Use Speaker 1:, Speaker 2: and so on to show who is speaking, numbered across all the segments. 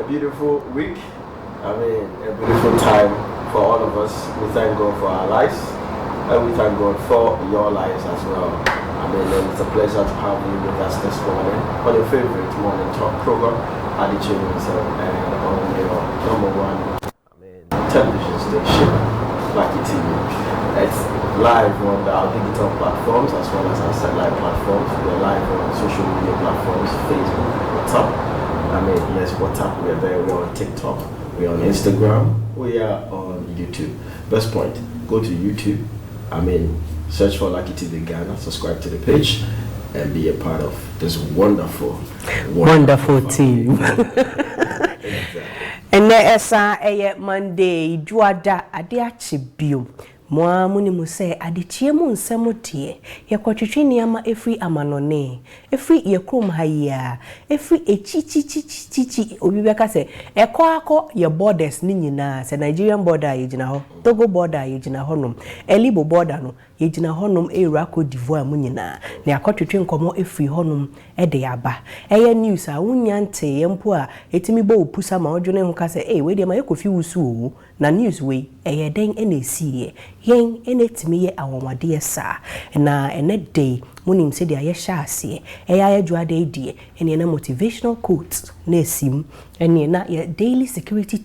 Speaker 1: a beautiful week. I mean, a beautiful time for all of us. We thank God for our lives, and we thank God for your lives as well. I mean, it's a pleasure to have you with us this morning on your favorite morning talk program, ADEKYE3, and on your #1 television station, Lucky TV. It's live on our digital platforms as well as our satellite platforms. We're live on social media platforms, Facebook, WhatsApp. I mean, yes, WhatsApp, we're there. We're on TikTok, we're on Instagram, we are on YouTube. Best point, go to YouTube. I mean, search for LuckyTv Ghana, subscribe to the page, and be a part of this wonderful
Speaker 2: team. And there's a Monday, Juada, ADEKYE3. Moa muni say adechie mu nsem tie ye kwatwetwe niama efri amanone efri ye krom haya efri echichichichi obi beka se ekọ ye borders ni nyina se Nigerian border ye gina ho Togo border ye gina ho nom Elibo border no ye gina ho nom Era Cote d'Ivoire mu nyina ne akwatwetwe nkomo efri ho nom de aba eye news a wunyante ye mpo a etimi bo opusa ma odwene ho ka se we de ma ye kofi wusu na news we eye den enesi yen enetimi ye awomade sa na ene day munim se dia ye sha ase eya ye juade die ene na motivational quotes na esim ene na ye daily security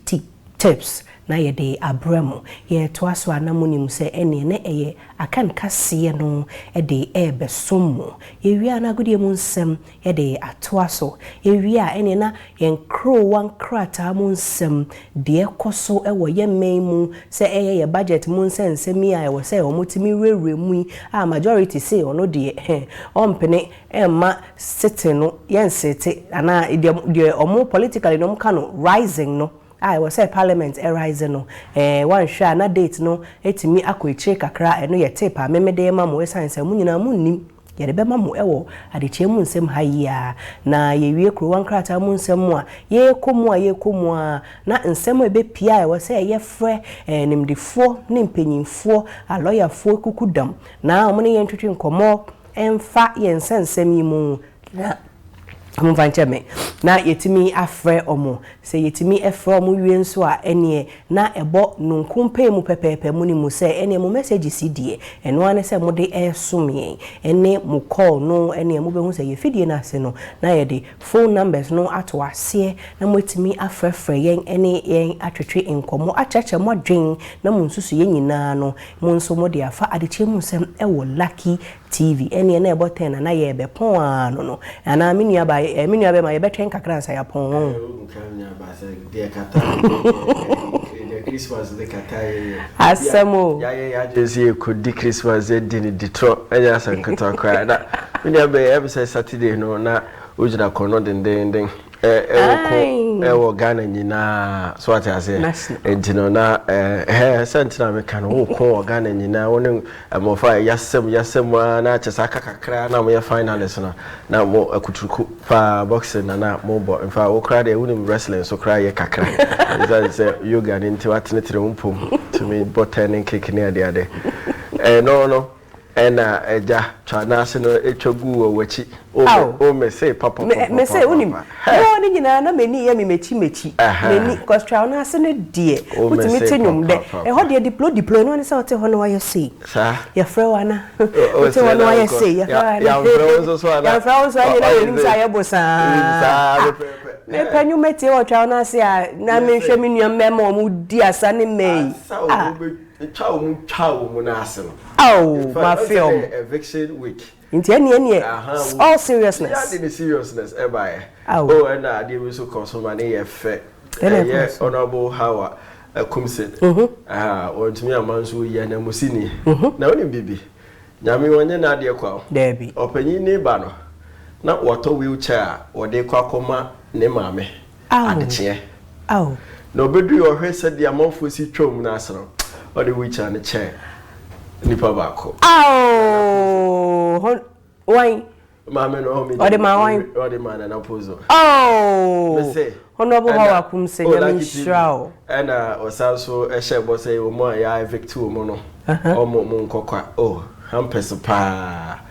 Speaker 2: tips na ye de abramo ye to aso anamunim se ene na eye akan kase no de besomo ye wi ana godie mu nsem ye de ato aso ye wi a ene na ye nkro wan krata mu nsem de ekoso ewo ye memu se eye ye budget mu nsem a ye wo se o mutimi rere mu a majority say ono de ompene emma sitting no yen sitting ana de omo politically no mka rising no I was say parliament rising no one share na date no etimi akoichire kakra eno ye tape a memede ma mo science mu nyina mu nnim ye de be ma mo ewo adechie mu nsem hayi na ye wie kro wan krata mu nsem mu a ye komu a na nsem ebe pia e wo say ye frɛ nimdifo ne mpanyimfo a lawyerfo kukudam na omo ne ye ntwetwe nkomo emfa ye nsensem yi mu na Mvancheme na yetimi afre omo se yetimi efre omo wie nso a ene na ebo nunkumpe mu pepepe mu ni mu se ene mu message sidie eno ane se mu de esome ene mu call no ene mu be hu se ye fidie na ase no na ye de phone numbers no ato ase na mu yetimi afrefre yen ene yen atwetwe enkomo achacha mo dwen na mu nsusu ye nyina no mu nso mo de afa adechie mu nsem ewo Lucky TV ene na ebo 10 na ye be pon ano no ana minua ba minua be ma ye betwen kakra nsa ya pon
Speaker 1: nkanya ba se de kata de Christmas de kata
Speaker 2: asemo
Speaker 1: ya jesi ko di Christmas de ni ditro enya sankata kwa na minua be every Saturday no na ojira kono den ewo Ghana nyina so ati ase entino na sentina me kan wo ko Ghana nyina woni amofa yasem na chesa kakakra na mo ye finalist na mo akutuku fa boxing na mo bo in fa wo kra de woni wrestling so kra ye kakra that say yoga ni nti watnetre mpom to me button cake ni ade no ena eja twanase no etwagu wo wachi o me say papa
Speaker 2: me say unim no ni nyina na meni ye me mechi meni cause twanase no die utimi tenwum de ho de diplo no ne say ote ho no wa ye say sa ye frɛ wana ote ho no wa ye say ye frɛ
Speaker 1: ya frɛ so ana
Speaker 2: ya frɛ so ani na onim say ye bosa me panyu meti o twanase a na me hwɛ me nua mema mu di asa ne mei
Speaker 1: Chow na asem.
Speaker 2: Oh, my film.
Speaker 1: Eviction week.
Speaker 2: Inti any all seriousness.
Speaker 1: Yeah, the seriousness by. Oh, and they will so consume ye fe. Yes, honorable Howard Kumsit. Or to me a man so ye na musini. Na oni bibi. Nyame wonye na de kwa.
Speaker 2: Debi.
Speaker 1: Opanyi neighbor no. Na wato wheelchair or de kwa koma ne maame. Adechie.
Speaker 2: Oh.
Speaker 1: No bedu your head said the amount si twom na asro. Or the witch and the chair. Nipa bako.
Speaker 2: Oh, why?
Speaker 1: Mamma no me.
Speaker 2: Or the man,
Speaker 1: or the man and opposite.
Speaker 2: Oh,
Speaker 1: say,
Speaker 2: honorable how I come say, shroud.
Speaker 1: And was also a share was a more ya victu mono. Or mon coca. Oh, hampers pa.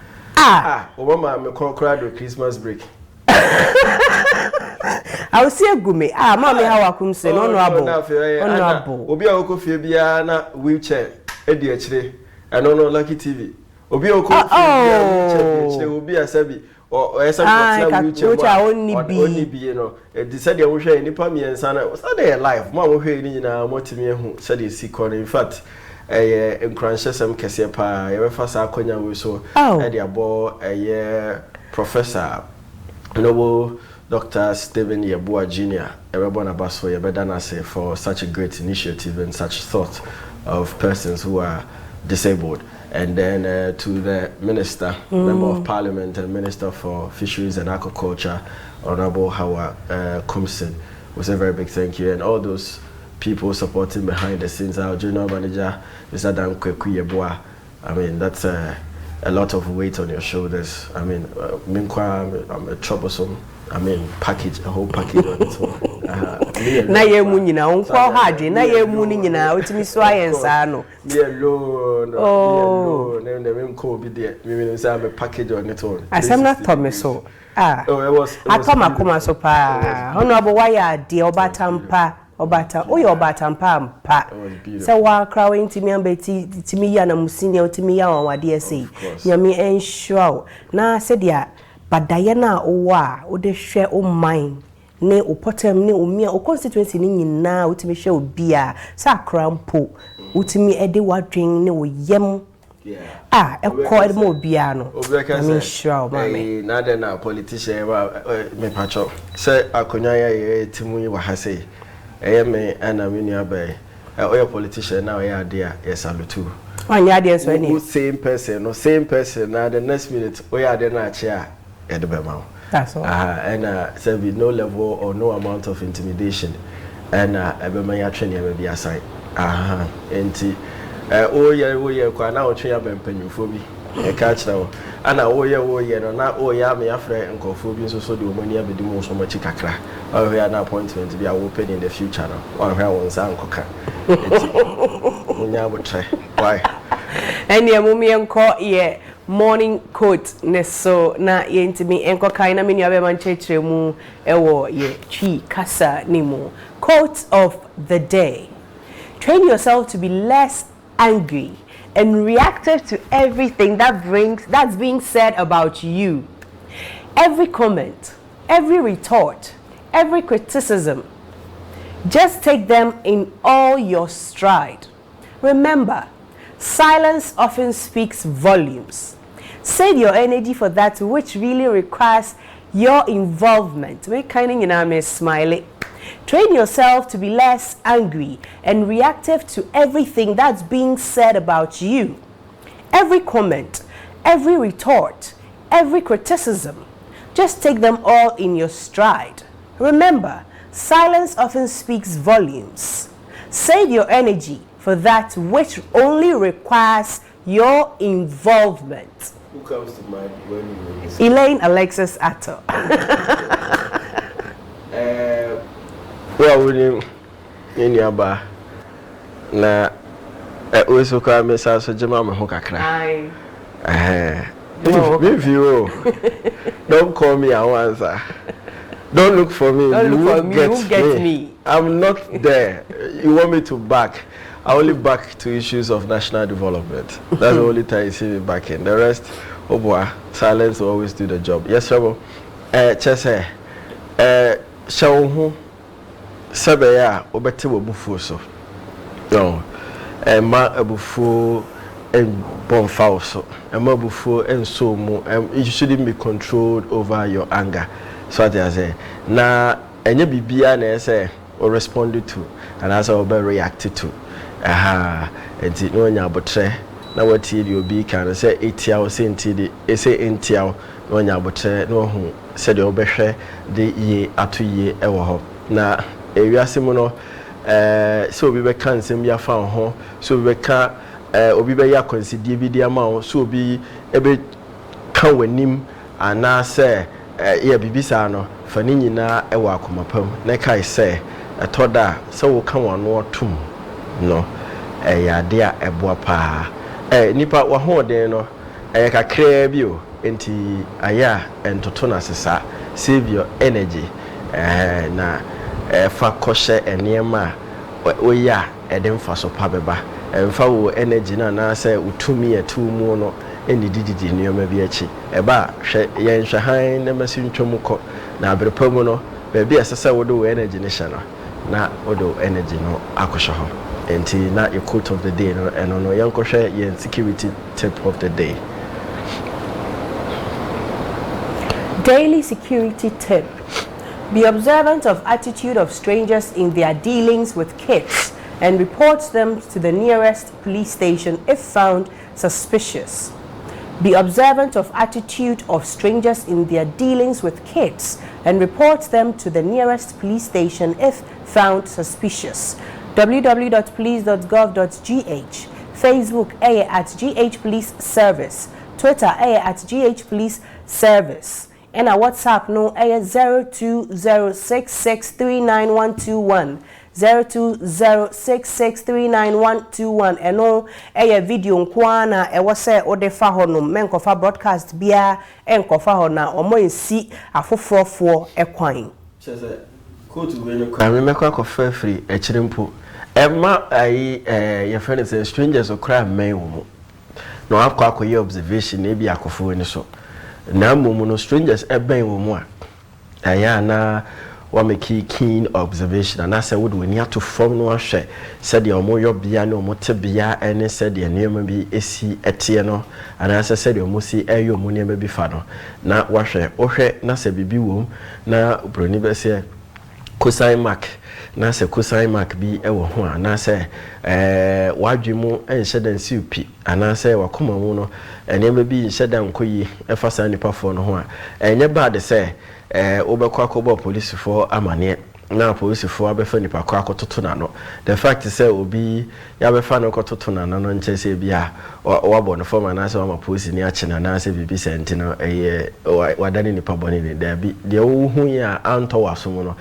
Speaker 1: Obama me call crowd Christmas break.
Speaker 2: I will see a gumi. Ah, mommy, how I come say no abo.
Speaker 1: Obi a oko fie bia na wheelchair ADEKYE3 and no Lucky TV. Obi a oko fie bia wheelchair obi asabi or esa wheelchair only be you know. They said they will share nipa miensa na was that life. Ma wo hwe ni nyina motimi ehu said they see corner. In fact enkransesem kese pa ye befa sa akonya we so e dey abo professor noble Dr. Stephen Yeboah Jr. Everyone abaso yebeda say for such a great initiative and such thought of persons who are disabled. And then to the Minister, Member of Parliament and Minister for Fisheries and Aquaculture, Honorable Howard Kumsin, was a very big thank you. And all those people supporting behind the scenes, our General Manager, Mr. Dan Kweku Yeboah. I mean, that's a lot of weight on your shoulders. I mean, I'm a troublesome. I mean, package, a whole package on its own.
Speaker 2: Na ye mu nyina onko hardwe na ye mu ni nyina otimi so ayensa no
Speaker 1: me alone me nko bi there me say am package on its own
Speaker 2: asem na to me so it was atoma so pa honorable why de obatampa oyo obatampa mpa se wa krawe ntimi ambeti timi ya na musini otimi ya wade sei nyame ensure na se dia badaye na owa ode hwe o mind ne opotem ne omia o constituency ni nyina utimi hwe obia sa krampo utimi ede wadwen ne oyem ekọ ede mo obia no I mean sure mama
Speaker 1: na de na politician me pacho say akonya ya timu wa hase me ana me nua bai oyo politician na oya ade a yesalutu
Speaker 2: anya ade so any
Speaker 1: same person na the next minute oya ade na ache a ede be ma.
Speaker 2: That's all.
Speaker 1: And so with no level or no amount of intimidation, and every ya training may be aside. And oh yeah, quite now train up and penufobia. A catch now, and oh yeah, no, not oh yeah, me afraid and conphobia so do money be the most so much accra. Or we are an appointment to be open in the future now. Or where one's uncle can. Why?
Speaker 2: And your mummy and call yeah. Morning quote neso na yentimi enko kai na menu abe manchechre mu ewo ye chi kasa nimu. Quote of the day: train yourself to be less angry and reactive to everything that's being said about you. Every comment, every retort, every criticism, just take them in all your stride. Remember, silence often speaks volumes. Save your energy for that which really requires your involvement. Make kind of smiley. Train yourself to be less angry and reactive to everything that's being said about you. Every comment, every retort, every criticism, just take them all in your stride. Remember, silence often speaks volumes. Save your energy for that which only requires your involvement.
Speaker 1: Who comes to mind when you say
Speaker 2: Elaine Alexis Atto.
Speaker 1: Well, we in your bar. Na we so call me so jema me ho kakra. If you don't call me I answer. Don't look for me.
Speaker 2: You get me.
Speaker 1: I'm not there. You want me to back? I only back to issues of national development. That's the only time you see me back in. The rest, oh boy, silence will always do the job. Yes, Rabo. Chese, Shawu, Sabeya, Obeti Wabufu so. No, Ma Abufu and Bonfao so. And Mabufu and so more. You shouldn't be controlled over your anger. So I say, na any BBA say or responded to, and as I will be reacted to. And it no nya botre na wati di obi kan say etia say ntidi say entia no nya botre no hu say de obehwe de ye atoye ewo ho na ewiase mu no so obi be kan nsem ya fa ho so obi be ka obi be ya consider bi dia ma so obi ebe kan wanim ana say ye bibisa no fa ni nyina ewo akomapam na kai say etoda so wo kan wano otum no ya dia eboa pa nipa wa hoden no kakra bi o enti aya entoto na sesa save your energy na fa kɔhye enema oya edem fa so pa beba emfa wo energy na say utumi etumu no eni dididi nneoma bi achi eba hwe yen hwe han na masi ntwom kɔ na aberpamu no ba bi asese wo do energy ne hye no na wo do energy no akɔhye ho enti na your quote of the day no eno no yen kɔhwe yen security tip of the day.
Speaker 2: Daily security tip. Be observant of attitude of strangers in their dealings with kids and report them to the nearest police station if found suspicious. Be observant of attitude of strangers in their dealings with kids and report them to the nearest police station if found suspicious. www.police.gov.gh, Facebook at GH Police Service, Twitter at GH Police Service. And our WhatsApp no 0206639121 0206639121 and no video nkwana say odefa honom menkofa broadcast bia enkofa hona omo ensi afofrofo ekwan
Speaker 1: chese quote we no kwa me mekwa kofa free echirimpo ema ayi your friend say strangers okra men wo no akwa akoye observation e bia akofo ni so na no strangers eben wo mu a ya na wa make keen observation and I say would we need to form no ahwe said your mo yobia no mo tebia ene said your name bi esi etie no and I said your mo si eyo mo name bi fa no na wahwe ohwe na se bibi wom na broni be se cosine mark na se cosine mark bi ewo ho a na se wadwe mu enhye dan si upi ana se wakoma mu no enema bi enhye dan koyi efa sa nipa fo no ho a enye bad se obekwa akobo police for amane na police for abefa nipa kwa akototo na no the fact say obi ya befa no kototo na no nche se bia wabo no form na se wa police ni ache na se bibi senti no wadani nipa boni ni da bi de wo hu ya anto waso mu no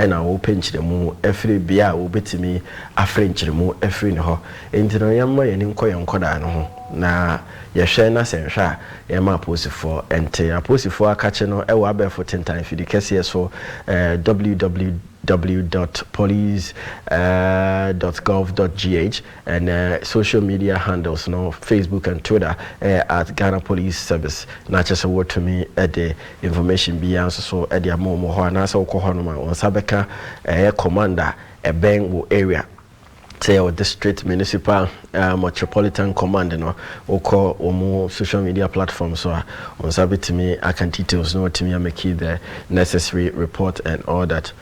Speaker 1: na wo penchire mu efre bia wo betimi afrenchire mu efre ne ho enti no yamma ye ni nkoye nkoda no ho na yehwe na senhwa ye ma posifo ente aposifo akache no ewa abefo tentan fidi kese so www.police.gov.gh and social media handles no Facebook and Twitter at Ghana Police Service na chese word to me the information be answer so e dia mo ho na se wo ho no ma won sabeka commander ben wo area say our district municipal metropolitan command no oko omo social media platforms so on sabit me I can details no to me make the necessary report and all that.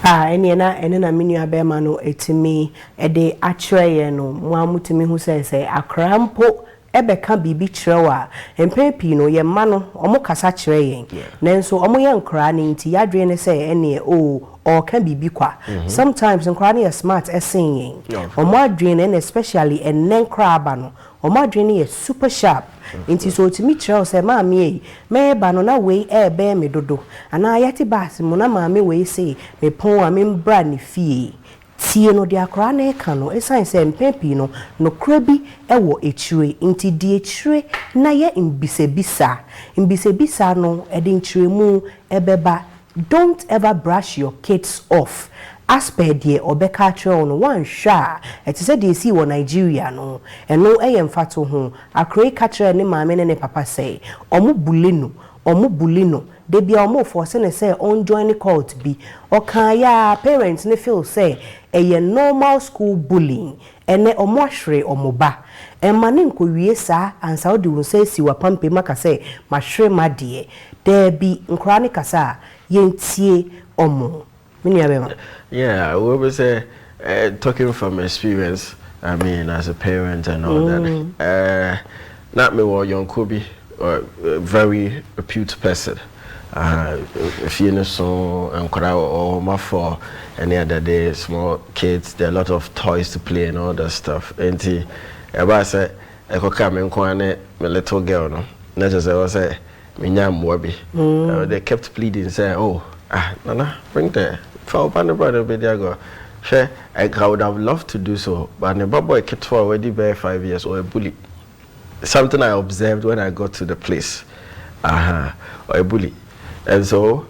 Speaker 2: Eni na menu abema no etimi ede akyereye no mo amutimi hu say Accra mpo ebeka bibi kyerwa empepi no ye ma no omo kasa kyereye nanso omo ye nkra ne nti yadwe ne say ene or can be kwa. Sometimes in crani smart as singing. Or more drain and especially a nen crabano. Or more drain is super sharp. Inti so to meet Charles say mammy me banana way bear me dodo. And I yeti bass mona mammy way say me pon I mean brandy fee. Tieno dia crane cano, a sign say pempino, no crabby ewo echure, inti diechure, na ye in bisebisa. In bisebisa no, edin tremu ebeba. Don't ever brush your kids off. As per dear or becatcher on one sha, it is a DC or Nigeria no, and no am fato home. A cray catcher and mamma and papa say, Omu bulino, they be almost forcing a say on join the call to be, or can ya parents ne feel say a normal school bullying, and ne or moshre or moba. And manin could we sa and Saudi will say si wa pampi maka say, my shre my dear, there be nkranekasa. Yentie omo.
Speaker 1: Yeah, we will say talking from experience, I mean as a parent and all that. Not me or young Kobe or very reputed person. If you know so and or my for any other day, small kids, there are a lot of toys to play and all that stuff. And I say I could come and my little girl no. Not just I say they kept pleading, saying, "Oh, Nana, bring the for brother, be there go." I would have loved to do so, but the boy kept already by 5 years or a bully. Something I observed when I got to the place, or a bully, and so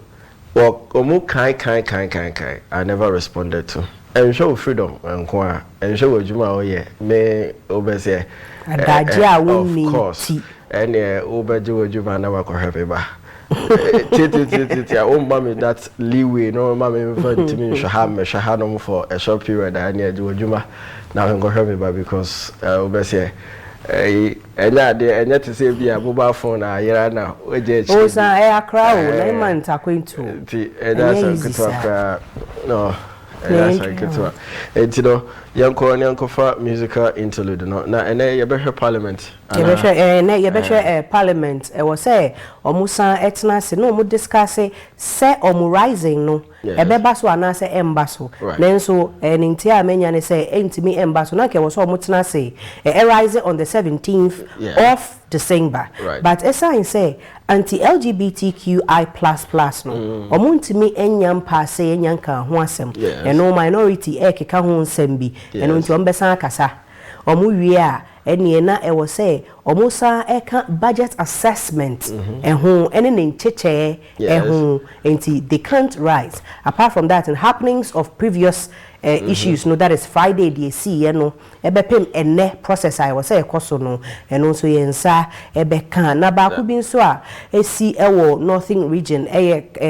Speaker 1: Well, I never responded to. And show freedom and show Juma, oh yeah, may obey of course. And over Juma never could have ever. I won't mommy that leeway, no mammy to me Shahadom for a short period. I near Juma now I'm going to have me because obey. And yet to say be a mobile phone now. Oh, sir,
Speaker 2: Accra, 9 months are going to.
Speaker 1: No, that's like it's you know, young for musical interlude. No, and you better parliament.
Speaker 2: You better parliament. I was say, Omusa etna se no mu discuss say omu rising no. Ebebaso anase embaso. Then so nintia menya ne say entimi embaso na ke was omutna say rising on the 17th of December. But assign say anti-LGBTQI++ no. Omuntimi enyam passe enyanka ho asem. And no minority keka ho nsem bi. And unto ombesa kasa. Omu wie a eni na e wo say omusa eka budget assessment ehun ene ne ncheche ehun enti they can't rise. Apart from that, and happenings of previous issues no, that is Friday the see no ebepem ene process I was say ekoso no and also yensa ebeka na ba ku bin so a esi ewo northern region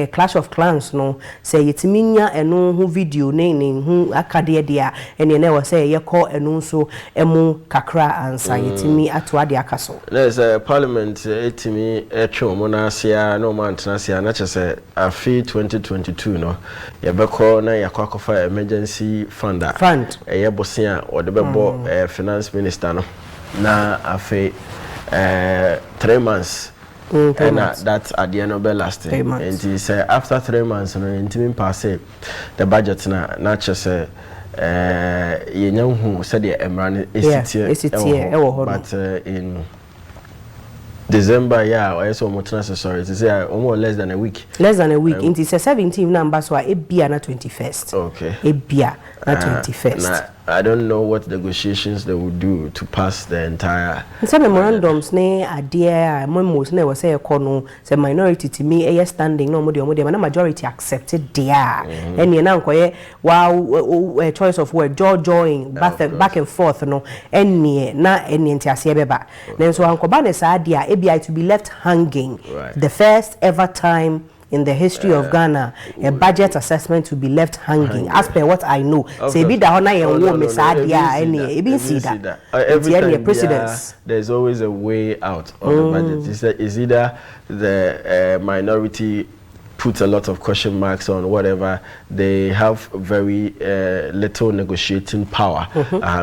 Speaker 2: clash of clans no say yetiminya eno hu video ne hu akade dia ene na was say yekọ eno so emu kakra ansa yetimi ato ade akaso.
Speaker 1: There's a parliament etimi etwo mo na asia no man tena asia na chese afi 2022 no yebekọ na yakwakofa emergency fund bosia or the finance minister no na afe 3 months and that's at the end of the last day. And he said after 3 months no intimi pass the budget na just yenyan hu said the emran but in December, or also sorry, to say almost less than a week.
Speaker 2: Less than a week. It is a 17th number, so it be na 21st.
Speaker 1: Okay.
Speaker 2: It be na 21st.
Speaker 1: I don't know what negotiations they will do to pass the entire.
Speaker 2: Some memorandums ne idea most ne was say kono say minority to me a standing no modi na majority accepted there. And you now koye wow choice of word join back and forth no any na any ntiase beba. Then so ankoba ne sa idea ABI to be left hanging. The first ever time in the history of Ghana, a budget assessment to be left hanging. As per what I know, say be the honor and woman see that.
Speaker 1: Every time there's always a way out of the budget. It's either the minority put a lot of question marks on whatever, they have very little negotiating power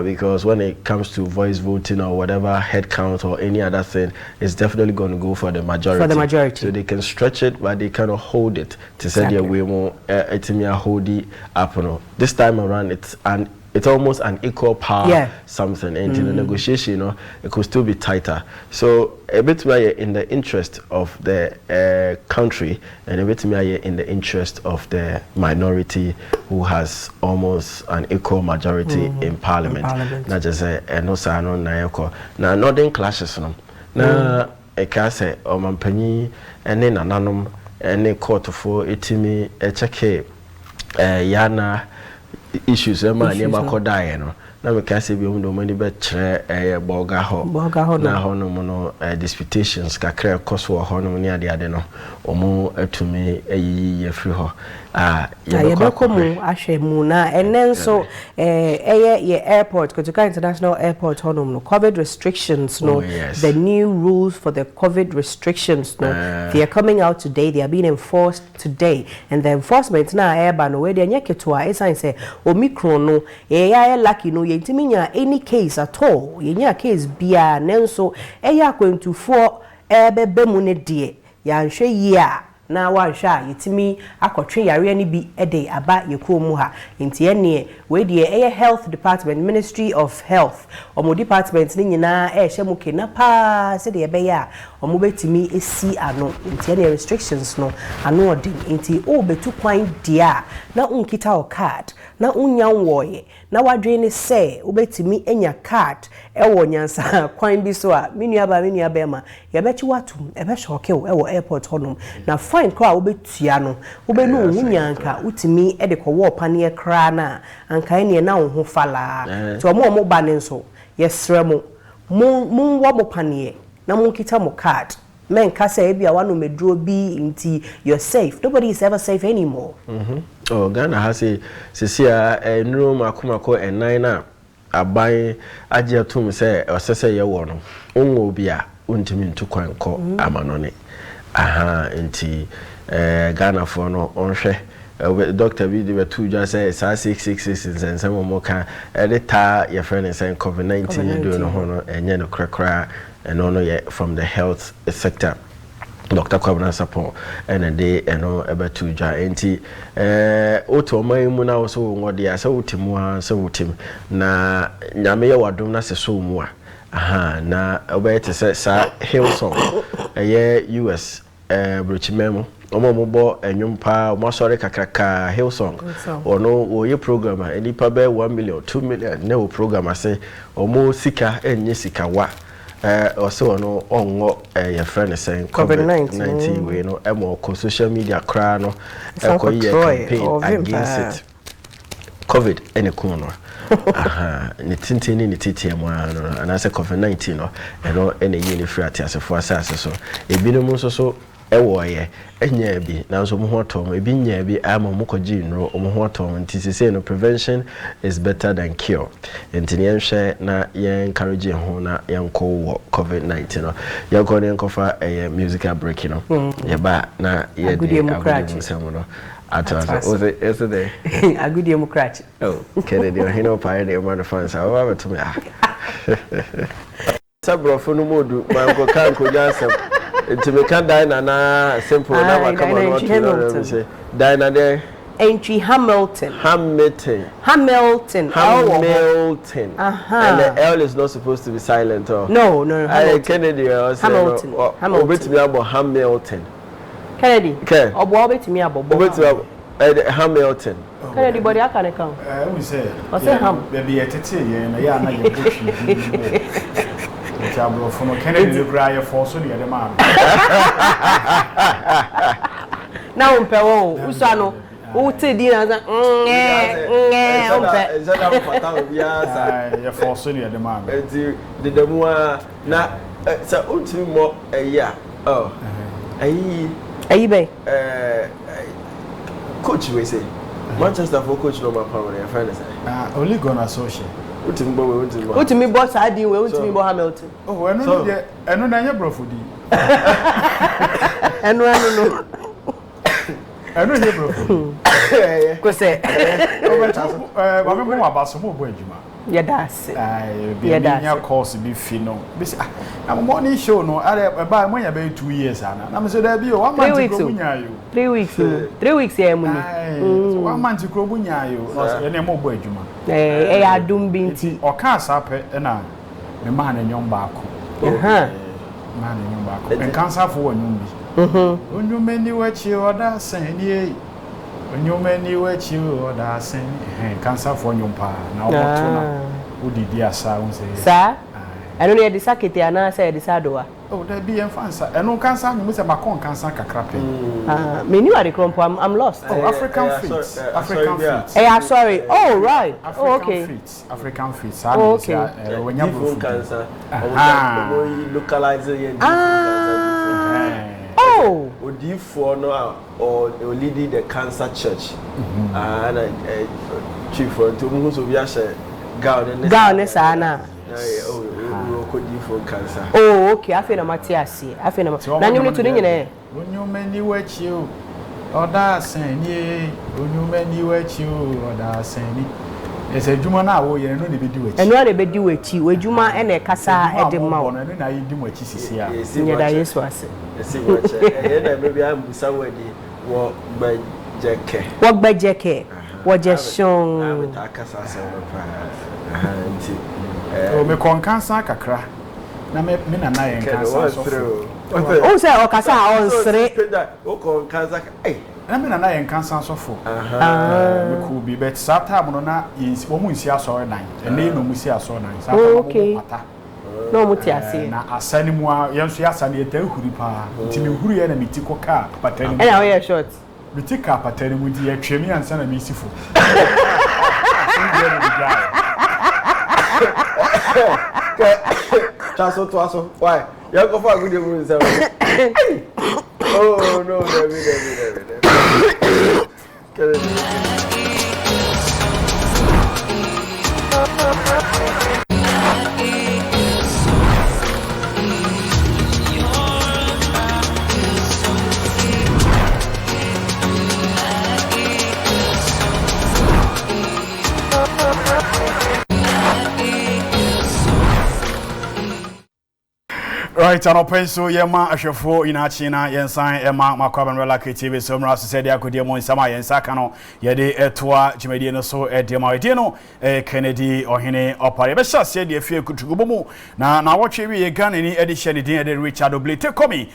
Speaker 1: because when it comes to voice voting or whatever head count or any other thing, it's definitely going to go for the majority.
Speaker 2: For the majority.
Speaker 1: So they can stretch it, but they cannot hold it to say their way more. Hold it up. This time around, it's almost an equal power something, and in the negotiation, you know, it could still be tighter. So a bit more in the interest of the country, and a bit more in the interest of the minority who has almost an equal majority in parliament. Not just no sano na yoko. Now northern clashes no. Na ekase o mampani ene nananom ene court for etimi echeke yana issues man near Makodai, no. Now we can say we don't money bet Bogaho na hono mono disputations kakra koso hono near the adeno omo to me a ye free ho
Speaker 2: yabekomu ahwe mu na enen so ye airport Kotoka International Airport hono no COVID restrictions no the new rules for the COVID restrictions no they are coming out today, they are being enforced today, and the enforcement na airban no we dey nyeketwa esan say Omicron no lucky no yentiminya any case at all yenya case bia nenso going for ebebe mu ne de yanhwe yi a na wanhwa yetimi akotwe yare ni bi ede aba yekromu ha nti ene we de health department, Ministry of Health omo department ni nyina hye ke na pa se de ebe ya omo betimi esi ano nti ene restrictions no ano odin nti o betu kwan dia na unkita o card na unya nwoye na wadwe ni se obetimi enya card ewo nyansa kwan bi so a menua ba ma ye bechi watum ebe shoke wo airport honum na fine kwa obetua no obenu hunyanka utimi e de kwo pane kra na anka ene na wo ho fala to mo ba ne nso yesre mo wo mo pane na mo kita mo card men ka say bia wano medro bi nti you're safe. Nobody is ever safe anymore.
Speaker 1: Oh, Ghana has a Cecilia enro makomako enan na aban agye atum say osese ye wo no onwo bia untimi ntukwanko amanone aha nti Ghana for no onhwe Dr. B the two just say 666 and some more can edita your friend is saying COVID-19 do no hono enye no krakra and no from the health sector. Dr. Kwabena support and a day and no about two giant auto my muna also what they are so timwa so tim na nyame ya wadom na se so mu aha na obey to say sa Hillsong US Bruchimemo omomobo enyumpa omosore kakraka Hillsong ono wo ye program eni pa be 1 million 2 million na wo program ase omo sika enye sika wa also no onwo your friend saying COVID-19 we no emo ko social media kra no ekoye campaign against it COVID ene kuno aha ni tintini ni titiemu no anase COVID-19 no eno ene yini free atiasefo asase so ebinom so ewoye enya bi na so mo hotom ebi nya bi ama mo koji nro mo hotom nti se no prevention is better than cure enti ne nhwe na ye encourage ho na yenko wo COVID-19 no ye ko ne enkofa musical break no ye ba na ye de agudi musemo no atasa is it there
Speaker 2: agudi demokrati
Speaker 1: oh Kennedy he no pioneer man fans I to me sabro fo no modu man ko kan ko jasem to me can dine na simple na come on what you say dine there
Speaker 2: entry Hamilton
Speaker 1: and the L is not supposed to be silent or
Speaker 2: no
Speaker 1: Kennedy
Speaker 2: Hamilton
Speaker 1: Hamilton
Speaker 2: Kennedy
Speaker 1: okay
Speaker 2: obo betimi abobo
Speaker 1: Hamilton
Speaker 2: Kennedy body aka kan
Speaker 3: we say
Speaker 2: o say ham
Speaker 3: baby etete ye na ya na ye pushi Jabro from Kennedy the cry for so near the man.
Speaker 2: Now umpewo usano uti di na za
Speaker 1: is that important biasa
Speaker 3: ya for so near the man.
Speaker 1: The demua na sa ultimo ya oh
Speaker 2: ayi be
Speaker 1: coach we say Manchester for coach no man power your friend say
Speaker 3: only gonna associate
Speaker 2: Utimi boss adi we utimi bo Hamilton.
Speaker 3: Oh, eno na nya brofudi.
Speaker 2: Eno no.
Speaker 3: Eno nya brofudi.
Speaker 2: Ko se.
Speaker 3: Wa me mo abaso mo bo adwuma.
Speaker 2: Ya das.
Speaker 3: Bi nya course bi fi no. Bi se na morning show no ba mo nya be 2 years ana. Na me so da bi o 1 month ko munya yo.
Speaker 2: 3 weeks. 3 weeks ya mu ni.
Speaker 3: 1 month ko munya yo. No ene mo bo adwuma.
Speaker 2: Adum binti
Speaker 3: o ka asape na me ma na nyom baako
Speaker 2: aha
Speaker 3: ma na nyom baako en cancer for nyom bi onyumeni wachi oda sen ni onyumeni wachi oda sen cancer for nyom pa na oboto na udidi asa unse
Speaker 2: sa eno ne de sakete ana sa de sadoa
Speaker 3: oh da bi en fansa eno cancer nyom se makon cancer kakrape
Speaker 2: me ni wade krompo I'm lost
Speaker 3: African feet
Speaker 2: sorry oh right
Speaker 3: African feet
Speaker 2: okay
Speaker 3: when you
Speaker 1: cancer localize
Speaker 2: oh
Speaker 1: for no or leading the cancer church and chief for to who so we are
Speaker 2: gown sana
Speaker 1: for cancer
Speaker 2: oh okay afi na matiasi afi na na nyum to ni nyine
Speaker 3: onyumeni wachi oda sen ni onyumeni wachi oda sen ni ese djuma na wo ye no ne bedi wachi
Speaker 2: eno na bedi wachi wejuma ene kasa ede ma wo
Speaker 3: no na yi di wachi sisi a
Speaker 2: nyeda Yesu ase
Speaker 1: ese wachi e na maybe am busa wadi wo gbajeke
Speaker 2: wo jeson
Speaker 1: ameta kasa se wo pa anti
Speaker 3: o me kon kansa kakra na me na yen kansa so
Speaker 2: o se o kasa on sre
Speaker 1: o kon kansa
Speaker 3: na me na yen kansa so fo me ku bi bet sata mo na wo mu nsi asore dan ene no mu si asore dan sata mo pata
Speaker 2: No mutiasi.
Speaker 3: Na asani mu a yenso ya asani eta huri pa. Nti me huri ya na mitiko ka patani.
Speaker 2: And how you short?
Speaker 3: Mitika patani mu di atwemi ansa na misifo.
Speaker 1: Twaso. Why? You go for a good day, oh no, David.
Speaker 3: Right, and open so yema ashefo ina china yensan ema makwaban luckytv so mra so said yakodie mo nsama yensaka no yede etoa jimedie no so edema edie no Kennedy ohene opare be sha said ye fie kutugubo mu na wotwe wi ye Ghana ni edition din ede Richard Oblete komi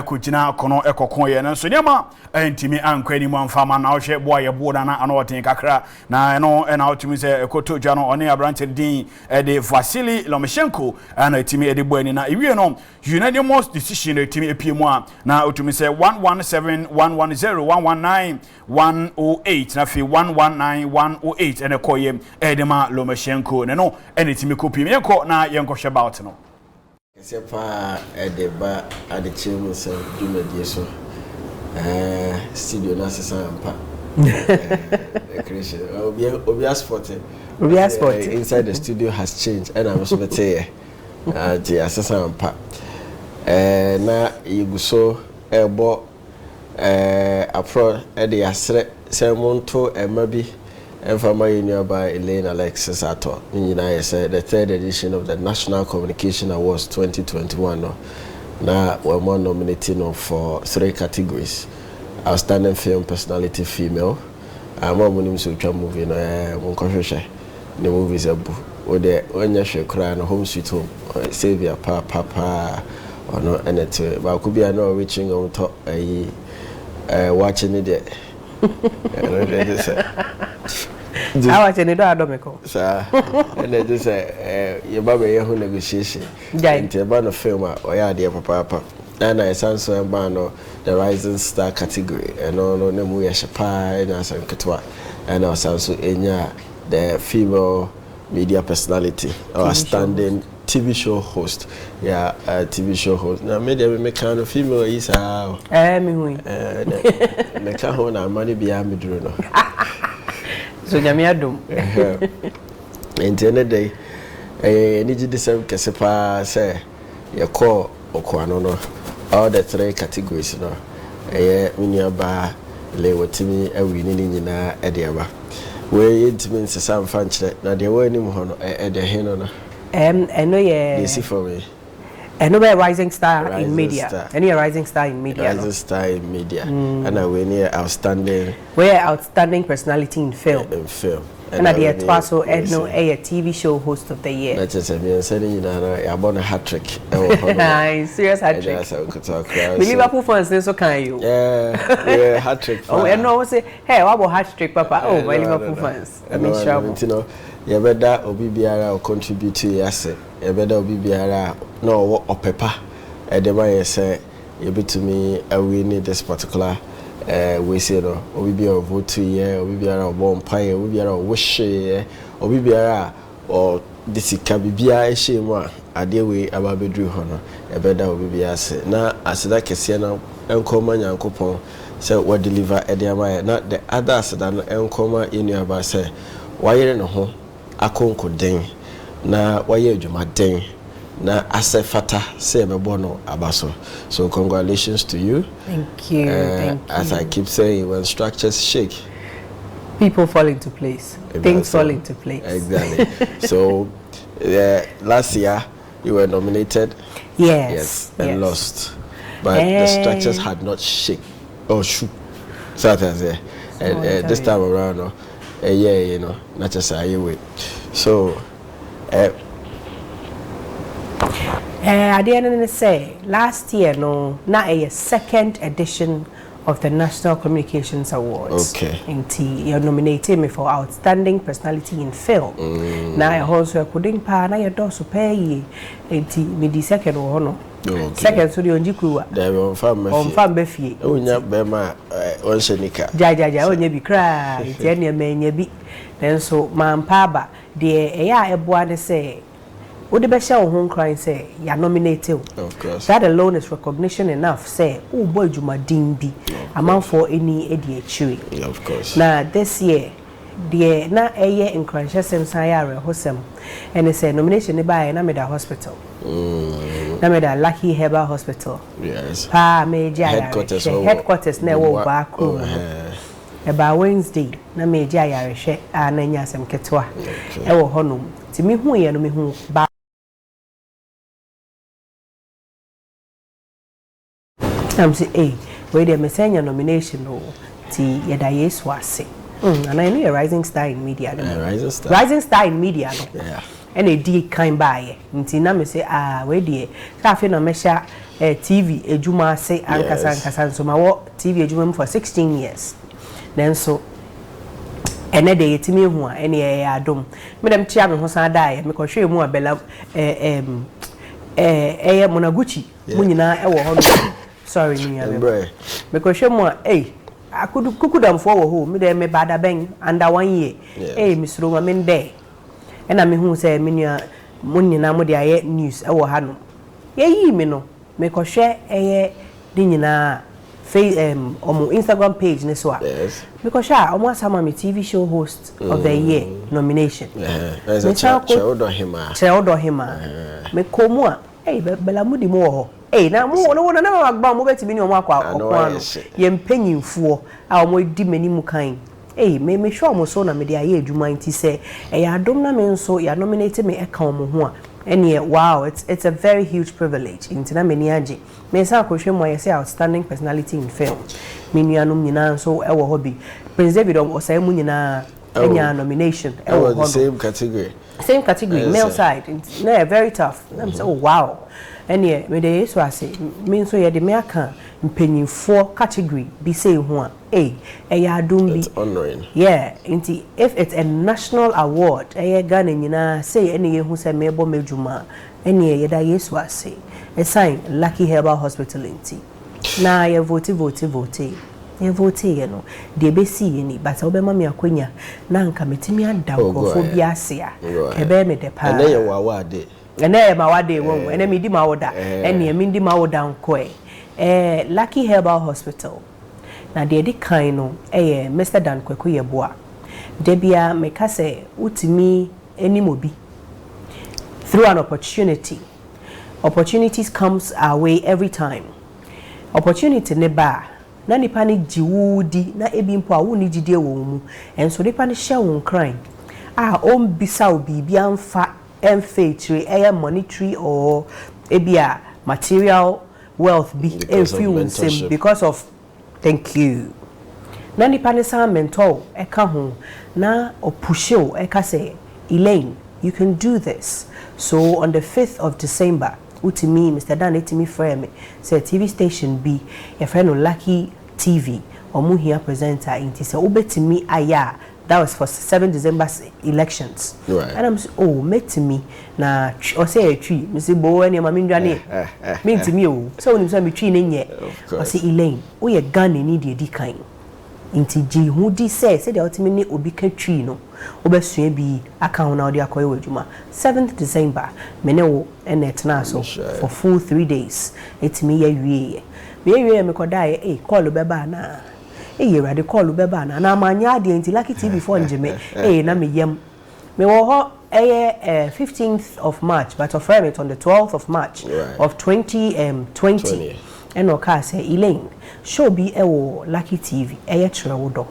Speaker 3: kugina kono ekokon ye no so nyama entimi ankwani mu amfama na ohwe boa ye boda na ano otin kakra na no na otimi se ekoto dwa no one abrante din ede Vasily Lomachenko ana etimi ede boani na iwie no unanimous decision etimi epiemu a na otumi se 117 110 119 108 na fi 119 108 ene koye edema Lomachenko ne no ene etimi kopi menko na yenko hwe about no
Speaker 1: sepa edeba ADEKYE3 se dumedie so studio na sesa ampa creation obia sport inside the studio has changed and I'm so better the assessor ampa na iguso ebo apro de asre semonto emabi Enfama by Elaine Alexis Ato. I said the third edition of the National Communication Awards 2021. Now we're more nominated for 3 categories: outstanding film personality female. I'm more money to movie. The movies are or the when you cry no home sweet home savior papa or no anything. But could be I know reaching on top watching it there.
Speaker 2: I watch any do adomeko.
Speaker 1: Sir, and they just say your baby who negotiation. Into a band of film or yeah, dear papa. And I sound so a band the rising star category and no we are Shapa and as Katwa and I sound so the female media personality or standing TV show host. Yeah, TV show host. Now maybe make kind of female is how
Speaker 2: me
Speaker 1: the can't money behind me do no.
Speaker 2: So nyamiadum
Speaker 1: into any day need you deserve kesepa say your call okwano no all the 3 categories no unyaba le wotimi awini ni nyina ediaba we intimi nsesa mfanche na de wani mu hono de heno no
Speaker 2: eno ye
Speaker 1: this for me
Speaker 2: eno be rising star in media any rising star in media
Speaker 1: rising star in media and we need outstanding
Speaker 2: personality in film and at the Twaso Edno a TV show host of the year.
Speaker 1: That is me saying you born a hat trick.
Speaker 2: Serious hat trick. Liverpool fans so can you?
Speaker 1: Yeah, hat trick.
Speaker 2: Oh, and no say, hey, what about hat trick, Papa? Oh, my Liverpool fans. I mean,
Speaker 1: you know, you better obi biara contribute to your asset. You better obi biara no or pepper. The way say you be to me we need this particular we say no obi biara vote to year obi biara bomb pie obi biara wish obi biara or this can be biara shame ade we ababedru ho no e beda obi biara say na aseda kese na enkoma nyankopon say we deliver e dey ma na the other aseda no enkoma inu aba say wayere no ho akonko den na waye adwuma den na asefata say mebono abaso. So congratulations to you.
Speaker 2: Thank you. Thank you.
Speaker 1: As I keep saying, when structures shake,
Speaker 2: people fall into place. Things fall into place.
Speaker 1: Exactly. So last year you were nominated.
Speaker 2: Yes.
Speaker 1: And lost. But the structures had not shake or shook. So that's it. And this time around, you know, not just a way. So I
Speaker 2: didn't say last year no na a second edition of the National Communications Awards.
Speaker 1: Okay.
Speaker 2: And you nominated me for Outstanding Personality in Film. Now I also couldn't pay na your door so pay. And me the second one.
Speaker 1: Okay.
Speaker 2: Second so the onjikua.
Speaker 1: There on farm.
Speaker 2: On farm befi.
Speaker 1: Unya bema on shenika.
Speaker 2: Ja onye bi kra. Iti ne menye bi. Then so mampaba de eya eboa ne say Odi be share ho crying say you nominated.
Speaker 1: Of course.
Speaker 2: That alone is recognition enough say oh boy jumadin bi amount for any ADEKYE3.
Speaker 1: Yeah, of course.
Speaker 2: Now this year the na eye encourage sensaya hosem and they say nomination ne by na meda hospital. Na meda luckyherbal hospital.
Speaker 1: Yes.
Speaker 2: Pa meja headquarters na wo ba kro. About Wednesday na meja yare hwe na Nsem ketwa. E wo honum. Ti mi hu ye no mi hu ba I'm say, hey, wait there, me send your nomination, no. Ti yeda Yesu ase. And I know a rising star in media.
Speaker 1: Rising star.
Speaker 2: Rising star in media, no.
Speaker 1: Yeah.
Speaker 2: And a D kind by. Nti na me say, wait there. Sa fe no me sha TV ejuma say ankasa so ma wo TV ejuma for 16 years. Then so ene de yetimi hu a ene ye adom. Me dem tia me ho san da ye me ko hwe mu abela Monaguchi mu nyina e wo ho no. Sorry, me because you more, I could cook them for who, me there me bada bang under 1 year. Miss Roma men there. And I mean who say minia munina modia news, our hano. Ye me no, make a share dinina face on Instagram page neswa. Yes. Because almost some of my TV show host of the year nomination.
Speaker 1: There's a child
Speaker 2: hima. Me komwa, bela mudi mo. Na mo no na agba mo betimi ni o akwa okwa no ye mpanyimfo a mo di mani mu kan me sure mo so na me de aye adwuma nti se ya adom na me nso ya nominate me e kan mo ho a ene wow it's a very huge privilege nti na me ni age me sa akohwe mo ye say outstanding personality in film me nuanom nyina nso e wo hobby Prince David o say mu nyina enya nomination e wo
Speaker 1: the same category
Speaker 2: male side na very tough I'm say oh wow. And yeah, me dey so ase me so ye de me aka mpanyimfo category bi say ho a ya adom bi
Speaker 1: honoring
Speaker 2: yeah inti if it's a national award Ghana nyina say ene ye hu say me bo medjuma ene ye da yesu ase a sign Lucky Herbal Hospital inti na ye vote ye no de be see ni but obema me akonya na nka metimi ada nkofo bi ase a ebe me de pa
Speaker 1: ene ye wawa de
Speaker 2: ene ma wade won ene mi di ma woda ene mi di ma woda nko Lucky Herbal Hospital na de di kan no Mr. Dan Kweku Yeboa de bia me ka se utimi enimobi through an opportunities comes our way every time opportunity ne ba na nipa ne jiwudi na ebi mpo a wo ni jide wo mu enso nipa ne hye won kran on bisa obi bia mfa emfetre monetary or ebia material wealth be every Nsem because of thank you na nipa ne sa mentor eka ho na opusho eka say Elaine you can do this so on the 5th of December utimi Mr. Dan etimi frame say TV station B your friend luckytv omu here presenter inti say obetimi aya. That was for 7 December elections.
Speaker 1: Right.
Speaker 2: And I'm met to me na or say a tree. Mr. Bo and your mammy mean to me. So when you tree in yet, I say Elaine, we a gun in the kind. Inti G who di said the ultimate obika tree no. Obesu be account now the Akoy Juma. 7th December, Meneo and Etnaso for full 3 days. It's me a year. Me me could die call beba na. Ready call beba na manya de nti luckytv for njeme na me yam me wo ho 15th of March but of frame it on the 12th of March of 2020 and oka say Elaine show be wo luckytv kire wo do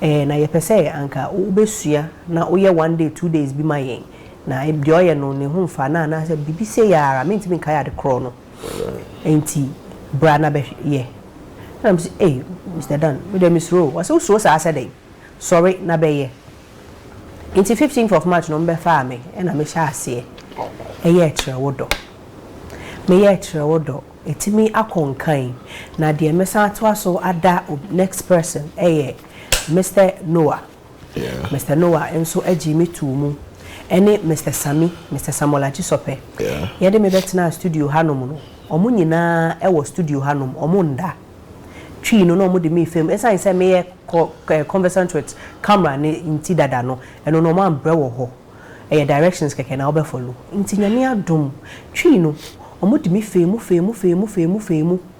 Speaker 2: na ye pese anka obesua na oye 1 day 2 days bi mayen na e de oye no ne ho mfa na say bibi say yara me ntimi kai ade kro no enti bra na be ye I'm say hey Mr. Dan with the Miss Rowe was so Saturday sorry na be ye into 15th of March no be fa me and I me sha say kire wo do me ye trewodo etimi akonkan na de mesa to aso ada next person Mr. Noah.
Speaker 1: Yeah.
Speaker 2: Mr. Noah enso agi me tumu ene Mr. Sami Mr. Samola Jisope.
Speaker 1: Yeah.
Speaker 2: Yede me betena studio hanom no omo nyina e wo studio hanom omo nda twi no no mo de me fam esan say me conversant with camera ne inti dada no eno no man bre wo ho directions keke na obe follow inti nyame adom twi no omo de me fam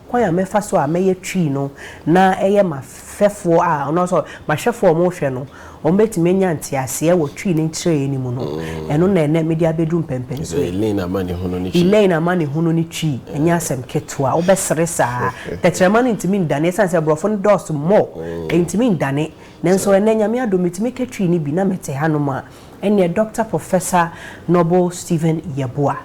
Speaker 2: kwanya mefa so a meye twi no na eye ma fefo a no so ma hwefo mo hwe no ombetime nya ntiase wo twi ne nkyere ni mu no eno na ene media bedrum pempen so
Speaker 1: Elena mani hono ni twi
Speaker 2: Elena mani hono ni twi enya asem ketwa obesere saa tetrema ne ntimi ndane sanse brofo no dos mo ntimi ndane nenso ene nyame adomitimi ketwi ni bi na mete hanoma ene Dr. Professor Noble Stephen Yeboah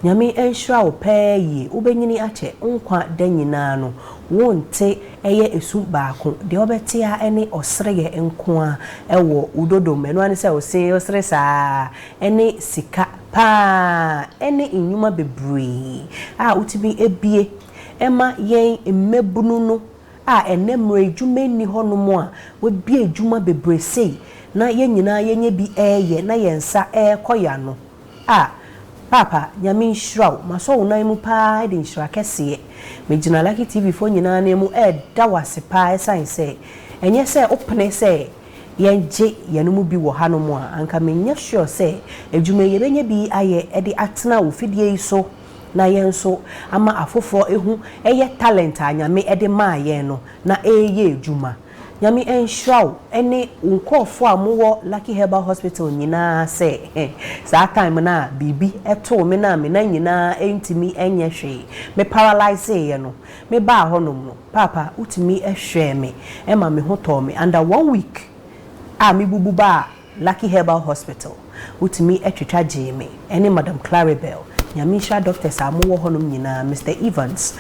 Speaker 2: nyame enhira wo paayi ubenyini ache nkwa danyina no wonte eye esu baako de obete a ene osreye enko a ewo udodo menu ane se osre saa ene sika pa ene inyuma bebre a utibi ebie ema yen mmebunu no a ene mre edwuma ni honom a we bie edwuma bebre sei na yenyina yenye bi eye na yensa koya no a Papa, nyame nhyiraw maso wonan mu pa de nhyira kese me gina Lucky TV fo nyina na mu da wase pa esan se enye se opene se yenje yanu mu bi wo hanom a anka menya sure se edwuma ye benye bi aye de atena wo fidie so na yenso ama afofo ehu eye talent anyame de ma ye no na eye edwuma nyame enhiraw ene unkofo amowo Lucky Herbal Hospital nyina se sa time na bibi eto me na nyina entimi enye hwe me paralyze ye no me ba honom no papa utimi ehwe me ema me hoto me under 1 week a me bubu ba Lucky Herbal Hospital utimi etwetwa je me ene Madam Claribel Nyamisha doctors amuwo honum nyina Mr. Evans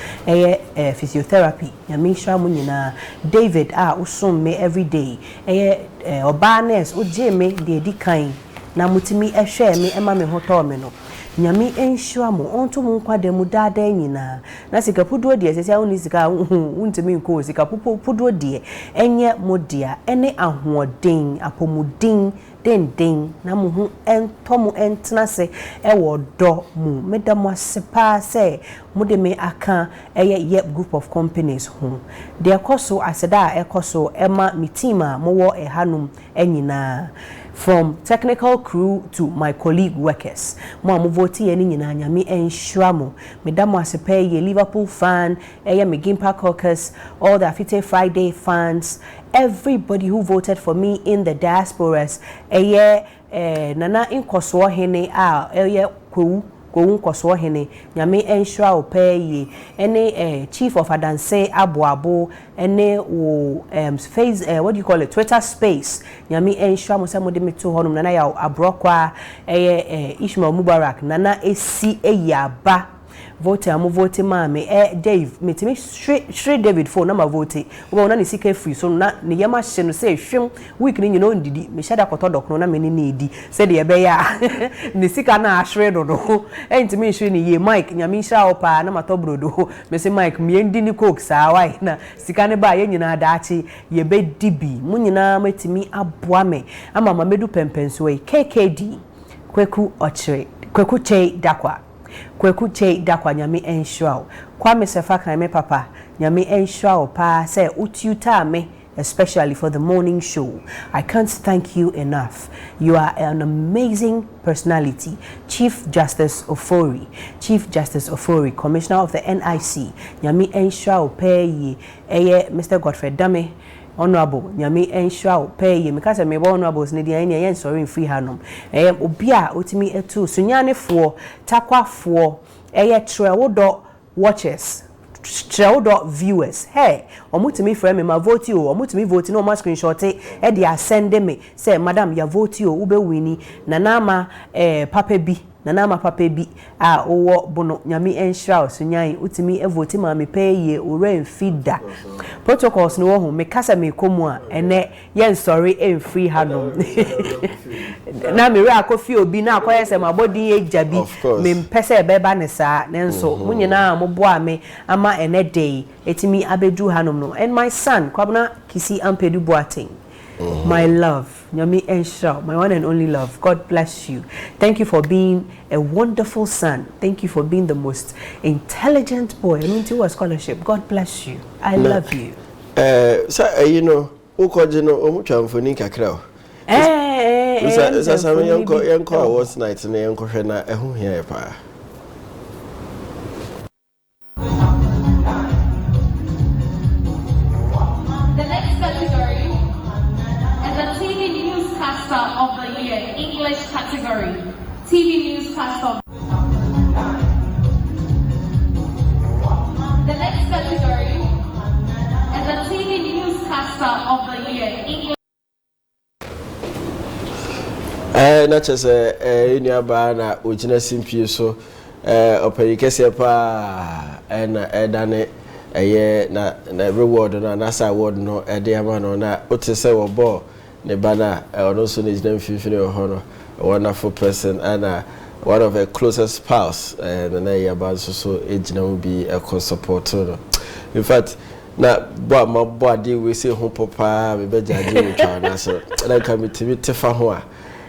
Speaker 2: physiotherapy Nyamisha mu nyina David usom me every day obanes oje me de edikan na mutimi ehwe me ema me hoto me no nyami enhwa mo onto mu kwada mu dada nyina na sika puduo de sese awuni sika untimi nko sika puduo de enye modia ene ahoden apomudin den na mu hu entomu entna se ewo do mu medamo asepa se mu de me aka ye group of companies hu de ekoso aseda ekoso ema mi team a mo wo ehanum enyina from technical crew to my colleague workers mo vote ye ni nyina nyame enhwa mo medamo asepa ye Liverpool fan me Gimpa caucus all the Afite Friday fans everybody who voted for me in the diasporas nana inkoso hene kwu nkoso hene nyame enhwa opeye ene chief of adanse aboabo ene wo face what do you call it Twitter space nyame enhwa mo se mo de meto honum nana ya abrokwa Ishmael Mubarak nana esi eyaba vote amu vote mame Dave metimi straight David for na ma vote wo na ni sika free so na ne yema hye no say hwem week ni nyino ndidi me hyada kotodok no na me ni edi se de be ya ne sika na ahwere do do entimi hwere ni ye Mike nyame hira opa na matobrodo me se Mike me ndi ni coke saa wai na sika ne ba ye nyina daachi ye be dibi mu nyina metimi aboa me ama ma medu pempenso we KKD kweku ochire kweku chei dakwa kweku chei dakwa nyame enhwa kwa me sefa kan me papa nyame enhwa pa say utiuta me especially for the morning show. I can't thank you enough. You are an amazing personality. Chief Justice Ofori, Commissioner of the NIC. Nyame enhwa pay Mr. Godfrey Dame Honorable nyame enhwa pay me kase me honorables ne dia yen sorry free hanom obi a otimi etu sunyanefo takwafo trewodo watchers trewodo viewers hey omutimi frame me ma vote o omutimi vote no ma screenshot e dia send me say madam ya vote o ube wini na nama papa bi a owo bono nyame enhwa sunyan utimi vote ma me pay ore mfida protocols no ho me kasa me komu a ene yen sorry free hanom na me re akofi obi na akoye se mabodi ejabi me mpese ebeba ne saa nenso munyina moboa me ama enede etimi abedu hanom no and my son Kwabena Kisi Ampedu Boateng. My love, Nyami Ensha, my one and only love. God bless you. Thank you for being a wonderful son. Thank you for being the most intelligent boy. I mean, to a scholarship. God bless you. I love you.
Speaker 1: So you know, ukojino omuchamfuni kakra. Sasa yanko awards night na yanko hwena ehu hia pa.
Speaker 4: The next category is the TV newscaster of the year, English category. TV newscaster. The next category is the TV newscaster of the year, English.
Speaker 1: Not just a nearby na ujina simpie so operikese pa dane na reward na nasa award no de ama no na otese wo ball ne bana ono so ne jina mfimfini ho no a wonderful person and one of her closest spouse na yaba so ejina mu bi support no. In fact na bo ade we say ho papa me be jaje we twa na so na ka me tefa ho a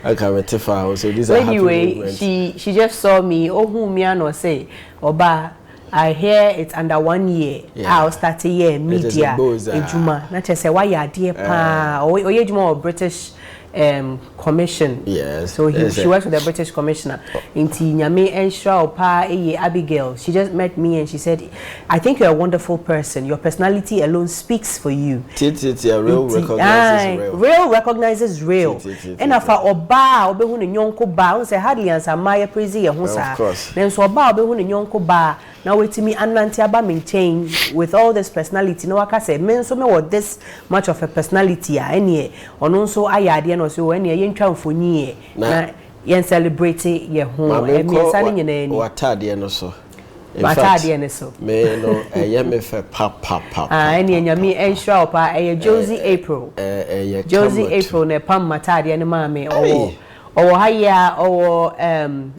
Speaker 1: so these are
Speaker 2: anyway, she just saw me. Oh, whom me no say, Oba. I hear it's under 1 year. I'll start a year media. Ejuma. Not just say why you dear pa. Or Ejuma British commission.
Speaker 1: Yes.
Speaker 2: So she works with the British commissioner. Inti Nyame Ensha Opa Abigail. She just met me and she said, I think you're a wonderful person. Your personality alone speaks for you.
Speaker 1: Real recognizes real.
Speaker 2: Real recognizes real. And afa Oba Obehu ne nyonko ba. On say hardly answer my praise ye ho sa. Then so Oba Obehu ne nyonko ba. Now wait to me ananti aba maintain with all this personality. No waka say men so me with this much of a personality any ono so ayade no so any yentwa mfoni na yen celebrate ye ho e me sane nyina ni
Speaker 1: watade no so
Speaker 2: watade ne so
Speaker 1: me no ye me fe papa
Speaker 2: any nyame ensure pa Josie April Josie April ne pam matade ne ma me or higher or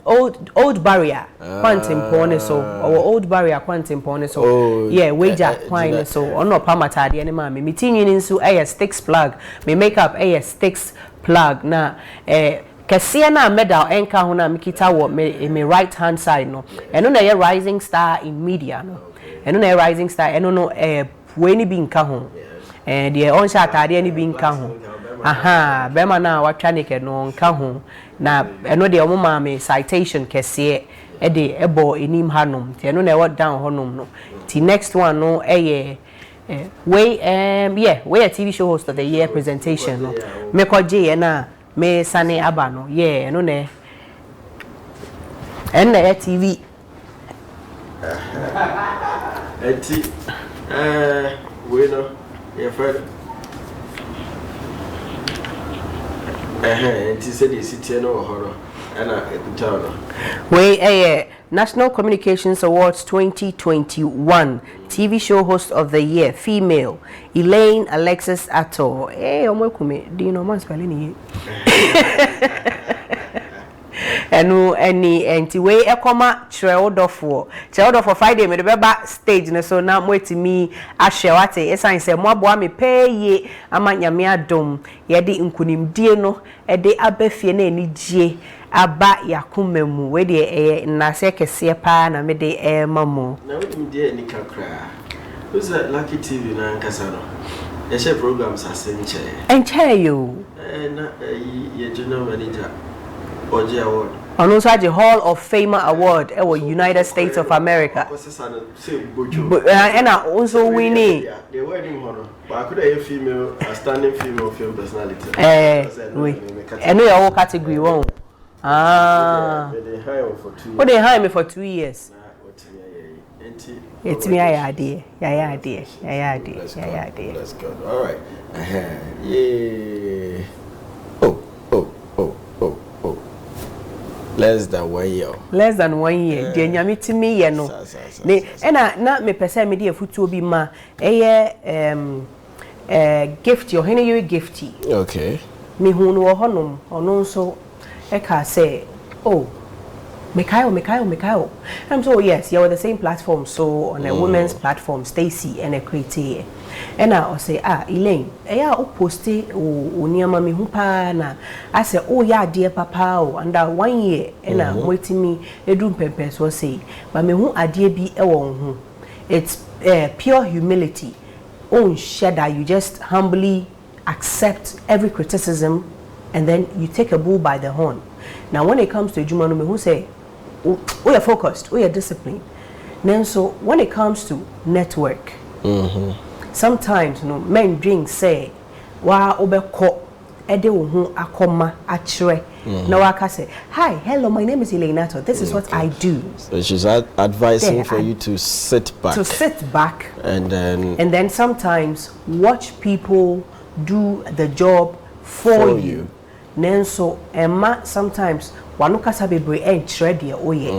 Speaker 2: old barrier quantum pone so or old barrier quantum pone so yeah wager quine so or no pamatadi any mama me tinyin into a sticks plug me make up a sticks plug na kese na medal enka ho na mikita wo me right hand side no eno na ye rising star in media no eno na rising star eno no we ni bi nka ho the on sha atade ni bi nka ho aha bema na watwa neke no nka ho na eno de omo maame citation kese e de ebo enim hanom ti eno na e down honom no ti next one no we a TV show host of the year presentation no me ko je na me sane aba no eno ne ena TV
Speaker 1: eti we no ye friend enti said the city no horror and
Speaker 2: we National Communications Awards 2021 TV show host of the year female Elaine Alexis Atto omwekume do you know man spelling enu eni enti we ekoma Treodofo Friday me de beba stage ne so na mwetimi ahwe wate esan se moaboa me peye amanyame adom ye de nkunimdie no e de abafie na enigye aba yakumemu we de nase kese pa na me de mamu
Speaker 1: na we de ni kakra who's that Lucky TV na nkasa no ye share programs asenche
Speaker 2: enche yo
Speaker 1: na ye general manager Oji award
Speaker 2: and also the Hall of Fame award in the United States of America. And I also winning.
Speaker 1: The wedding honor, but I could have a female, a standing female film personality.
Speaker 2: I know your category wrong.
Speaker 1: They hire for 2 years.
Speaker 2: Oh, they hire me for 2 years. It's me, idea.
Speaker 1: Let's go. All right. Yeah. Less than 1 year.
Speaker 2: The nyame timi ye no. Ne na me pese me de afutu obi ma gift your hene you gifty.
Speaker 1: Okay.
Speaker 2: Me hu no honom ono nso Eka say, oh, Mikael. I'm so yes, you're on the same platform, so on a women's platform, Stacy and a creator. And I say, Elaine, poste Uniama mi humpa na. I say, oh yeah, dear papa, under 1 year, and I'm waiting me a doom pempers will say, but me who idea be a one. It's pure humility. Own shedder, you just humbly accept every criticism and then you take a bull by the horn. Now when it comes to Jumano me who say, we are focused, we are disciplined. Then so when it comes to network, sometimes men drink say, wa obeko ede wo akoma achre. Now I say, hi, hello, my name is Elenato. This is what I do.
Speaker 1: So she's advising for you to sit back.
Speaker 2: To sit back.
Speaker 1: And
Speaker 2: then sometimes watch people do the job for you. Then so Emma sometimes wanuka bebre enchre de oye.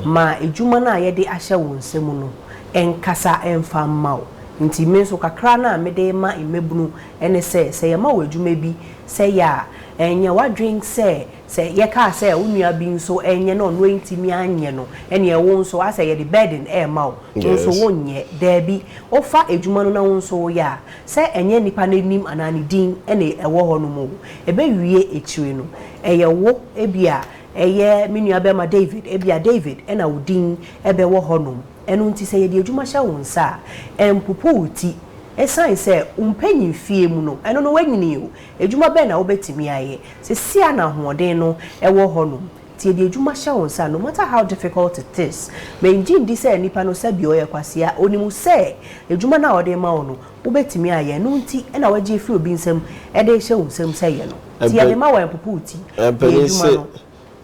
Speaker 2: Ma ejuma na ye de ahye wo nsem no enkasa emfa mawo. Nti me so kakra na me de ma imebunu ene se ye ma wo ejuma bi se ya enya wa drink se ye ka se unua bi nso enye no no ntimi anye no ene ye wo nso ase ye de burden e ma wo nso wonye da bi ofa ejuma no na wo nso ya se enye nipa na nim anani din ene ewo ho no mo ebe wie echire no eye wo ebia eye menua be ma David ebia David ena wo din ebe wo ho no enu nti se ye de ejuma hya wo nsa empopo uti esan se umpanyi fie mu no eno no wanyini o ejuma be na obetimi aye se sia na hoden no ewo ho no ti de ejuma hya wo nsa no matter how difficult it is menji ndi se nipa no sabi o ye kwasia onimu se ejuma na ode ma wo no obetimi aye no nti ena waje fi obi nsam ede hye wo nsam se ye no ti ye ma wa empopo uti ejuma no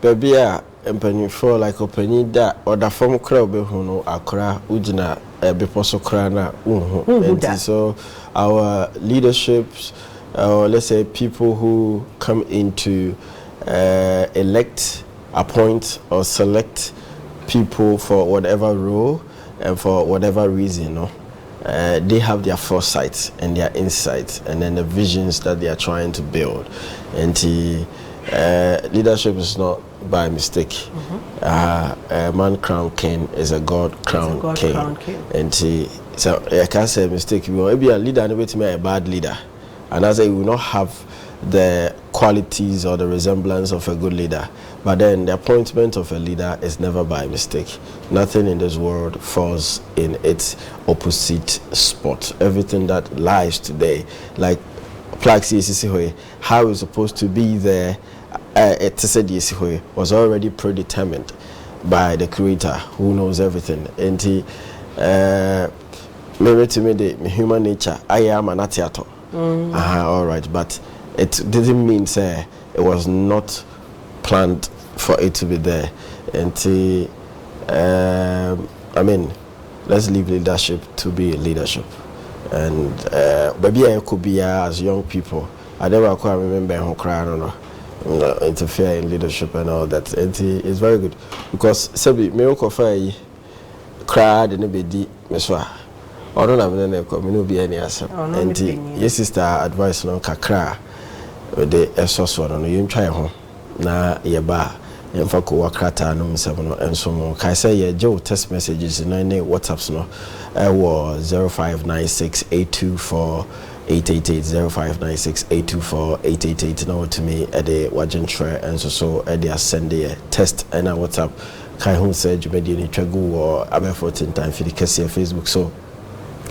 Speaker 1: Babia empanyi for like opanyi da oda form crowd be hu no akra ujina beposo kra na and so our leaderships let's say people who come into elect, appoint or select people for whatever role and for whatever reason, no, they have their foresight and their insights and then the visions that they are trying to build. And leadership is not by mistake. A man crowned king is a God crowned king. And so I can't say mistake. We will be a leader and wait to me a bad leader. And as I will not have the qualities or the resemblance of a good leader. But then the appointment of a leader is never by mistake. Nothing in this world falls in its opposite spot. Everything that lies today, like how it's supposed to be there, was already predetermined by the Creator who knows everything. And he maybe to me the human nature, I am an atiato. All right, but it didn't mean say it was not planned for it to be there. And I mean, let's leave leadership to be leadership. And maybe I could be as young people. I never quite remember who cried interfere in leadership and all that. And it's very good because Sebi me okofa cried and be di meswa. I don't have any community be any answer. And yes, sister advice no kakra the esos one no you try home na ye ba yemfa ko wakrata no Nsem no enso mo kai say ye jo text messages no ne WhatsApps no wo 0596824888 0596824888 now to me at the wagen tray and so at the send the test and WhatsApp kai who said you made any tragu or about 14 times for the Facebook. So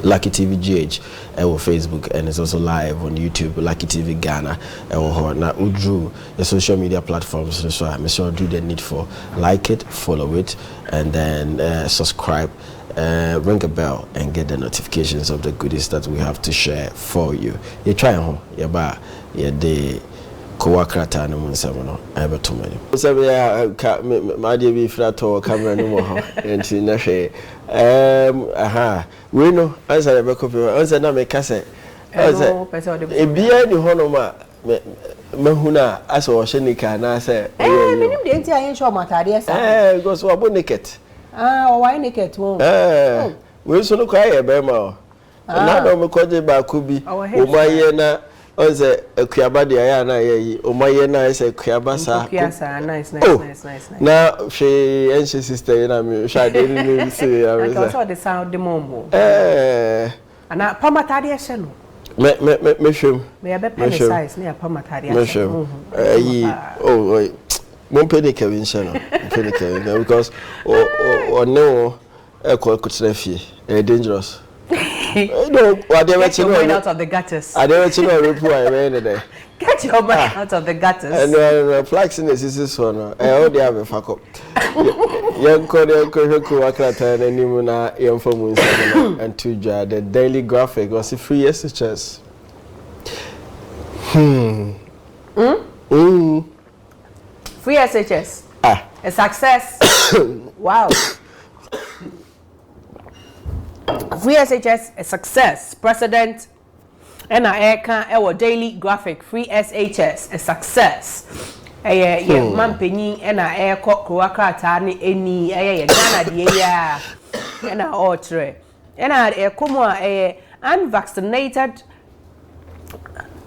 Speaker 1: luckytvgh on Facebook and it's also live on YouTube. luckytv Ghana now udru the social media platforms, so I'm sure do the need for like it, follow it, and then subscribe, ring a bell and get the notifications of the goodies that we have to share for you. You try home ba the Kowakrata no Nsem no ebetomani. So my dear be frato camera no more and na hwe we know as I be copy as na me kase as e bia ni hono ma mahuna as o shenika na say
Speaker 2: minim de nti ayen show matade sa
Speaker 1: go so abo naked
Speaker 2: o why naked wo
Speaker 1: we so no kwa e be ma o na do me koje ba ko bi o ma ye na On say Kuyaba de Ayana, Omayena is a Kuyabasa.
Speaker 2: Nice.
Speaker 1: Now, she and she sister, and I'm sure I didn't see.
Speaker 2: I saw the sound the mombo. And I Pomatadia Shell.
Speaker 1: Me show.
Speaker 2: May I be size near Pomatadia?
Speaker 1: Oh, wait. Mon penny Kevin Channel. Because, or no, a call could say, dangerous. No,
Speaker 2: get your mind out of the gutters.
Speaker 1: I don't know reply today.
Speaker 2: Get your mind out of the gutters.
Speaker 1: And flax in this one. I already have a fuck up. Young Korean Accra and Nimuna, young from and to the daily graphic was a free SHS.
Speaker 2: Free SHS. A success. Wow. Free SHS a success. President and our daily graphic free SHS a success. Man penny and air cock Accra any Ghana dia and all three. And a como unvaccinated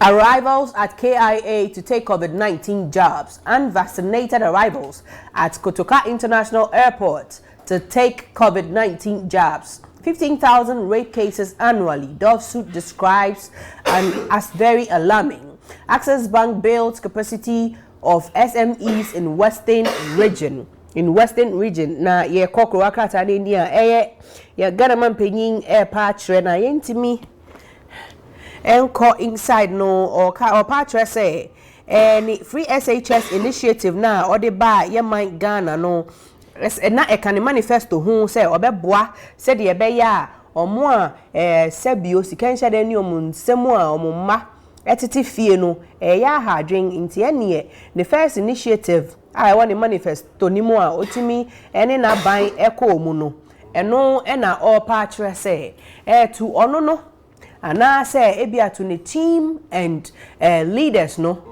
Speaker 2: arrivals at KIA to take COVID-19 jobs. Unvaccinated arrivals at Kotoka International Airport to take COVID-19 jobs. 15,000 rape cases annually. Dove suit describes as very alarming. Access Bank builds capacity of SMEs in Western region. Na ye kokro akata ni nia ye Ghana man penyin patre na yentimi enko inside no or patre say any free SHS initiative na or the ba ye man Ghana no na e kan manifesto hu say obeboa say de be ya omo a sabio sikansha de ni omo nsemu a omo ma etiti fie no ya ha adwen nti ene the first initiative I want to manifesto ni mo a otimi ene na ban eko omu no eno na all patre say to ono no ana say ebia to the team and leaders no.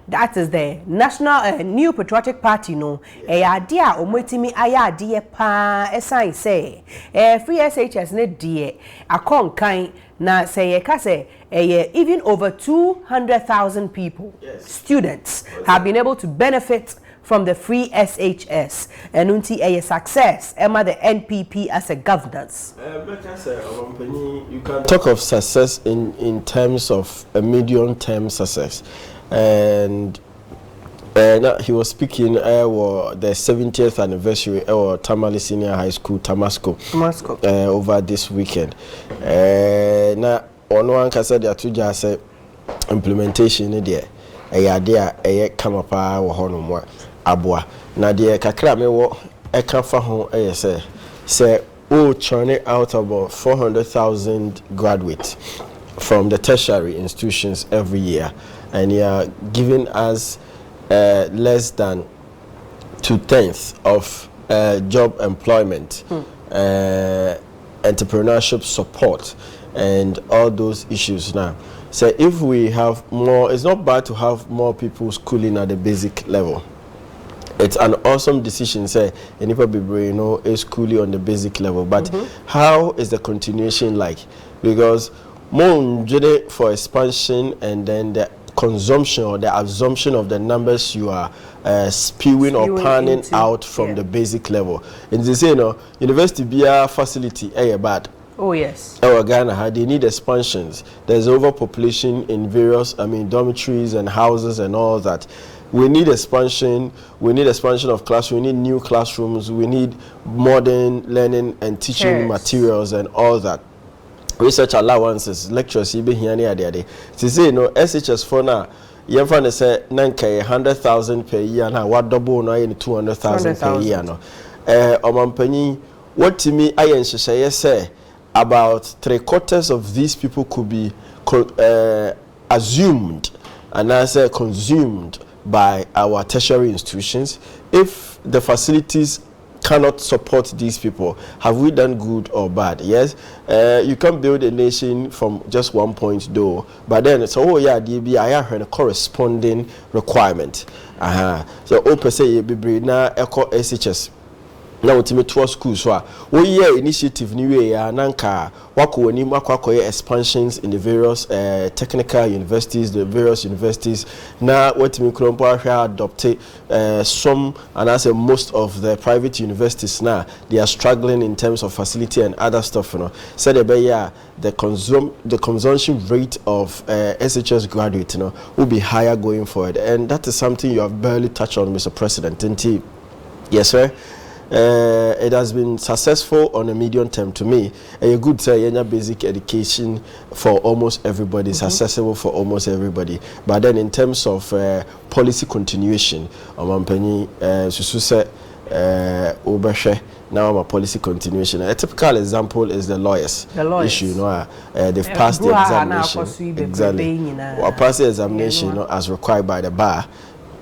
Speaker 2: That is the National New Patriotic Party no. Idea omwetimi aya die pa esan say free SHS ne die akon kan na say ka say even over 200,000 people, students have been able to benefit from the free SHS and unti a success emma the NPP as a governance.
Speaker 1: You can talk of success in terms of a medium term success. And he was speaking the 70th anniversary of Tamale Senior High School, Tamasco. Over this weekend. Now, on one case, there two just implementation there. A come up or abwa. Now, the kakra me wo a come say, churning out about 400,000 graduates from the tertiary institutions every year. And you are giving us less than 2/10 of job employment, entrepreneurship support, and all those issues now. So if we have more, it's not bad to have more people schooling at the basic level. It's an awesome decision, say, and if you know, is schooling on the basic level. But how is the continuation like? Because more for expansion and then the consumption or the assumption of the numbers you are spewing or panning out from the basic level. And they say, you know, university be a facility, bad.
Speaker 2: Oh yes.
Speaker 1: Our Ghana, they need expansions. There's overpopulation in various, dormitories and houses and all that. We need expansion. We need expansion of classrooms. We need new classrooms. We need modern learning and teaching materials and all that. Research allowances, lectures, you be here near the to say no SHS for now. You find say 100,000 per year now. What double no 200,000 per year no. Omampani, what to me I say about 3/4 of these people could be assumed and I say consumed by our tertiary institutions. If the facilities cannot support these people, have we done good or bad? Yes, you can build a nation from just one point though, but then so DB I have a corresponding requirement. So per se be na echo SHS na ultimate tour school so we year initiative new year nanka wako wani makwa expansions in the various technical universities, the various universities na wetimi krompo ahwa adopt some and I say most of the private universities now they are struggling in terms of facility and other stuff, you know. So the consumption rate of SHS graduate, you know, will be higher going forward, and that is something you have barely touched on, Mr. President. Yes, sir. It has been successful on a medium term to me. A good basic education for almost everybody is accessible for almost everybody. But then in terms of policy continuation, now I'm a policy continuation. A typical example is the lawyers issue. You know, they've passed the examination. Exactly. Or passed the examination, you know, as required by the bar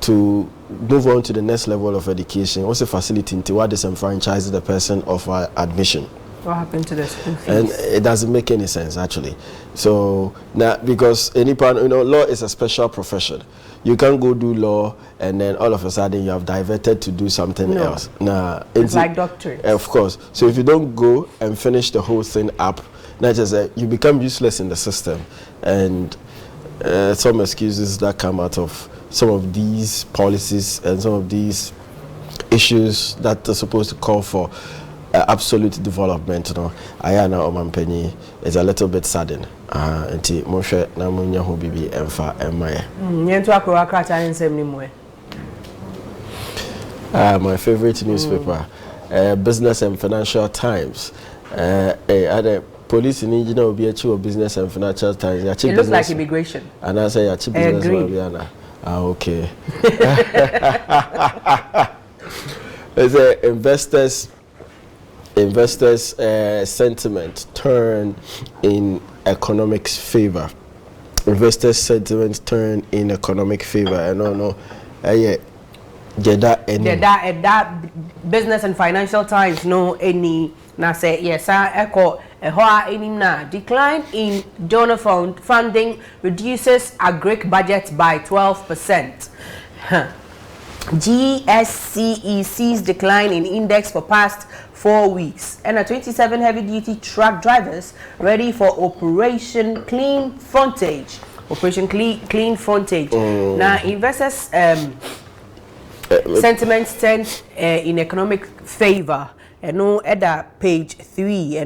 Speaker 1: to move on to the next level of education. What's the facility into what disenfranchises the person of admission?
Speaker 2: What happened to the school fees?
Speaker 1: And it doesn't make any sense actually. So now, because law is a special profession. You can't go do law and then all of a sudden you have diverted to do something else. Nah,
Speaker 2: it's like doctorate.
Speaker 1: Of course. So if you don't go and finish the whole thing up, not just you become useless in the system. And some excuses that come out of some of these policies and some of these issues that are supposed to call for absolute development, you know, Ayana Omanpenny is a little bit saddened. Anti Moshe Namunya Hobibi Emfa Emma. My favorite newspaper, Business and Financial Times. Other police in India will be a Business and Financial Times.
Speaker 2: It looks like immigration.
Speaker 1: And I say a business. Okay. It's a investors sentiment turn in economics favor. Investors sentiment turn in economic favor. I don't know.
Speaker 2: That Business and Financial Times no any na say yes echo decline in donor funding reduces agric budget by 12%. GSCE sees decline in index for past 4 weeks, and 27 heavy-duty truck drivers ready for Operation Clean Frontage. Now, investors' sentiments tend in economic favor. No other page 3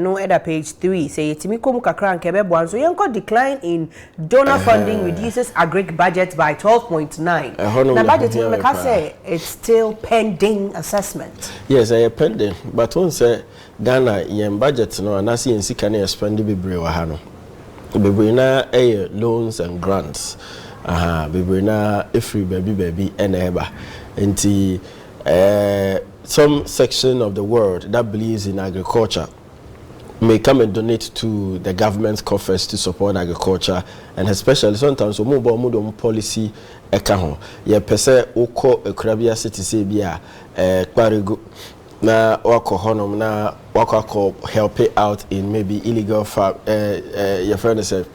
Speaker 2: say Timiko Mukakran Kebebwan so yanko decline in donor funding reduces agric budget by 12.9. Now budget say it's still pending assessment.
Speaker 1: Yes, I pending, but one say Ghana yen budget no anasi yen sika na spend bebre wa ha no. Bebre na loans and grants. Bebre na free baby and eba. Enti some section of the world that believes in agriculture may come and donate to the government's coffers to support agriculture, and especially sometimes we move policy ekaho ye pese oko ekrabia city say bia kparigo na wako honom na wako help it out in maybe illegal your friend say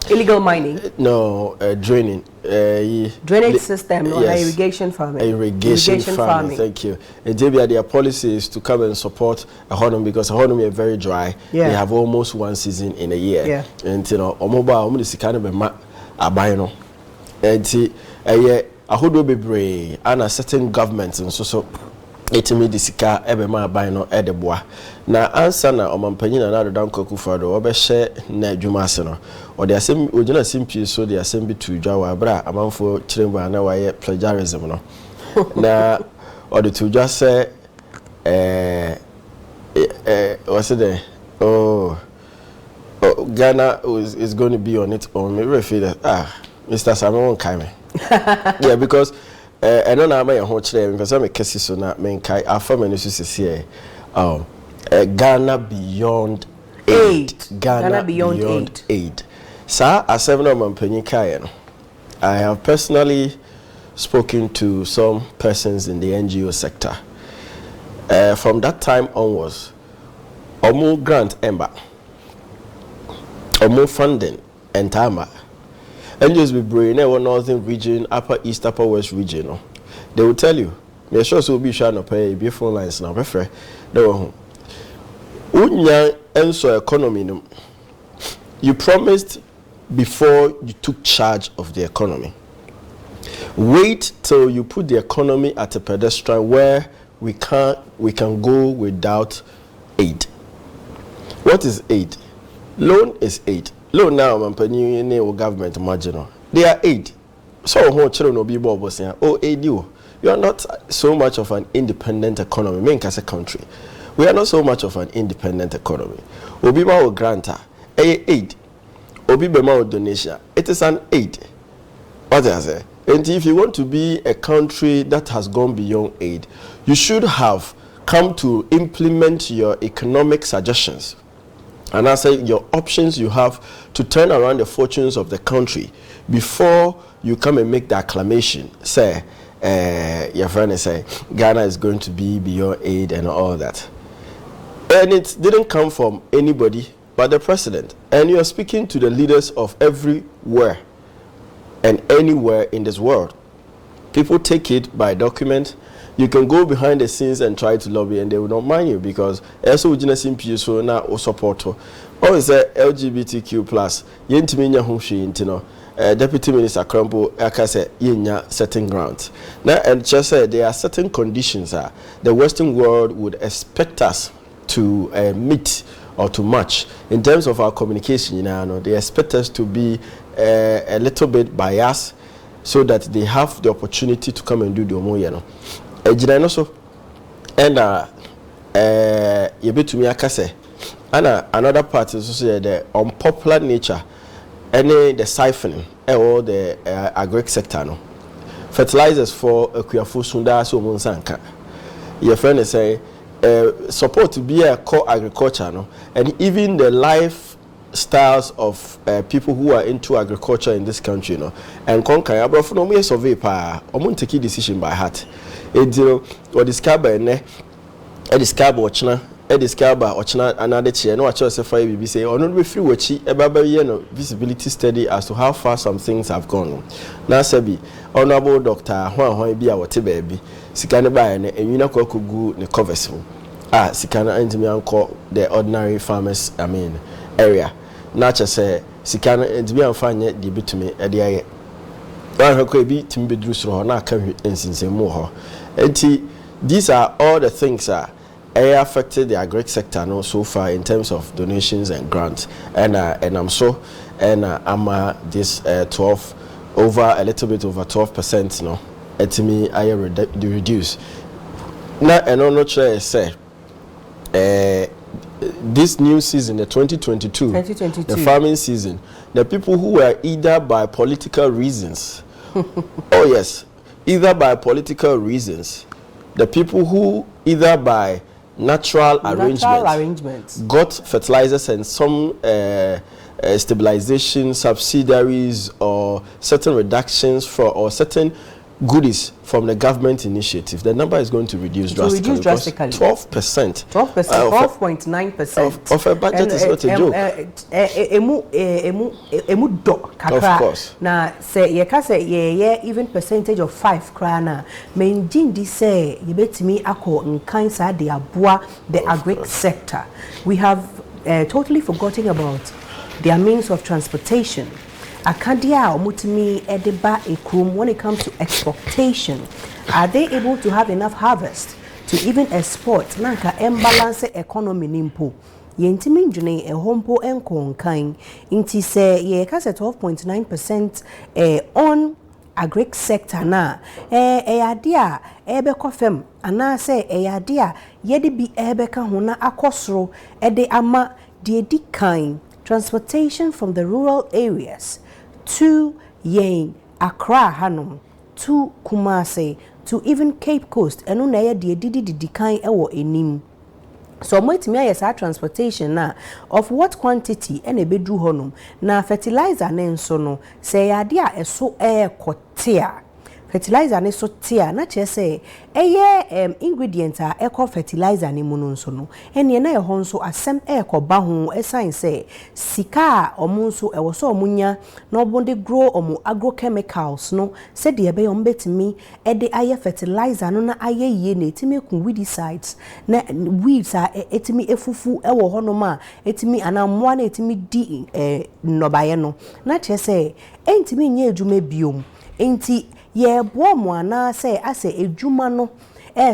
Speaker 2: illegal mining.
Speaker 1: No, draining.
Speaker 2: Drainage system, no,
Speaker 1: yes.
Speaker 2: Irrigation farming.
Speaker 1: Irrigation farming. Thank you. And their policy is to come and support a honum because a honum is very dry.
Speaker 2: Yeah.
Speaker 1: They have almost one season in a year.
Speaker 2: Yeah.
Speaker 1: And omoba is kind of a abino. And a hodo be brave and a certain government and so. Etimi disika ebe ma ban no edeboa na ansa na omampanyina na dodan kokufado obehye na adwumase no ode asem ogina simpie so de asem bitu dwa wa bra amanfo kiremba na waye plagiarism no na ode tu dwa se what's it Ghana is going to be on its own. Maybe feel that Mr. Simon Kaime. Yeah, because I don't know my whole chair because I'm a case so not main kai our family is here. Ghana beyond aid. Ghana beyond aid. Sir, as 7 of my penny kayan. I have personally spoken to some persons in the NGO sector. From that time onwards, Omo grant ember, Omo funding and tama. And just be bringing our northern region, upper east, upper west region. They will tell you me sure so be sure no pay be phone lines now prefer no ho unya enso economy no you promised before you took charge of the economy. Wait till you put the economy at a pedestal where we can go without aid. What is aid? Loan is aid. Loan now mampani or government marginal. They are aid. So who children will be bobos here. Oh aid you. You are not so much of an independent economy. Make as a country. We are not so much of an independent economy. Obiba or granta. Aid. Obiba or donation. It is an aid. What I say? And if you want to be a country that has gone beyond aid, you should have come to implement your economic suggestions. And I say your options you have to turn around the fortunes of the country before you come and make the acclamation. Say, your friend say, Ghana is going to be beyond aid and all that. And it didn't come from anybody but the president. And you are speaking to the leaders of everywhere and anywhere in this world. People take it by document. You can go behind the scenes and try to lobby and they will not mind you because also so na o support or is LGBTQ plus yentiminya humshi intino Deputy Minister Crumble akase yenya certain grounds. Now and just say there are certain conditions the Western world would expect us to meet or to match in terms of our communication. They expect us to be a little bit biased so that they have the opportunity to come and do the omo so and you bet to me akase and another part is also the unpopular nature any the siphoning or the agric sector no fertilizers for akuafo sunda so monsanka your friend is say support to be a core agriculture no and even the lifestyles of people who are into agriculture in this country and conquer abroad no me survey pa omo take decision by heart or discover ne discover ochna discover ochna another chair no watch us for you say or no be free wachi eba visibility study as to how far some things have gone now sabi honorable doctor hwan bi a wote baby sika ne ba ne enwina kwakugu ne covers sika na antimi anko the ordinary farmers area na cha say sika na antimi amfanye de bitumi e de aye wan hwekọ bi timi bedru soro na aka ensinsemu ho enti these are all the things affected the agric sector so far in terms of donations and grants and I'm so and I'm this 12 over a little bit over 12% etimi I reduce now and on not sure say this new season, the 2022, the farming season, the people who were either by political reasons, oh yes, either by political reasons, the people who either by natural arrangements got fertilizers and some stabilization subsidiaries or certain reductions for or certain goodies from the government initiative, the number is going to reduce drastically. 12%.
Speaker 2: 12.9%.
Speaker 1: Of a budget is not a joke. Of course. Now, say, even percentage of 5 krana. Main jindi say, you bet me ako nkansa de abua the agric sector. We have totally forgotten about their means of transportation. Akadia omutimi edeba ekrum when it comes to exportation, are they able to have enough harvest to even export nanka imbalance economy nimpo yentimi njune ehompo enkonkan inti se ye ka 12.9% on agric sector na eyadea ebekofem ana se eyadea yede bi ebeka ho na akosro ede ama de dikan transportation from the rural areas to Accra Hanum, to Kumase, to even Cape Coast, and on air the didi kind ewo enim. So wait me yes our transportation na of what quantity and a bedru honum na fertilizer nen so no say idea so air kotea
Speaker 2: fertilizer ne so tia na che say eye ingredient a eco fertilizer ne mu no nso no ene na ho nso asem ekoba ho esan say sika omo nso ewo so omunya na obonde grow omo agrochemicals no se de ebe yom betimi ede aye fertilizer no na aye ye na etimi ku weedicides na weeds a etimi efufu ewo ho no ma etimi anammoa na etimi di nobaye no na che say entimi nye edwuma biom enti ye bomo ana say ase edwuma no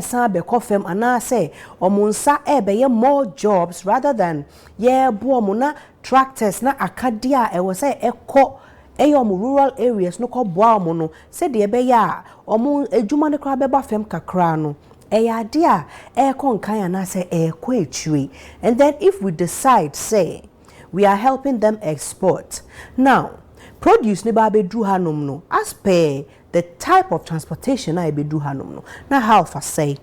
Speaker 2: san be kofem ana say omunsa be more jobs rather than ye bomo na tractors na akadia was say eko rural areas no ko boamo no say de be ya omun edwuma ne kra be ba fem kakra no ade a konkan ana say eko etwe. And then if we decide say we are helping them export now produce ne ba be dru hanom no as per the type of transportation I be do hanom no na how for say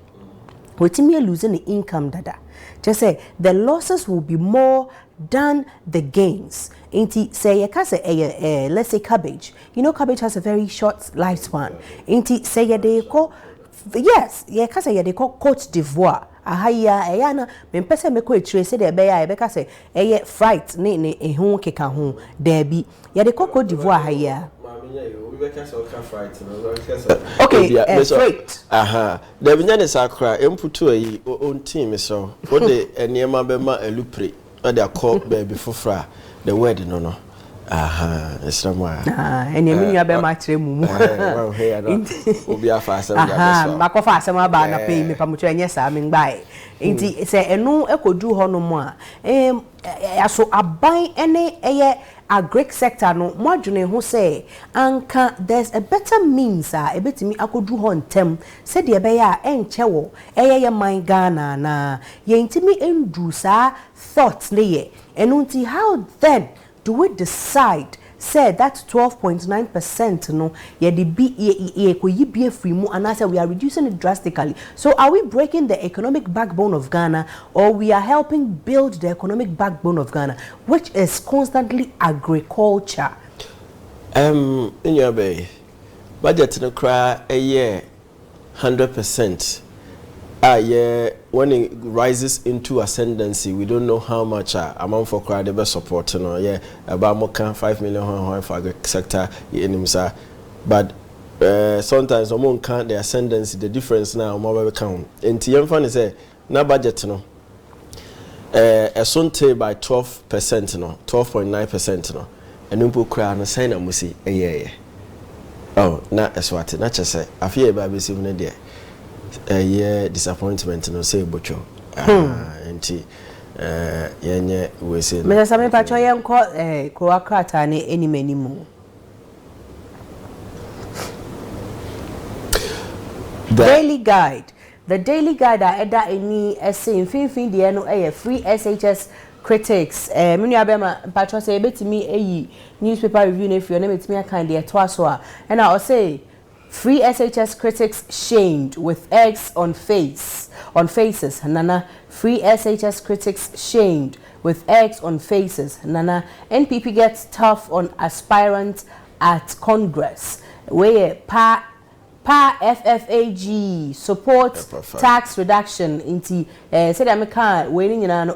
Speaker 2: wetimi losing the income dada just say the losses will be more than the gains. Inti say let's say cabbage, you know cabbage has a very short lifespan. Inti say they call yes they call Cote d'Ivoire ahaya eyana me pese me ko etire se de be ya e be ka se eye fright ne ehun keka ho da bi ye de Cote d'Ivoire ahaya okay fright
Speaker 1: the binya is accra emputu ayi on team so what the enema be ma elupre or they call baby fofra the word no esramwa
Speaker 2: eni emi nua be ma kire mumu
Speaker 1: obi afa asem
Speaker 2: ya so makofa asem aba na pay me pamucho enye sa me ngbae enti se enu ekodu ho no mo a aso aban ene eye agric sector no mo adwene ho say anka there's a better means ebetimi akodu ho ntem se de be ya enche wo eye man Ghana na ye ntimi endu sa thoughts ne ye enunti how then do we decide say that 12.9% no ye de bi ye ko yibie free mu and say we are reducing it drastically? So are we breaking the economic backbone of Ghana, or we are helping build the economic backbone of Ghana, which is constantly agriculture?
Speaker 1: In your bay budget no cry a year 100%. When it rises into ascendancy, we don't know how much amount for crowd the best support. About more than 5 million for agric sector but sometimes among count the ascendancy, the difference now more count. And TM funny say na budget no a sonte by 12% no 12.9% no and people cry and sign up musi a year. Oh, not as what not just say I fear baby seven there. Disappointment no say bocho enti yenye we say me
Speaker 2: same pacho yenko ko akrata ne enimani mu the daily guide eda eni ese finfin de no free SHS critics menu abema pacho say betimi eyi newspaper review na fio na betimi akan de to aso a na o say free SHS critics shamed with eggs on faces. Nana, free SHS critics shamed with eggs on faces. Nana, NPP gets tough on aspirants at Congress. Where Pa FFAG supports tax reduction into said America waiting in an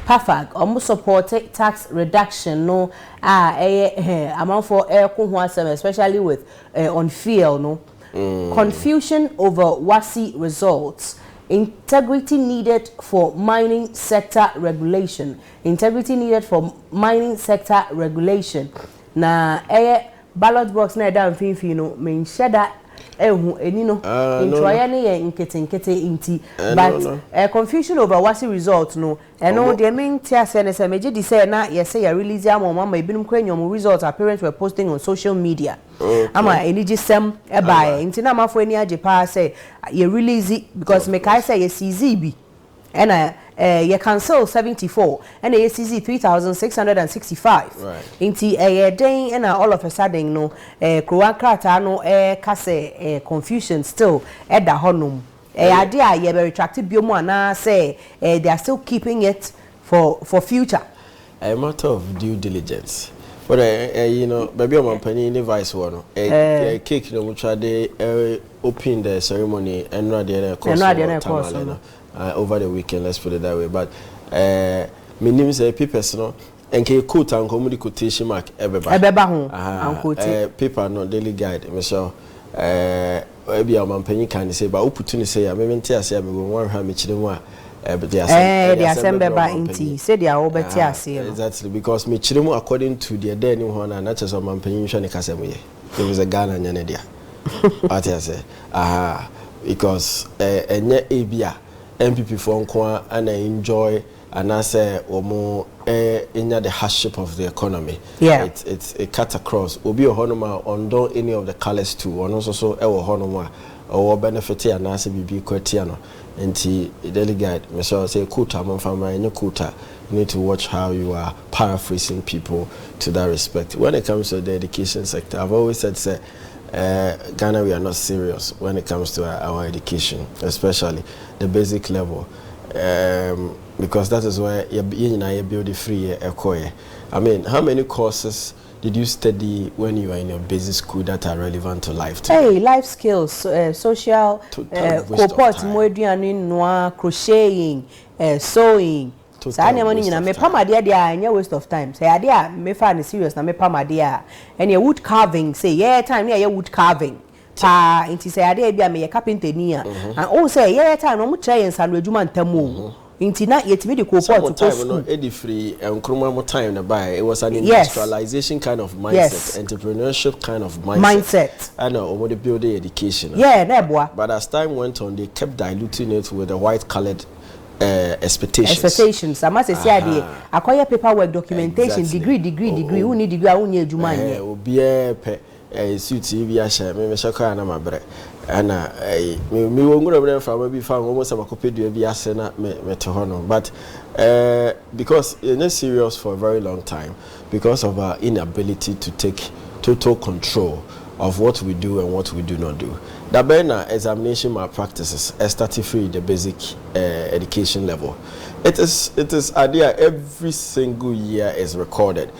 Speaker 2: PAFAG almost supported tax reduction no amount for air especially with on field no confusion over WASI results, integrity needed for mining sector regulation na ballot box na down finfi no men sheda ehu eni no introya ne ye nkete inti but confusion over wasi result no eno de men tia se ne se meje di say na ye say ya release am mama ebinum kwanyom results our parents were posting on social media ama eni gisem e bae inti na mafo eni age pa say ye release it because me kai say ye CZB and you cancel 74 and you see 3,665
Speaker 1: right
Speaker 2: inti day and all of a sudden no Kroakrata no kase confusion still at the honum idea you very attractive biomo na say they are still keeping it for future.
Speaker 1: A matter of due diligence But you know, baby, I'm penny in vice one. A cake, you know, which are they open the ceremony and not the course over the weekend. Let's put it that way. But my name is people, no, and can quote and comedy quotation mark everybody. Paper no daily guide. Michelle, maybe I'm penny can say, but opportunity say, I mean, tell us, I mean, one ham each one. But they
Speaker 2: assemble by inti said they are over
Speaker 1: exactly because me chirimu according to the day new one and not just on my pension kasemu there was a Ghana nyanedia what I say because enye ebia MPP for nko and I enjoy and I say omo in the hardship of the economy. It's a cut across obi ohonoma ondo any of the colors too and also so ewo honoma or benefit and I say bibi kwetiano. And the delegate, Michelle say, "Kuta, my family, no kuta." You need to watch how you are paraphrasing people to that respect. When it comes to the education sector, I've always said, say, Ghana, we are not serious when it comes to our education, especially the basic level, because that is where you build a free economy. I mean, how many courses did you study when you were in your basic school that are relevant to life today?
Speaker 2: Hey, life skills, social, crocheting, sewing. Me pama dia waste of time. Say idea me fa serious na me pama dia. And your wood carving, say time here wood carving. Inti say idea bia me carpenter ni and all say time no mu try and adwuma ntamo. Inti na yetimi de cohort to school.
Speaker 1: Edi free nkruma time na buy. It was an industrialization kind of mindset, entrepreneurship kind of mindset. I know omo the building education. But as time went on, they kept diluting it with the white colored expectations. I must say acquire paperwork, documentation, degree. Who need degree? Who need ejuma here? Obi suit TV asha me shaka na mabre. And me won't go from maybe found almost a copy to be asena me to honor. But because it's not serious for a very long time because of our inability to take total control of what we do and what we do not do. The Bena examination malpractices starting free the basic education level. It is idea every single year is recorded.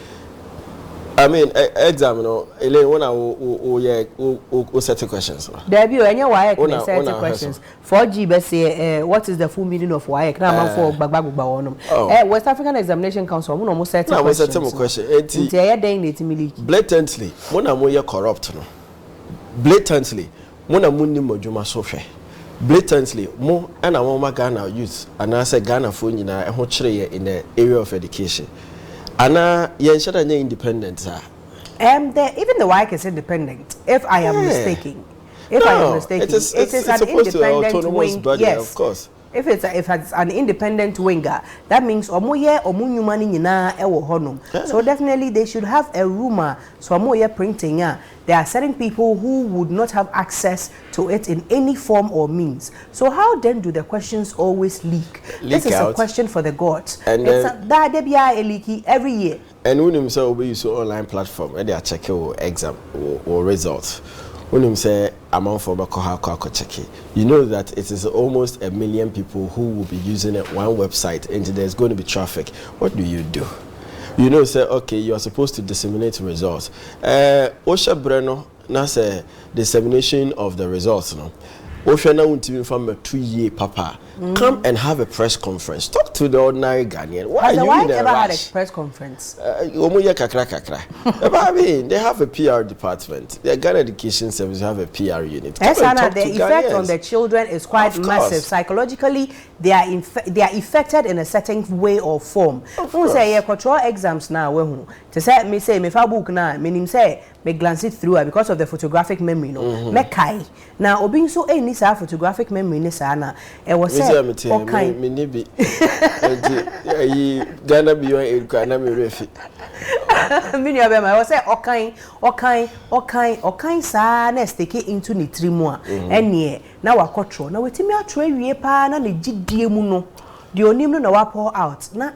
Speaker 1: I mean, exam, you know, when I set questions.
Speaker 2: Debut, and your wife set questions. 4G, but say, what is the full meaning of why? For West African Examination Council, we almost set questions.
Speaker 1: Blatantly, when I'm corrupt, blatantly, when I'm Mojuma Sofe. Blatantly, more and I'm Ghana youth, and I say Ghana for in the area of education. Anna, you're independent,
Speaker 2: even the WIC is independent. If I am mistaken, it is an independent wing. Yes,
Speaker 1: of course.
Speaker 2: If it's an independent winger, that means omoye omunyumani nyina ewo honum. So definitely they should have a rumor. So omoye printing there are certain people who would not have access to it in any form or means. So how then do the questions always leak? This is out. A question for the gods. And that they be a leaky every year.
Speaker 1: And when himself we use online platform and they are checking exam or results. When him say amount for check, you know that it is almost 1 million people who will be using it one website and there's going to be traffic. What do? You know, say okay, you are supposed to disseminate results. Osha Breno, na say dissemination of the results. No, Osha na unti from a 2-year papa. Come and have a press conference. Talk to the ordinary Ghanaian. Why
Speaker 2: has
Speaker 1: are you in a
Speaker 2: ever
Speaker 1: rush?
Speaker 2: Had a press conference?
Speaker 1: I mean, they have a PR department. The Ghana Education Service have a PR unit.
Speaker 2: Yes, Anna, the effect on the children is quite massive. Psychologically, they are affected in a certain way or form. Who say control exams now? To say me say me fa book now, meaning say me glance it through because of the photographic memory. No, me kai. Now, obing so any photographic memory ni sana. It was okay.
Speaker 1: Me Ghana beyond Ghana me refi.
Speaker 2: Mini abema I was say okay sa na stick into ni trimua. Enie na wa control. Na wetimi atwe wie pa na ne gidie mu no. De onim no na wa pour out. Na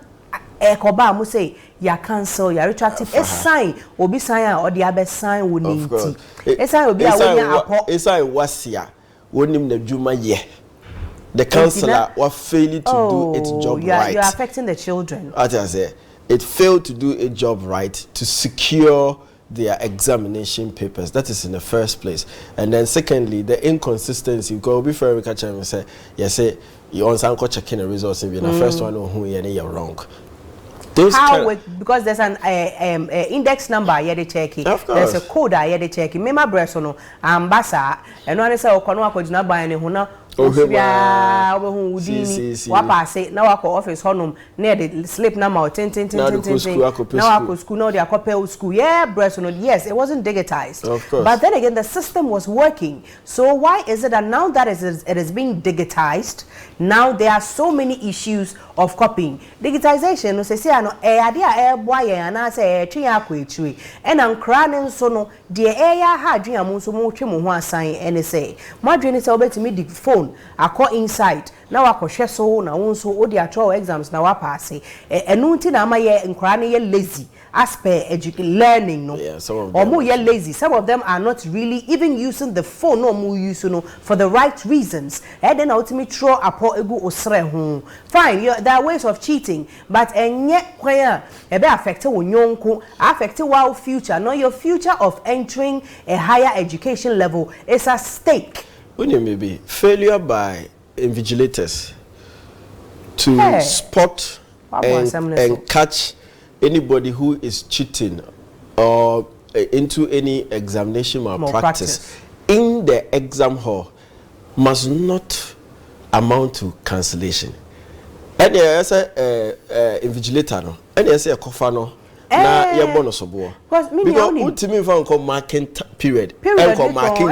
Speaker 2: ekoba mu say ya cancel ya retroactive a sign obi sign a or the abe sign wo ni nti. E sign obi a wo nya apo.
Speaker 1: E sign wasia. Wonim na dwuma ye. The councillor was failing to do its job right.
Speaker 2: You're affecting the children.
Speaker 1: As I say, it failed to do its job right to secure their examination papers. That is in the first place. And then secondly, the inconsistency. Go before we catch and say, yes, you also checking the results in the first one who you're wrong.
Speaker 2: How with, because there's an index number you check it. There's a code you check it. Mema bresono ambassa and one say okono akojina ban ne ho na obia obehu udini wa pass na wa ko office honum near the slip number 10 now I school now they are school bresono. Yes, it wasn't digitized,
Speaker 1: of course,
Speaker 2: but then again the system was working. So why is it that now that it is being digitized, now there are so many issues of copying? Digitization no say no ade a boy na say twi akwaetwe and ankra ne nso no de ha adwen amunso mo twe mo ho asan ene say mo adwen say obetimi di phone akọ inside na wakohwe so na wonso odi atro exams na wapase enu nti na amaye nkra ne ye lazy as per learning no.
Speaker 1: Yeah, some of
Speaker 2: them or more lazy. Some of them are not really even using the phone no more use no for the right reasons. And then ultimately throw apo egu osre ho. Fine, there are ways of cheating, but enye kwaya ebe affect wonyonko, affect our future. No, your future of entering a higher education level is at stake.
Speaker 1: When you maybe failure by invigilators to spot and catch anybody who is cheating or into any examination malpractice in the exam hall must not amount to cancellation. And yes, invigilator no, and yes, a kofano. Na ye bonus obo because ultimate fan come marking period and come marking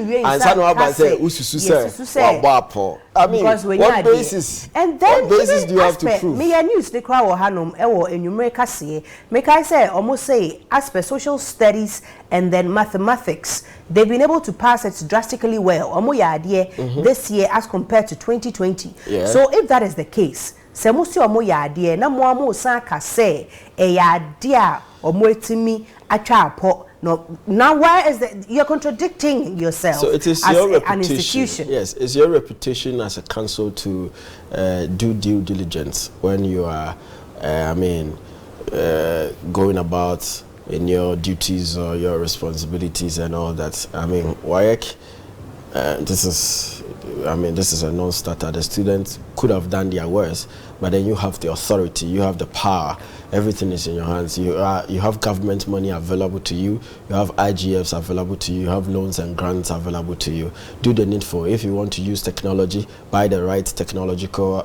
Speaker 1: we and san wa say ususu say wa apo. I mean, what basis
Speaker 2: and then
Speaker 1: what basis do you have to prove?
Speaker 2: Me news the crowd or hanom e wo enumere kase make I say almost say as per social studies and then mathematics they've been able to pass it drastically well omo ya ade this year as compared to 2020. So if that is the case, se musi omo ya ade na mo amo san ka say e ya ade a omo etimi atwa apo. No, now why is that you're contradicting yourself?
Speaker 1: So it is
Speaker 2: as
Speaker 1: your
Speaker 2: an institution.
Speaker 1: Yes, it's your reputation as a council to do due diligence when you are, going about in your duties or your responsibilities and all that. I mean, WAEC, this is a non-starter. The students could have done their worst, but then you have the authority, you have the power. Everything is in your hands. You have government money available to you. You have IGFs available to you. You have loans and grants available to you. Do the needful. If you want to use technology, buy the right technological,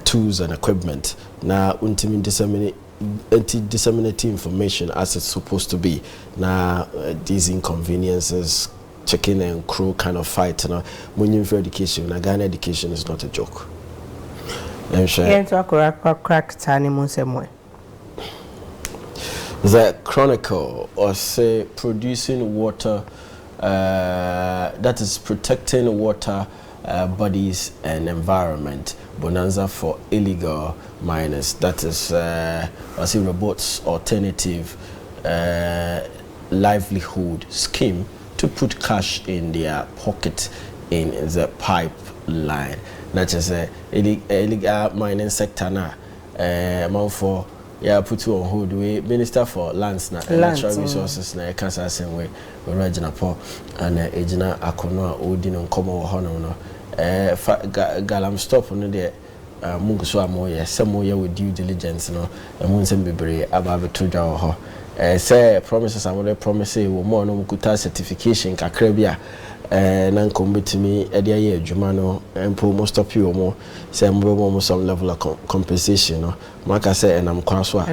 Speaker 1: tools and equipment. Now, disseminate information as it's supposed to be. Now, these inconveniences, chicken and crow kind of fight. When you for education, Ghana education is not a joke. The Chronicle, or say producing water, that is protecting water bodies and environment. Bonanza for illegal miners. That is, I see robots alternative livelihood scheme to put cash in their pocket in the pipeline. That is a illegal mining sector now. Amount for put you on hold. We Minister for Lands na Natural Resources na Kasa same way. We Regina Paul and Ejina Akono Odin on Komo Hono no. Galam stop on there. Mungu so amoye some more with due diligence no. Nsem bebre aba betuja ho. Say promises I will promise you more no kuta certification kakra bia. Nan me edia adwuma no empo most stop you more say mo some level of compensation no maka say enam kwan so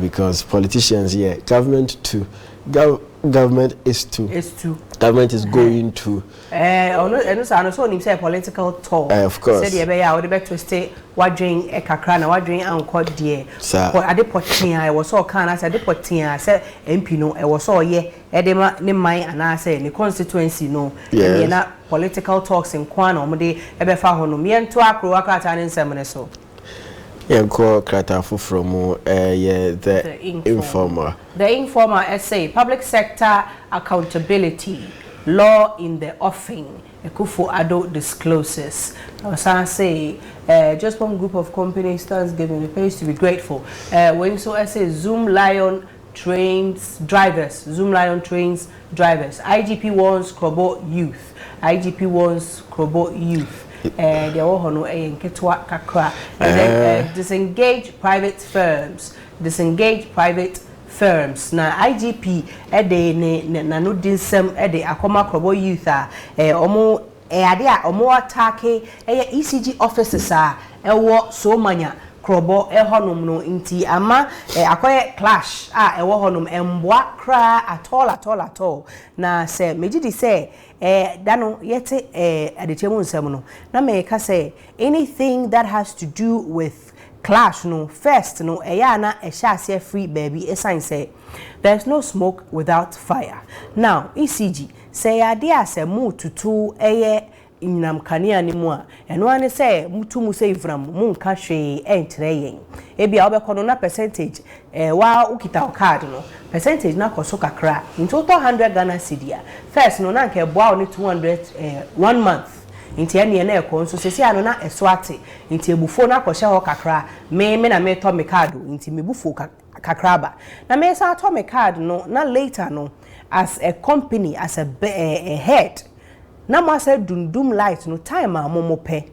Speaker 1: because politicians here government is government is going to
Speaker 2: so nim say political talk
Speaker 1: of course
Speaker 2: say dey we dey to stay wadwen kakra na wadwen anko de ade potia e wo so kan na say ade potia say MP no e wo so ye e de ma ne man ana say ne constituency no e na political talks in kwan o mo de e be fa ho no me ento akro akata ne nsem ne so
Speaker 1: Yenko Kratafu from the informer.
Speaker 2: The informer essay, public sector accountability. law in the offing. Akufo-Addo discloses. I say, just one group of companies stands giving the place to be grateful. When so I say Zoom Lion trains drivers. Zoom Lion trains drivers. IGP warns Krobo youth. IGP warns Krobo youth. They all hono nketwa kakra. And then disengage private firms. Disengage private firms. Na IGP na no Nsem akoma Krobo youth omo ade a omo atake ECG officers ewo so manya Krobo honum no nti ama akoye clash ewo honum emboa kra at all na se mejidi se dano yete adetemu nsem no na me ka say anything that has to do with clash no first no na ehya free baby sign say there's no smoke without fire. Now ECG say ade asemu tutu Inam kania ni mu a eno ane se mutu mu se ivram mu nka hwe entre yen ebia obekono na percentage wa ukita card no percentage na koso kakra in total 100 Ghana cedi first no na nke boa oni 200 1 month inti ene na ekon so sesi ano na eswate inti ebufo na kohye ho kakra me na me to me card inti mebufo kakra ba na me sa to me card no na later no as a company as a head na ma say dundum light no time a momope.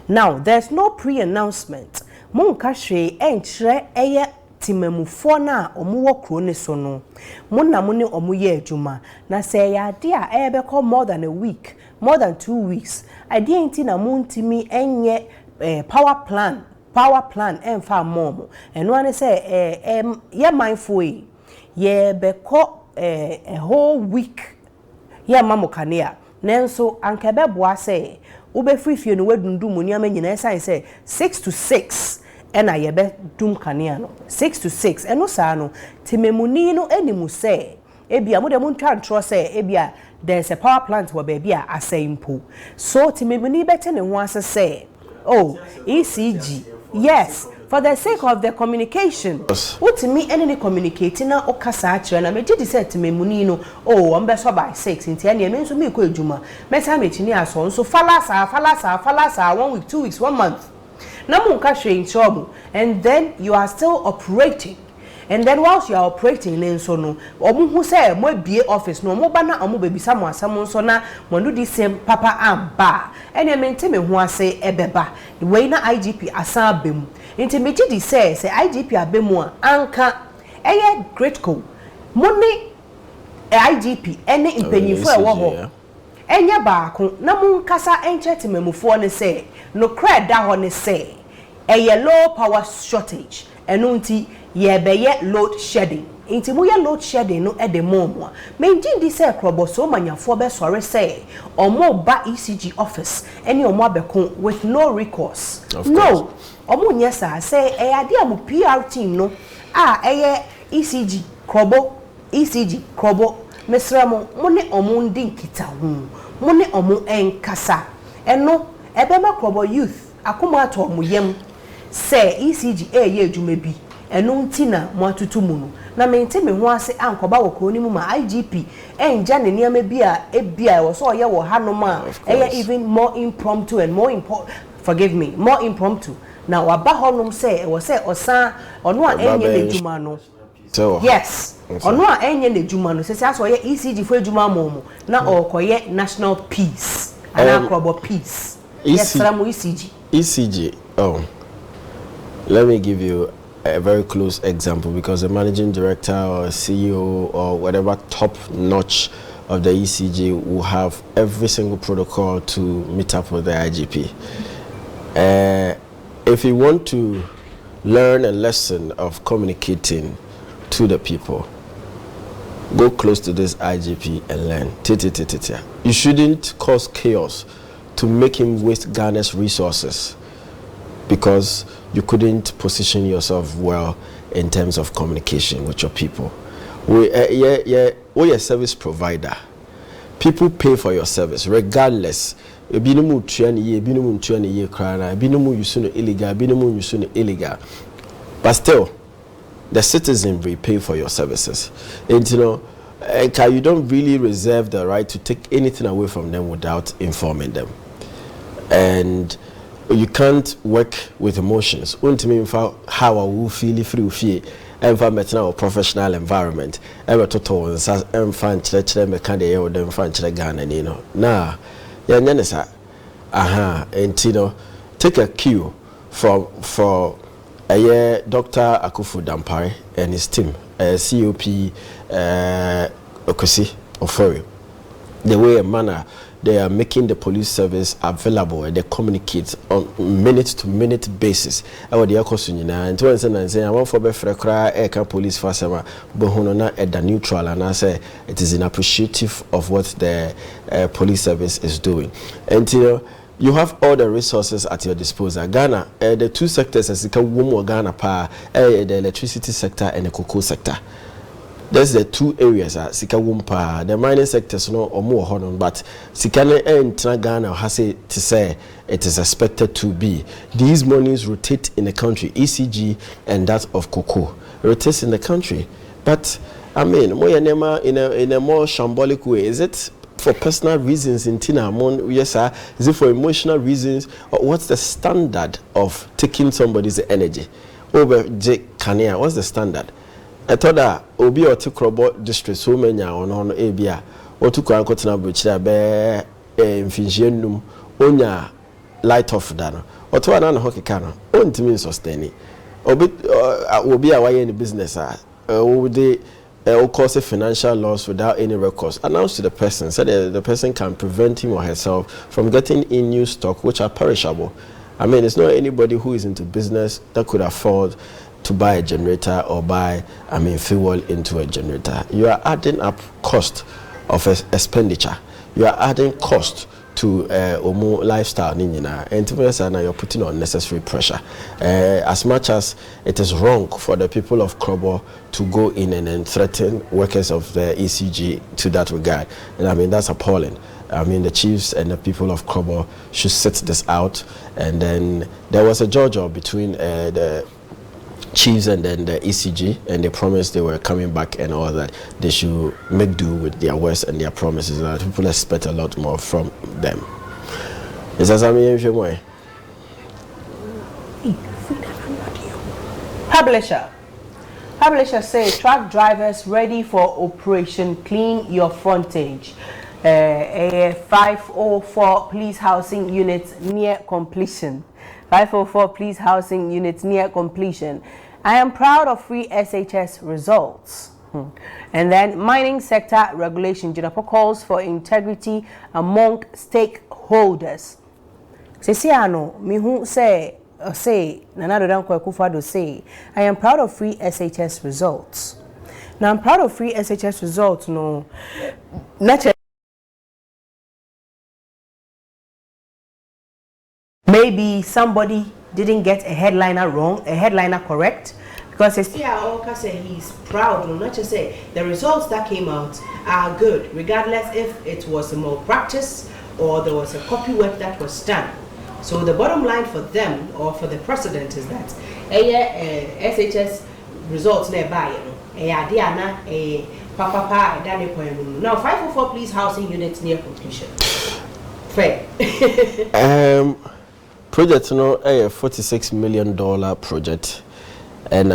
Speaker 2: Now there's no pre-announcement. Monka hwe enkyere eye timamufo na omuwo kro ne so no. Monna mo ne omuye adwuma na say ya de a ebekọ more than a week, more than 2 weeks. Ade enti na montimi enye power plan emfa momo. Eno ane say ye mindful ye beko a whole week ye mamokania. Nenso ankebe boa say ube free fie no wadundum oniama nyina sai say 6 to 6 ena yebe dum kanea no 6 to 6 eno saa no timemuni no animu say ebia mo de mo ntwa ntro say ebia there's a power plant wa baby a asempo so timemuni bete ne ho ase say oh ECG yes for the sake of the communication what me any communicating na okasa akire na me gidi set me muni no oh am be so by 6 nti ene me nso me ko adwuma meta me chini aso nso falasa 1 week 2 weeks 1 month na mu nka hwe nchomu and then you are still operating and then whilst you are operating nso no omu hu say mo bie office no mo ba na omu bebisa mo asam nso na mo no di same papa amba ene me ntime hu ase ebeba we na IGP asan abem nti me gidi say IGP abemu a anka eye great co money IGP ene impanyifo e wo ho enye baako na mu nkasa enchete memufo ne say no cred da ho ne say eye low power shortage eno nti ye beye load shedding nti mu ye load shedding no e de momo me ngindi say krobo so manyafo be sore say omo ba ECG office ene omo abeko with no recourse no omo nyesa say ade amu PR team no eye ECG krobo mesramo mo ne omo ndi nkita hu mo ne omo enkasa eno ebema krobo youth akoma ato omo yem say ECG ye adwuma bi eno ntina mo atutu mu no na mente me ho ase ankoba wo ko ni mu ma IGP enja ne niam bia ebia wo so ye wo hanom a even more impromptu and more impromptu na waba honom say wo say osa ono a enye ne dwuma no yes ono a enye ne dwuma no sese aso ye ECG fo dwuma momo na okoye national peace ana krobo peace yes salamu ECG
Speaker 1: let me give you a very close example because the managing director or CEO or whatever top notch of the ECG will have every single protocol to meet up with the IGP. If you want to learn a lesson of communicating to the people, go close to this IGP and learn. You shouldn't cause chaos to make him waste Ghana's resources because you couldn't position yourself well in terms of communication with your people. We're a service provider. People pay for your service regardless. Illegal, but still, the citizen will pay for your services. And you don't really reserve the right to take anything away from them without informing them. And you can't work with emotions. How I will feel free environment now, professional environment. Ever total and fan church them kind of them fan Ghana, you know. Nah, yeah, and you know, take a cue for a year Dr. Akufu Dampare and his team, COP Okosi Ofori. The way and manner they are making the police service available and they communicate on minute-to-minute basis. I would and to say I want for be police for sama bohunona at the neutral, and I say it is inappreciative of what the police service is doing. And you have all the resources at your disposal. Ghana, the two sectors as Ghana the electricity sector and the cocoa sector. That's the two areas sika wumpa. The mining sectors no or more honon, but sikane enter Ghana has it to say it is expected to be. These monies rotate in the country, ECG and that of cocoa rotates in the country. But I mean, in a more shambolic way, is it for personal reasons in Tinamon? Yes, sir. Is it for emotional reasons? Or what's the standard of taking somebody's energy? Over Jake Kania, what's the standard? I thought that Obi or Tukrobo district so many on Abia or to Kwankotana Bridge there be Fingenum onya light off dano or to an hockey cannon on to mean sustaining. Obi a way in business would they cause a financial loss without any recourse. Announce to the person so that the person can prevent him or herself from getting in new stock which are perishable. I mean, it's not anybody who is into business that could afford to buy a generator or buy, fuel into a generator. You are adding up cost of expenditure. You are adding cost to lifestyle, and you're putting unnecessary pressure. As much as it is wrong for the people of Krobo to go in and threaten workers of the ECG to that regard, and that's appalling. The chiefs and the people of Krobo should sit this out. And then there was a judge between the chiefs and then the ECG, and they promised they were coming back and all that. They should make do with their words and their promises. And people expect a lot more from them. Is that something you way?
Speaker 2: Publisher says truck drivers ready for Operation Clean Your Frontage. 504 police housing units near completion. 504 police housing units near completion. I am proud of free SHS results. And then mining sector regulation. Jinapo calls for integrity among stakeholders. Sesiano, mihu say, Nanado Danko Kufado say, I am proud of free SHS results. Now I'm proud of free SHS results. No, not maybe somebody didn't get a headliner wrong, a headliner correct, because Oka said he's proud. Not just say the results that came out are good, regardless if it was a malpractice or there was a copy work that was done. So the bottom line for them or for the president is that SHS results nearby. Now 504 police housing units near completion. Fair.
Speaker 1: Project a $46 million project, and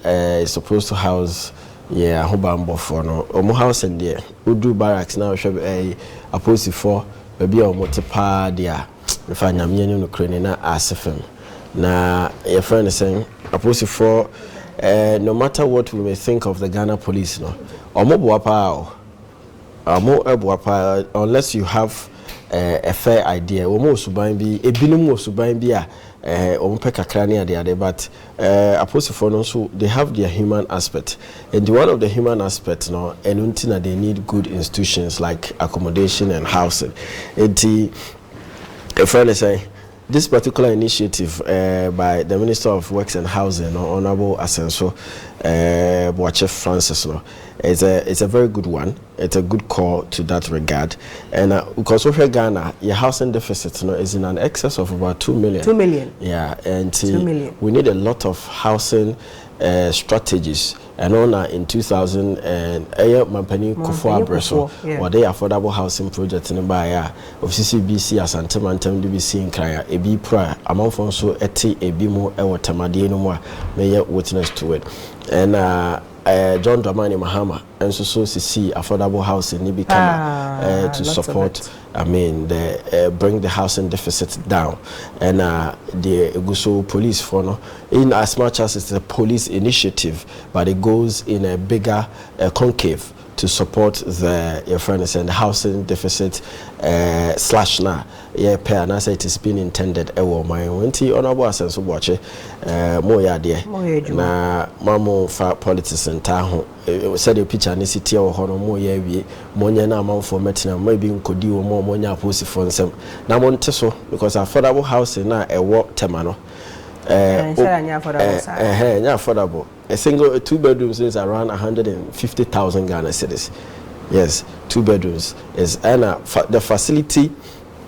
Speaker 1: it's supposed to house Hobambo for no house in there. We do barracks now. Should be opposite for maybe a multiple there. If I am no Ukraine na asifem. Na your friend is saying opposite for no matter what we may think of the Ghana police, no, unless you have a fair idea. Almost suban bi ebinum wo suban bi a ompeka krania de but opposite for no, so they have their human aspect, and one of the human aspects no enuntina they need good institutions like accommodation and housing. A friend is saying this particular initiative by the Minister of Works and Housing, Honorable Asenso Boache Francis, it's a very good one. It's a good call to that regard. And because of Ghana, your housing deficit is in an excess of about 2 million.
Speaker 2: 2 million.
Speaker 1: Yeah, and
Speaker 2: 2 million.
Speaker 1: We need a lot of housing strategies. And on in 2000 and Mampani Kufo Abreso or the affordable housing project in Baya of CCBC as Antimantem DBC in Kaya, a B pra, among Fonso eti a bimo ewa tamadi no more, may witness to it. And John Dramani Mahama and so see affordable housing Nibikama to support. I mean, bring the housing deficit down, and the Guso police for no, in as much as it's a police initiative, but it goes in a bigger concave to support your friends and the housing deficit slash na pair. And I say it is being intended. My wenti honorable sense of watch more idea na mamo for politics and taho. Said the picture in city or hono more ye monya na amount for metina maybe nkodi or more monya posi for Nsem. Na monteso because affordable housing na a work temano. Affordable. A single 2 bedrooms is around 150,000 Ghana cedis. Yes, 2 bedrooms is and the facility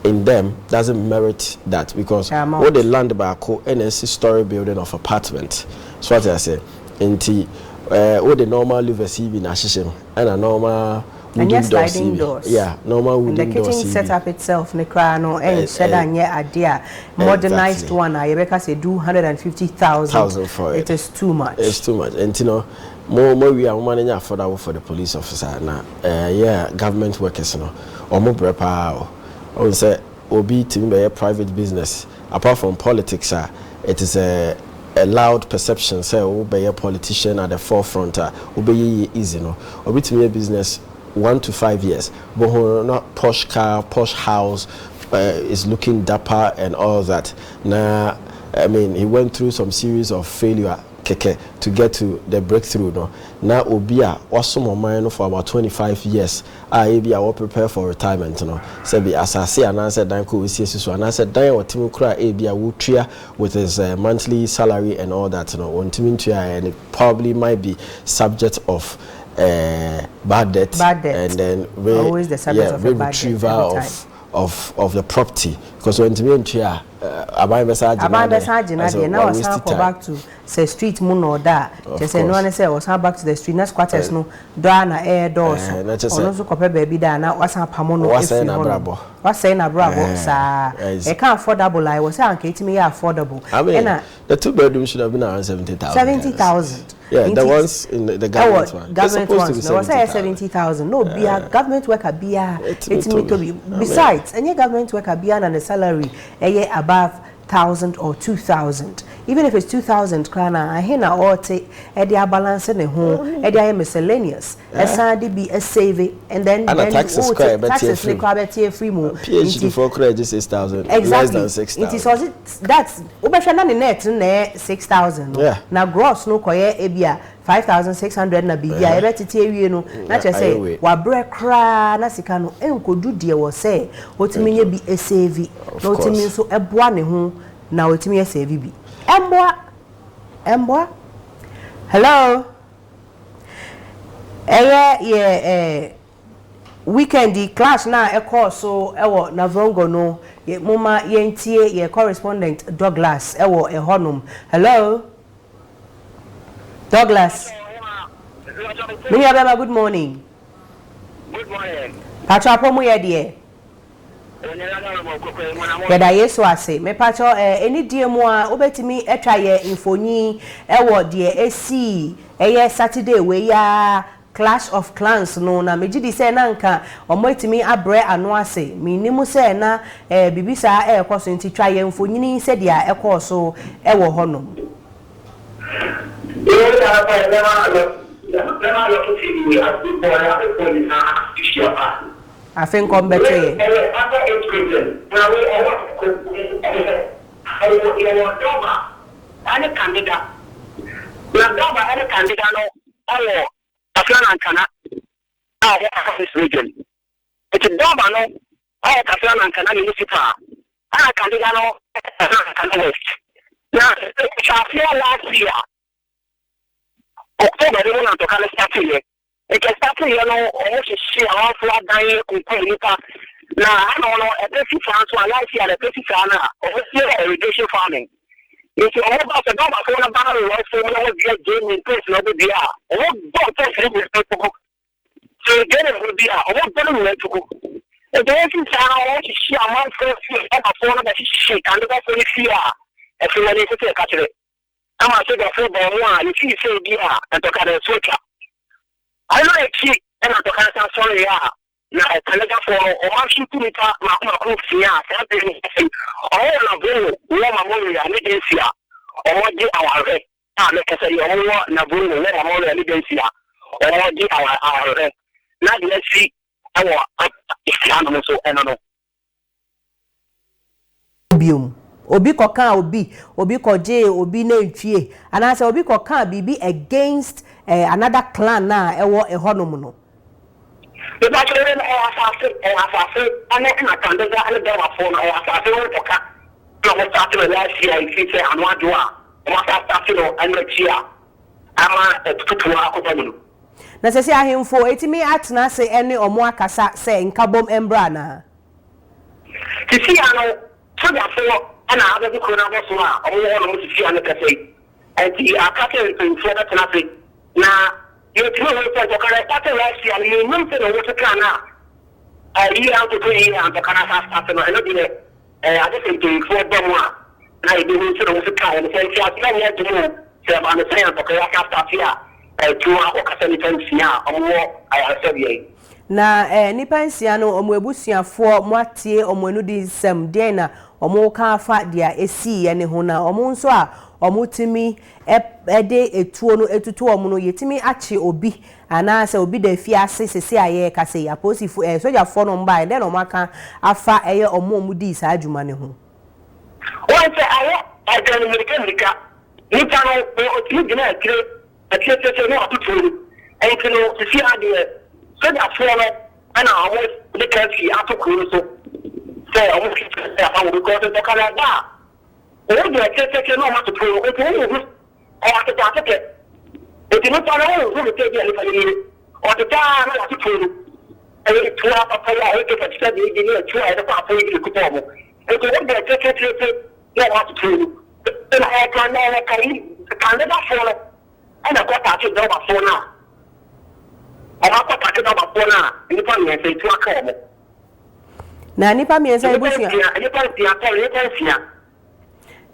Speaker 1: in them doesn't merit that because all the land by NSC story building of apartment. So what I say, into all the normal livers in Ashishim and a normal
Speaker 2: and sliding doors.
Speaker 1: Yeah, normal wooden doors.
Speaker 2: The kitchen setup itself, Nekrano, and Shedan, yeah, idea modernized one. I reckon say do 150,000
Speaker 1: for it.
Speaker 2: It is too much.
Speaker 1: It's too much, and you know, more we are managing affordable for the police officer now. Yeah, government workers, no, or more prepa. Or say, obi to be a private business. Apart from politics, it is a loud perception. Say, be a politician at the forefront. Be easy, no. Obi to be a business. 1 to 5 years, but not posh car, posh house, is looking dapper and all that. Now, I mean, he went through some series of failure to get to the breakthrough. No, now Obia was some mine for about 25 years. I will prepare for retirement. No, so be as I say, and I said, "Danko, we see so." And I said, "Dan, what Timu Kra Abia will tria with his monthly salary and all that." No, on Timu tria, and it probably might be subject of. Bad debt, and then
Speaker 2: always the subject of a bad
Speaker 1: retrieval of the property because when to me I buy message
Speaker 2: now I was go back to say street moon or that just say no one say was back to the street next quarters no door na air doors or no copy baby da na was pamono
Speaker 1: what's saying bravo
Speaker 2: sir it can't affordable I was saying it me affordable
Speaker 1: I mean the 2 bedrooms should have been around 70,000 yeah the ones in the government one
Speaker 2: government ones no was say 70,000 no be a government worker be it me to be besides any government worker be and the salary above 1,000 or 2,000. Even if it's 2,000, I hear now all take they are balancing the home, they are miscellaneous. Be a saving, and then
Speaker 1: taxes
Speaker 2: free more.
Speaker 1: PhD for credit 6,000.
Speaker 2: Exactly.
Speaker 1: Less than 6,000.
Speaker 2: It is also that's net 6,000.
Speaker 1: Yeah.
Speaker 2: Now gross no koye ebia 5,600 na bibia ebetiti ewie no na che say wa bre kra na sika no enkodu de wo say otimi nye bi e save na otimi so eboa ne ho na otimi e save bi emboa hello weekend class na e course so ewo na vongo no ye mama yentie ye correspondent Douglas ewo e honum hello Douglas. Good morning.
Speaker 5: Good morning.
Speaker 2: Pacho apo mu ye de. Yeda yeso ase. Me pacho eni die mu a obetimi etwa ye infoni ewo de esi eye Saturday we ya Clash of Clans no na mejidi se na nka omoetimi abre ano ase minimu se na bibisa ekoso nti twa ye infoni se dia ekoso ewo hono. I think I'm better.
Speaker 5: October, they want to call it start here. It can start here, almost a share of flat dying Now, I don't know, a basic farm, so I like here, a basic farmer, or irrigation farming. If you all about the number for a battle, or for one of your game in person over the hour, or don't take it. So again, it will be a whole better to go. And the only time I want to see a man first, I'm a phone that is shit, and the best of fear. If you want to take a I'm a sort of football one, if you say, yeah, and to cut a switcher. I know a cheat, and I took a sorry, yeah. Now, Canada for or should put it up, my cook, yeah, something. All of them, one money, I need this year. Or get our rent. I make a say, oh, Nabu, let them all elegance here. Or get our rent. Now, let's see our animal so I don't know.
Speaker 2: Obi kokan obi koje obi na ntwie anase obi kokan bibi against another clan na ewo ehonom no
Speaker 5: the bachelor assassin and I can do that and there for my assassin to cut no started last year if say and what do I started and next year ama to
Speaker 2: na se ahemfo etimi atena se ene omo akasa se nkabom embra na
Speaker 5: ti ano so therefore and I have a corner of so I want to see an cafe. And the Akakan thing for that nothing. Now, you two to correct that last year, you know, what to can now. A year out to 3 years, and the Canada started I just think to 4 them one. I do to the car and say, I have to move. So I'm the same, because I can't start here. 2 hours and here, or more, I have said, yea.
Speaker 2: Na nipa nsia no omoebusuafo moatie omonu di nsem de na omo ka afa dia esi ye ne ho na omo nso a omutimi ede etuo no etutu omo no yetimi ache obi ana se obi da fi ase sese aye ka se ya posifu sojafo no mba de no maka afa eye omo omudi sa adwuma ne ho
Speaker 5: o se aye adan amerika nipa no otimi gina akire akire no atutu enkino sisi ade so that for and I was the country after Kuruso. So I was because of the Canada. All the take no matter to prove it. I have to take it. It is not all who take it or the time I have to prove it. And it's 2 hours I to study in 2 hours of the Kupomo. And to one day take it, no want to prove it. Then I Canada for and I got to go for now.
Speaker 2: Na nipa miensa ebusia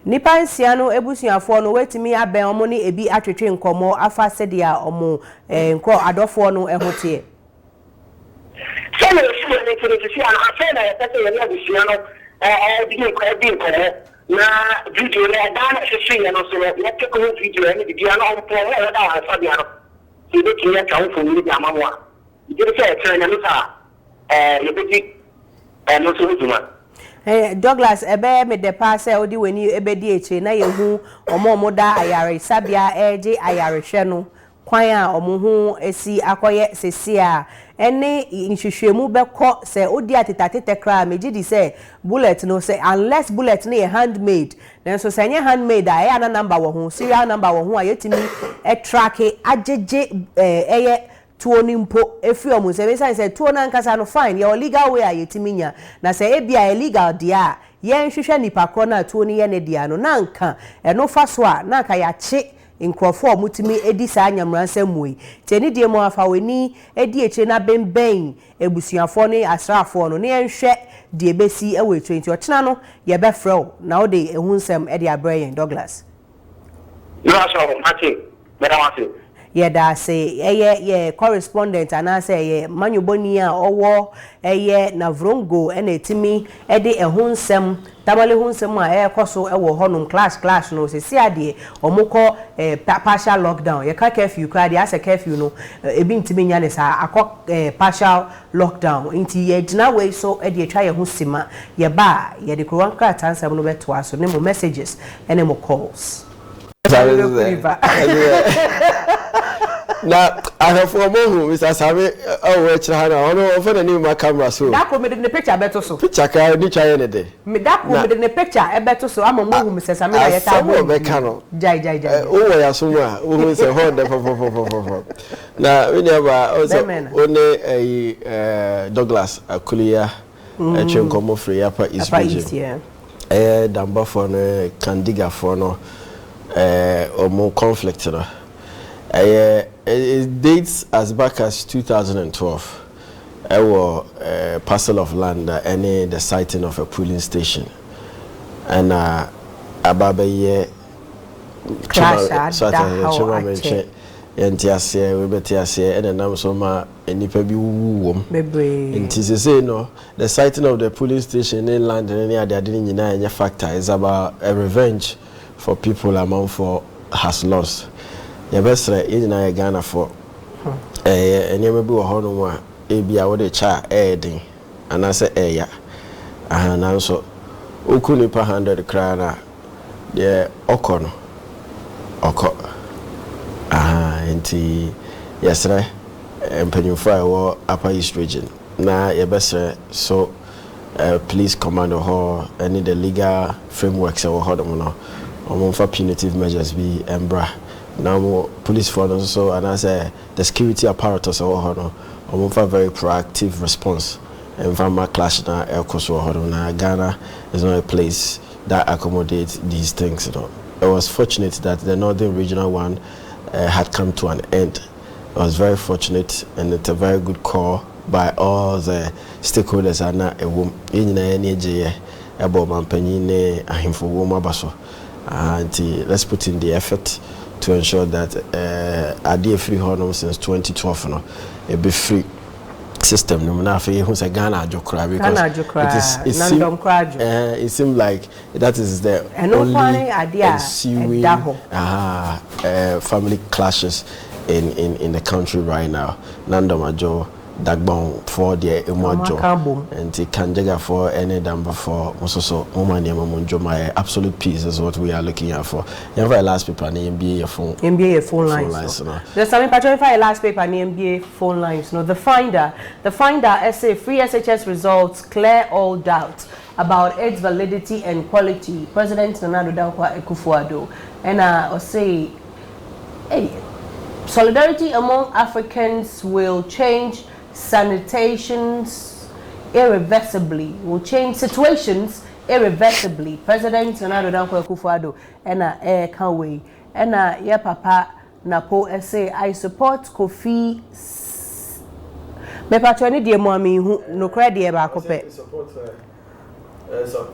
Speaker 2: nipa nsia no ebusuafo no wetimi aben omo ni ebi atwetwe nkomo afa sedia omo nko adofo no ehote
Speaker 5: so no sure ni kiri an afena ya pese ya ebusia no di nkomo na video na dana hwehwe ya no so ya teko video ni bibia no on plan ya da afa bia no you don't hear count for me, Yamawa. You didn't say, you bet and also with you.
Speaker 2: Douglas, ebe me de pass, odi when you ebedi na yehu, omo moda ayare sabia, ayare sheno, kwaya, omuhu, esi, akoye, sesia, ene, inshishemu beko, se, odi atitate kra, mejidi se, bullet, no, se, unless bullet ni handmade. Then so say handmade I na number wo serial number wo ayetimi track ajeje eye tuo ni mpo efi omu se say tuo na nkasa no fine your legal way ayetimi nya na say e bia illegal dia ye nhwehwe nipa kro na tuo ni ye ne dia no na nka eno fa so a na nka ya che nkrofo mutimi edi sa nyamransa muyi teni die mo afa weni edi eche na benben ebusuafo ni asrafo no ne enhwe die besi ewe 20 otena no ye be frɛ na ode ehun nsɛm ede abrayen Douglas
Speaker 5: you are so happy madam
Speaker 2: da say ye correspondent ana say ye manyoboni a owo na vrongo ena etimi ede ehun nsɛm tamale hun nsɛm a koso ewo honum clash no se ade omukɔ partial lockdown ye ka curfew ka de ase curfew no ebi ntimi nya ne sa akɔ partial lockdown inti ye gina we so ede atwa ye ho sima ye ba ye de krowan krata nsɛm no beto aso ne mo messages ene mo calls
Speaker 1: na ahafo mo Mr. Sami o we chira na ono ofo na ni ma camera so
Speaker 2: da ko me de picture beto so
Speaker 1: picture ka ni twa ye ne de
Speaker 2: me da ko me de picture e beto so ama mo hu Mr. Sami na ye ta bo
Speaker 1: be kano
Speaker 2: jai
Speaker 1: o wo ya so mu a o hu se ho de fo na we never o se one Douglas Akulia chenkomo free apa is Damba for no Candiga for no or more conflict. It dates as back as 2012. A parcel of land the sighting of a polling station, and Ababe Entiasia, we betiasia, and then Soma, and Nipabi womb. And say no, the sighting of the polling station in London and near the Adini factor is about a revenge for people amount for has lost. Your best in Ghana for and you may be a honor, a be our cha adding, and I say, yeah, and also Ukunipa 100 krana, the Okono. Enti yesterday Mpenyufo wo Upper East region na yebese so police command ho any the legal frameworks wo ho dem no for punitive measures be embra now police for so and as the security apparatus wo ho no for very proactive response and from clash na ekoso ho na Ghana is not a place that accommodates these things, you know. It was fortunate that the northern regional one had come to an end. It was very fortunate, and it's a very good call by all the stakeholders. And let's put in the effort to ensure that ADEKYE3 honor since 2012 no, it be free system no na fe hu se Ghana adwokra because it seems like that is the only family clashes in the country right now. Nandomajo dagbon for the emojo and the kanjaga for any number for so momani mamunjo my absolute peace is what we are looking at for. Never last paper on NBA phone lines.
Speaker 2: There's something patrify last paper on NBA phone lines. No, the finder essay free SHS results clear all doubts about its validity and quality. President Nana Dankwa Akufo-Addo and say hey, solidarity among Africans will change sanitations irreversibly, will change situations irreversibly. President Nana Dankwa Akufo-Addo and can't wait. And yeah, Papa Napo say I support Kofi. Me patroni die mo ami hu no kra die ba kope.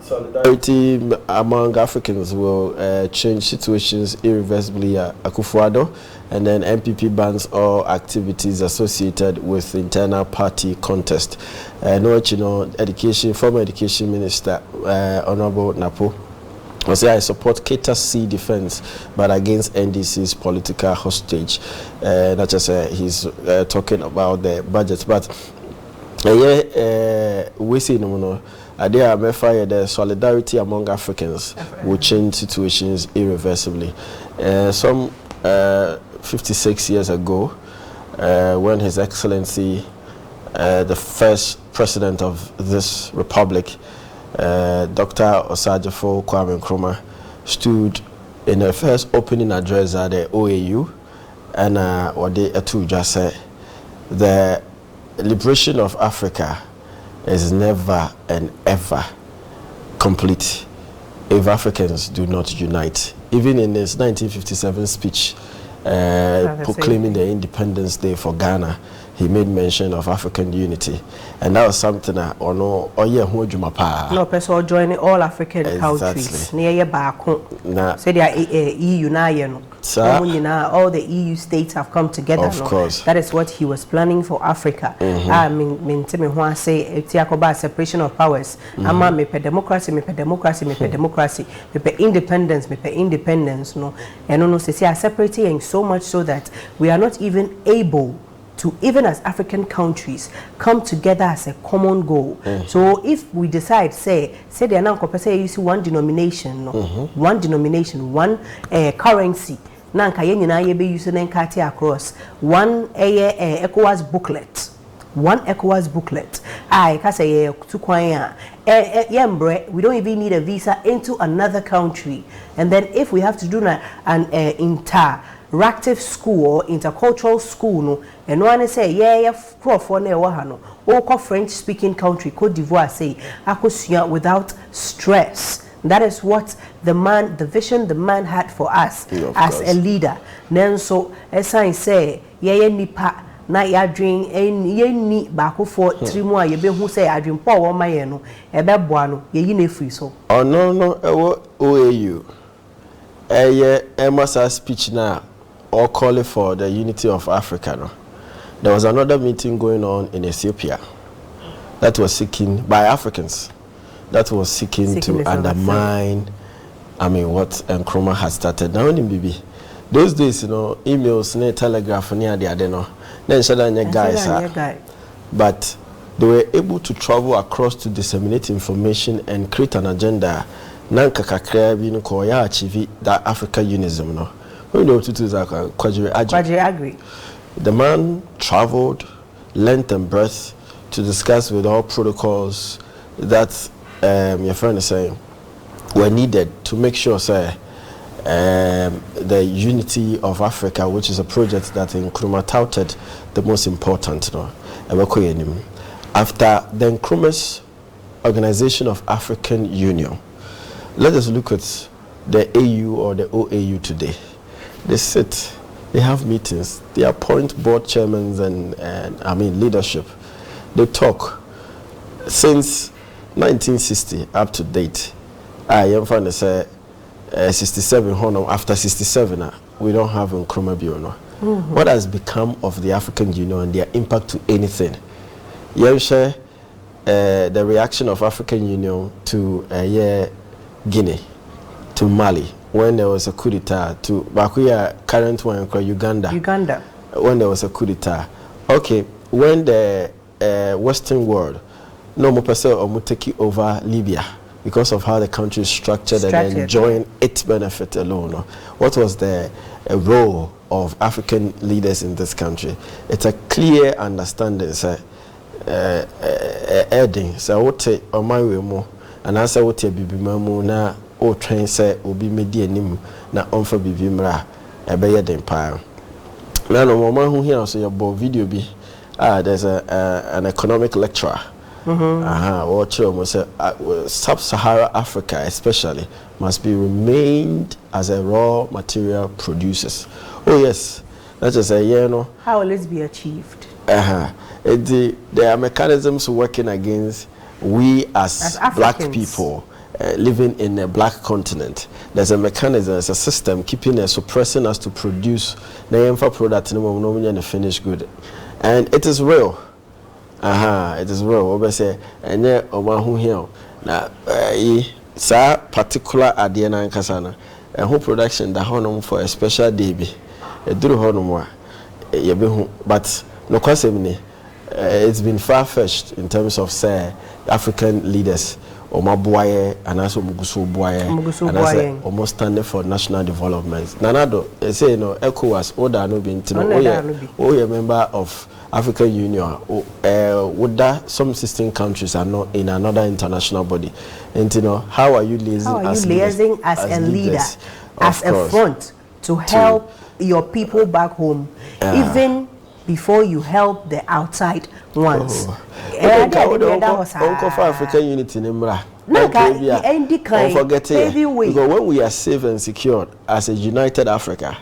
Speaker 1: Solidarity among Africans will change situations irreversibly. Akufo-Addo, and then MPP bans all activities associated with internal party contest. Former Education Minister Honorable Napo. I say I support K-C defense, but against NDC's political hostage. Not just he's talking about the budget, but we see no. The solidarity among Africans will change situations irreversibly. Some 56 years ago, when His Excellency, the first president of this republic, Dr. Osajifo Kwame Nkrumah, stood in the first opening address at the OAU, and what they just said, the liberation of Africa is never and ever complete if Africans do not unite. Even in his 1957 speech proclaiming the Independence Day for Ghana, he made mention of African unity, and that was something that no person
Speaker 2: joining all African countries near back say they are EU now. All the EU states have come together.
Speaker 1: Of course,
Speaker 2: that is what he was planning for Africa. I mean, say it's separation of powers. Ama me pe democracy, me pe independence, no, and no say separating so much so that we are not even able to, even as African countries, come together as a common goal. So if we decide, say they are now you see one denomination, no, one denomination, one currency, now be using across one ECOWAS booklet. One ECOWAS booklet. I can say we don't even need a visa into another country. And then if we have to do an interactive school or intercultural school, no, and one say French speaking country, Cote d'Ivoire say without stress. That is what the vision the man had for us as a leader. Nenso esan say ye nipa na yadwen yenni baako for trimu a ye behu say adwen po wo maye no ebeboa no ye yi na free so.
Speaker 1: Oh no ewo OAU. Emma's speech now all calling for the unity of Africa. No? There was another meeting going on in Ethiopia that was seeking by Africans that was seeking to undermine what Nkrumah had started. Now in BB those days, emails, telegraph, near the adeno. Then guys, but they were able to travel across to disseminate information and create an agenda. Nanka kakra bi no ko ya achieve that Africa unism no. When you to that Kwaji agree. The man traveled length and breadth to discuss with all protocols that your friend is saying were needed to make sure the unity of Africa, which is a project that Nkrumah touted the most important. After the Nkrumah's Organization of African Union, let us look at the AU or the OAU today. They sit, they have meetings, they appoint board chairmen and leadership. They talk. Since 1960 up to date, I am fine to say 67 after 67 we don't have Nkrumah Biono. What has become of the African Union and their impact to anything? You share the reaction of African Union to Guinea, to Mali, when there was a coup d'etat, to Bakuya, current one, Uganda, when there was a coup d'etat. Okay, when the Western world, no more person or take over Libya because of how the country is structured and enjoying its benefit alone. What was the role of African leaders in this country? It's a clear understanding, adding, so what take on my way more. And as I would tell Bibi Mamu na o train say obi media nim na onfa Bibi mra ebeye den pa. Na no mama hu here so your video bi there's an economic lecturer. Watch almost sub-Sahara Africa especially must be remained as a raw material producers. Oh yes, that's just how
Speaker 2: will it be achieved?
Speaker 1: There are mechanisms working against we as black people living in a black continent. There's a mechanism, there's a system keeping us, suppressing us to produce the product in the finished good. And it is real. It is real. Obviously, and yeah, who here now, sa particular Adiana and Kasana, and whole production the honum for a special day be a duru honum but no question. It's been far-fetched in terms of African leaders or Mabuaye and also Mugusu Buaye and also almost standing for national development. Nanado say ECOWAS Oda no be a member of African Union would that some 16 countries are not in another international body. And how are you liaising
Speaker 2: as a leader, as a front to help your people back home, even before you help the outside ones?
Speaker 1: Uncle for African unity because when we are safe and secured as a united Africa,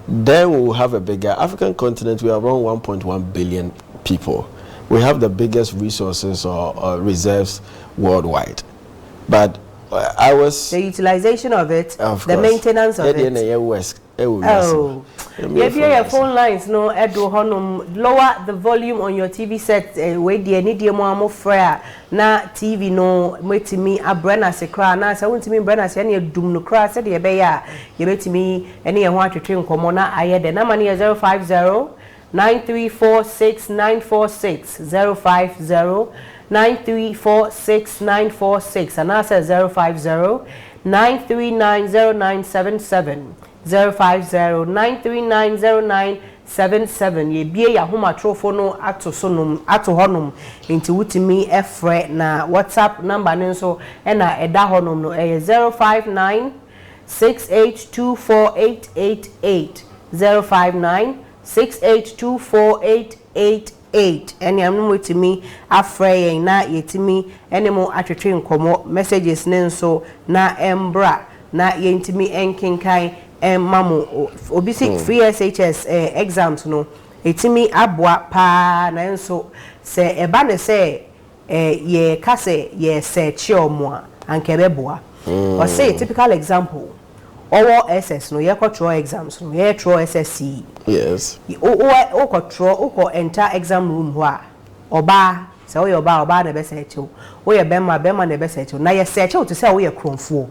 Speaker 1: then we will have a bigger African continent. We are around 1.1 billion people. We have the biggest resources or reserves worldwide. But the
Speaker 2: utilization of it, the maintenance of it. If your phone lines no edo honum, lower the volume on your TV set. Wait the need more frere na TV no wait me a brand as a cry na so want me brand as any doom no cry said ye be ya you wait me any want to train come on I the number 050-9346-946 050-9346-946 and answer 050-9390977 050-9390977 ye bie ya homa trofo no ato honum nti wutimi efre na WhatsApp number nso na eda honum no 059-6824-888 059-6824-888 08 and I'm with me afraid na yetimi anymore atwetwe nkomo messages ne so na embra na yentimi enkenkan mamu obisi free SHS exams no etimi abua pa na nso se eba ne se ye kase ye search omo anke beboa or say typical example our SS no ye control exams no ye throw SSC
Speaker 1: yes
Speaker 2: o control o enter exam room ho a oba se o ye oba na be search o ye bema na be search na ye search o to say o ye kronfo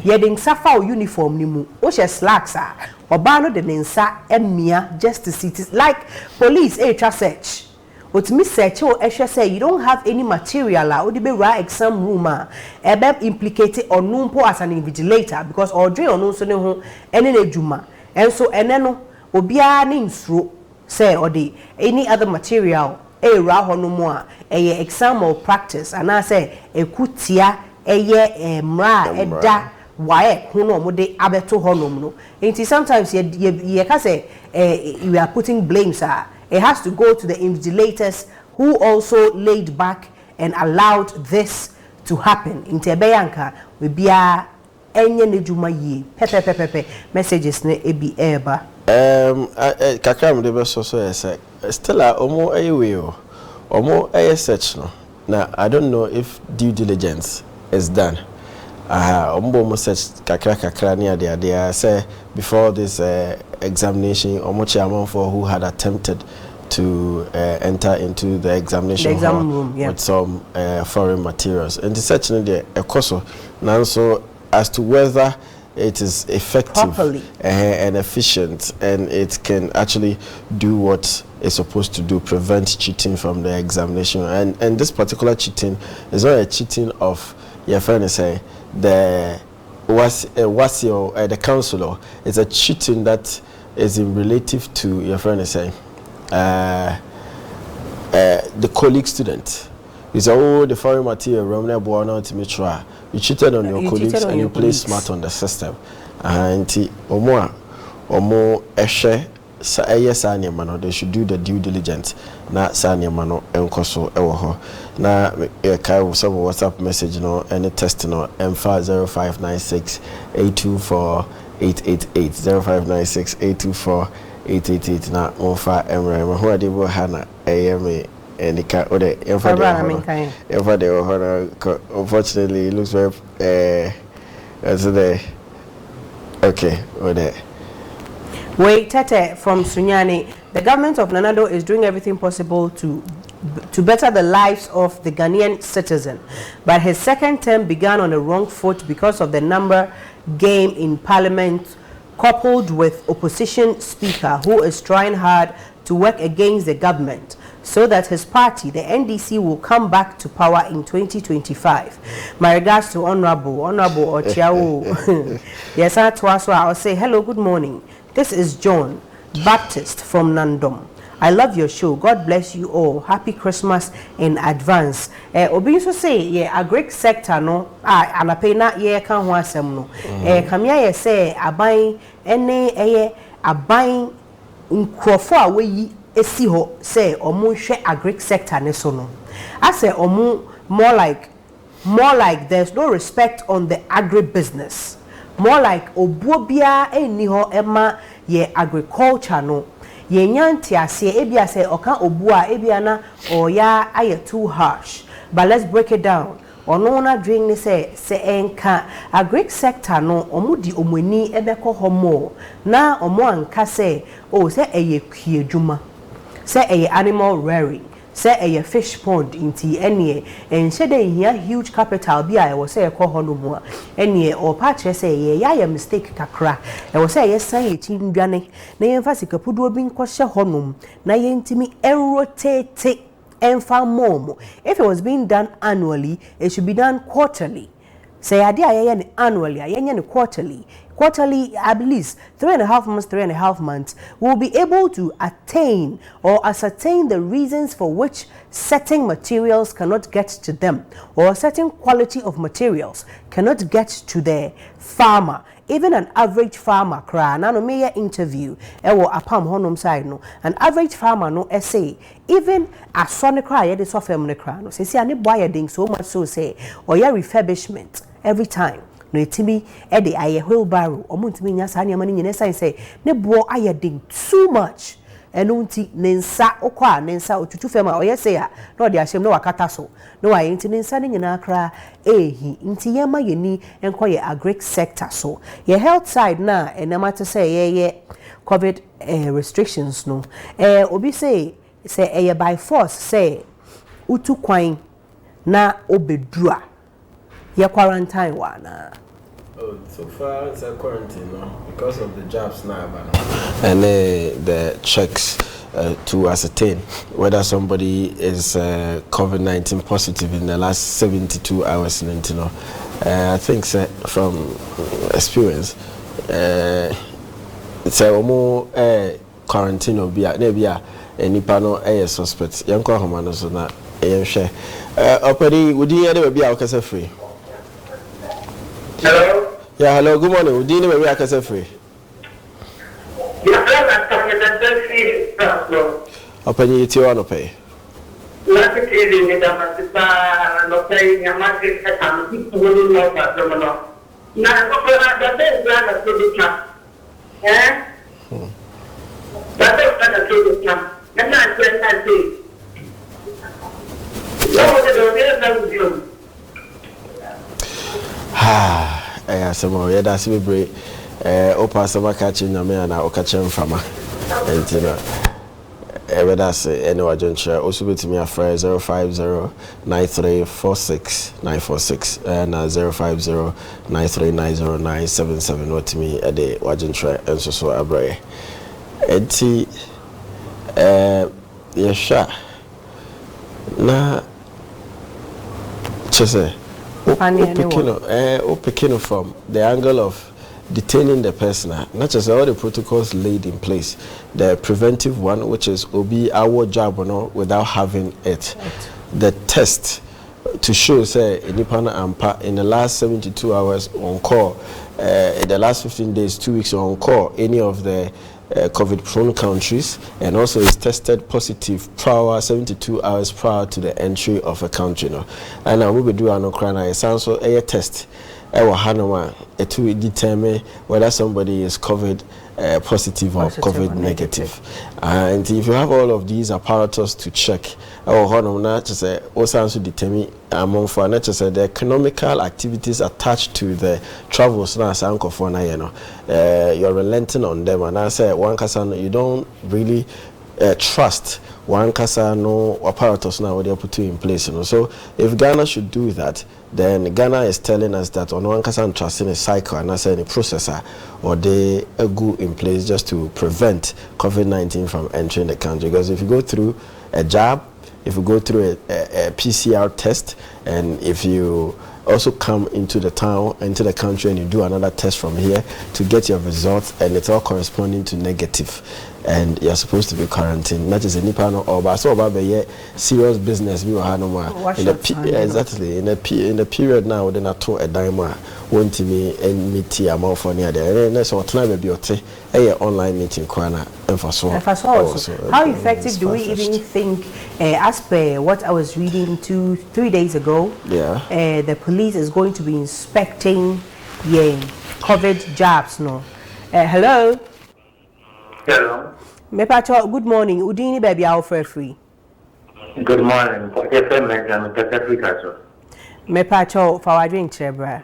Speaker 2: ye den safa o uniform ni mu o she slacks a oba no de nsa emia just to see it like police try search but me search o say you don't have any material la o de be ra exam room a ebe implicate onumpo as an invigilator because odre onu so ne ho ene na djuma enso ene no obia ne nsuro say or the any other material ra ho no mo a exam or practice and I say ekutia mra eda why hono mo de abeto honom no enti sometimes ye ka say we are putting blames it has to go to the invigilators who also laid back and allowed this to happen in Tebeyanka we bia enye nejuma yi pepe messages ne ebi eba
Speaker 1: kakra me de be so say still omo ayewe omo search no now I don't know if due diligence is done omo search kakra near there say before this examination omo chairman for who had attempted to enter into the examination
Speaker 2: room
Speaker 1: with some foreign materials and the search in there ekoso now so as to whether it is effective and efficient and it can actually do what it's supposed to do, prevent cheating from the examination. And this particular cheating is not a cheating of your friend say the counselor. It's a cheating that is in relative to your friend say the colleague student. It's the foreign material you cheated on your colleagues and you play smart on the system. And omo eshe sa sanya mano they should do the due diligence na sanya mano enkoso ewo ho na kai some WhatsApp message no any test no M5 0596 824 888 0596 824 888 na onfa emre ho ade bo hana me Nika ode unfortunately it looks very okay ode
Speaker 2: wait Tete from Sunyani the government of Nanado is doing everything possible to better the lives of the Ghanaian citizen but his second term began on a wrong foot because of the number game in parliament coupled with opposition speaker who is trying hard to work against the government so that his party, the NDC, will come back to power in 2025. My regards to Honorable Ochiawo. Yes, I'll say hello, good morning. This is John Baptist from Nandom. I love your show. God bless you all. Happy Christmas in advance. Obi so say a Greek sector no anape na ye kan ho asem no. Kamia ye say aban ene aban nkrofo a weyi esi ho say omo hwe agric sector ne so no I say omo more like there's no respect on the agribusiness more like obuo bia eni ho ema ye agriculture no ye nyanti ase ebia say oka obua ebia na oya aye too harsh but let's break it down ono na drink ni say enka agric sector no omo di omani ebekọ homo na omo anka say o say eye kwiedwuma say a animal rearing say a fish pond inti enie and say dey here huge capital bi I was say e ko hono mu a enie or patch say ya mistake kakra e was say yes say chindwane na yemfa sikapudo bi nkɔhye honum na yentimi rotate enfa mom if it was being done annually it should be done quarterly say ade aye annually aye quarterly at least 3.5 months, we'll be able to attain or ascertain the reasons for which certain materials cannot get to them or certain quality of materials cannot get to the farmer even an average farmer cry na no me interview wo apam honom side no an average farmer no say even asone cry ye de so fam ne cry no say ani boy ye so much so say or your refurbishment every time no etimi e de aye wheelbarrow omuntimi nya sa niam ne nyine say ne bo aye ding too much enunti nensa okwa nensa otutu fam a oye say a no de ahyem no wakata so no aye nti nensa ne nyina kra ehi nti yema yeni enko ye agric sector so ye health side na enema to say ye covid restrictions no obi say by force say utu kwan na obedua ye quarantine wana.
Speaker 1: Oh, so far it's a quarantine no? Because of the jobs now, and the checks to ascertain whether somebody is COVID-19 positive in the last 72 hours. I think from experience, it's a more quarantine or be a nipa no a suspect. Young Kohomano so na share. Operi, would you ever be our free?
Speaker 5: Hello?
Speaker 1: Yeah, hello, good morning. Would you ever be our free? Openi, it's your pay.
Speaker 5: luckytv no pay yamake kata people no na na ko na da na so di cha da na so di cha na say no de do na do
Speaker 1: some yeah, that's me break. Opa sama catching na me na okachem fama. Entina. That's any juncture. Also be to me a phrase 0509346 and 05093909777. What to me a day juncture and so abre. Enti yeah sha. Na chese. Picking from the angle of detaining the person, not just all the protocols laid in place, the preventive one, which is obi our job without having it, the test to show say in the last 72 hours on call, in the last 15 days, 2 weeks on call, any of the COVID-prone countries, and also is tested positive 72 hours prior to the entry of a country. And now we will do an Ukraine. It sounds so a test. To determine whether somebody is COVID positive or COVID negative. And if you have all of these apparatus to check, also determine among for the economical activities attached to the travels now, you're relenting on them, and I say one person you don't really trust one kasa no apparatus now what they put in place, So if Ghana should do that, then Ghana is telling us that on one kasa trusting a cycle and I say a processor or they go in place just to prevent COVID-19 from entering the country. Because if you go through a jab, if you go through a PCR test, and if you also come into the town, into the country, and you do another test from here to get your results, and it's all corresponding to negative, and you're supposed to be quarantined. Not just a nipano or but so about serious business. We were exactly in the period now. Then I told a diamond want to me and meet amount for near there. And that's what time be a online meeting. Kwana and for so.
Speaker 2: How effective do we even think? As per what I was reading 2-3 days ago, the police is going to be inspecting COVID jobs. No, hello.
Speaker 5: Hello.
Speaker 2: Mepacho, good morning. Udini baby out for free.
Speaker 5: Good morning.
Speaker 2: Mepacho for our drink chebra.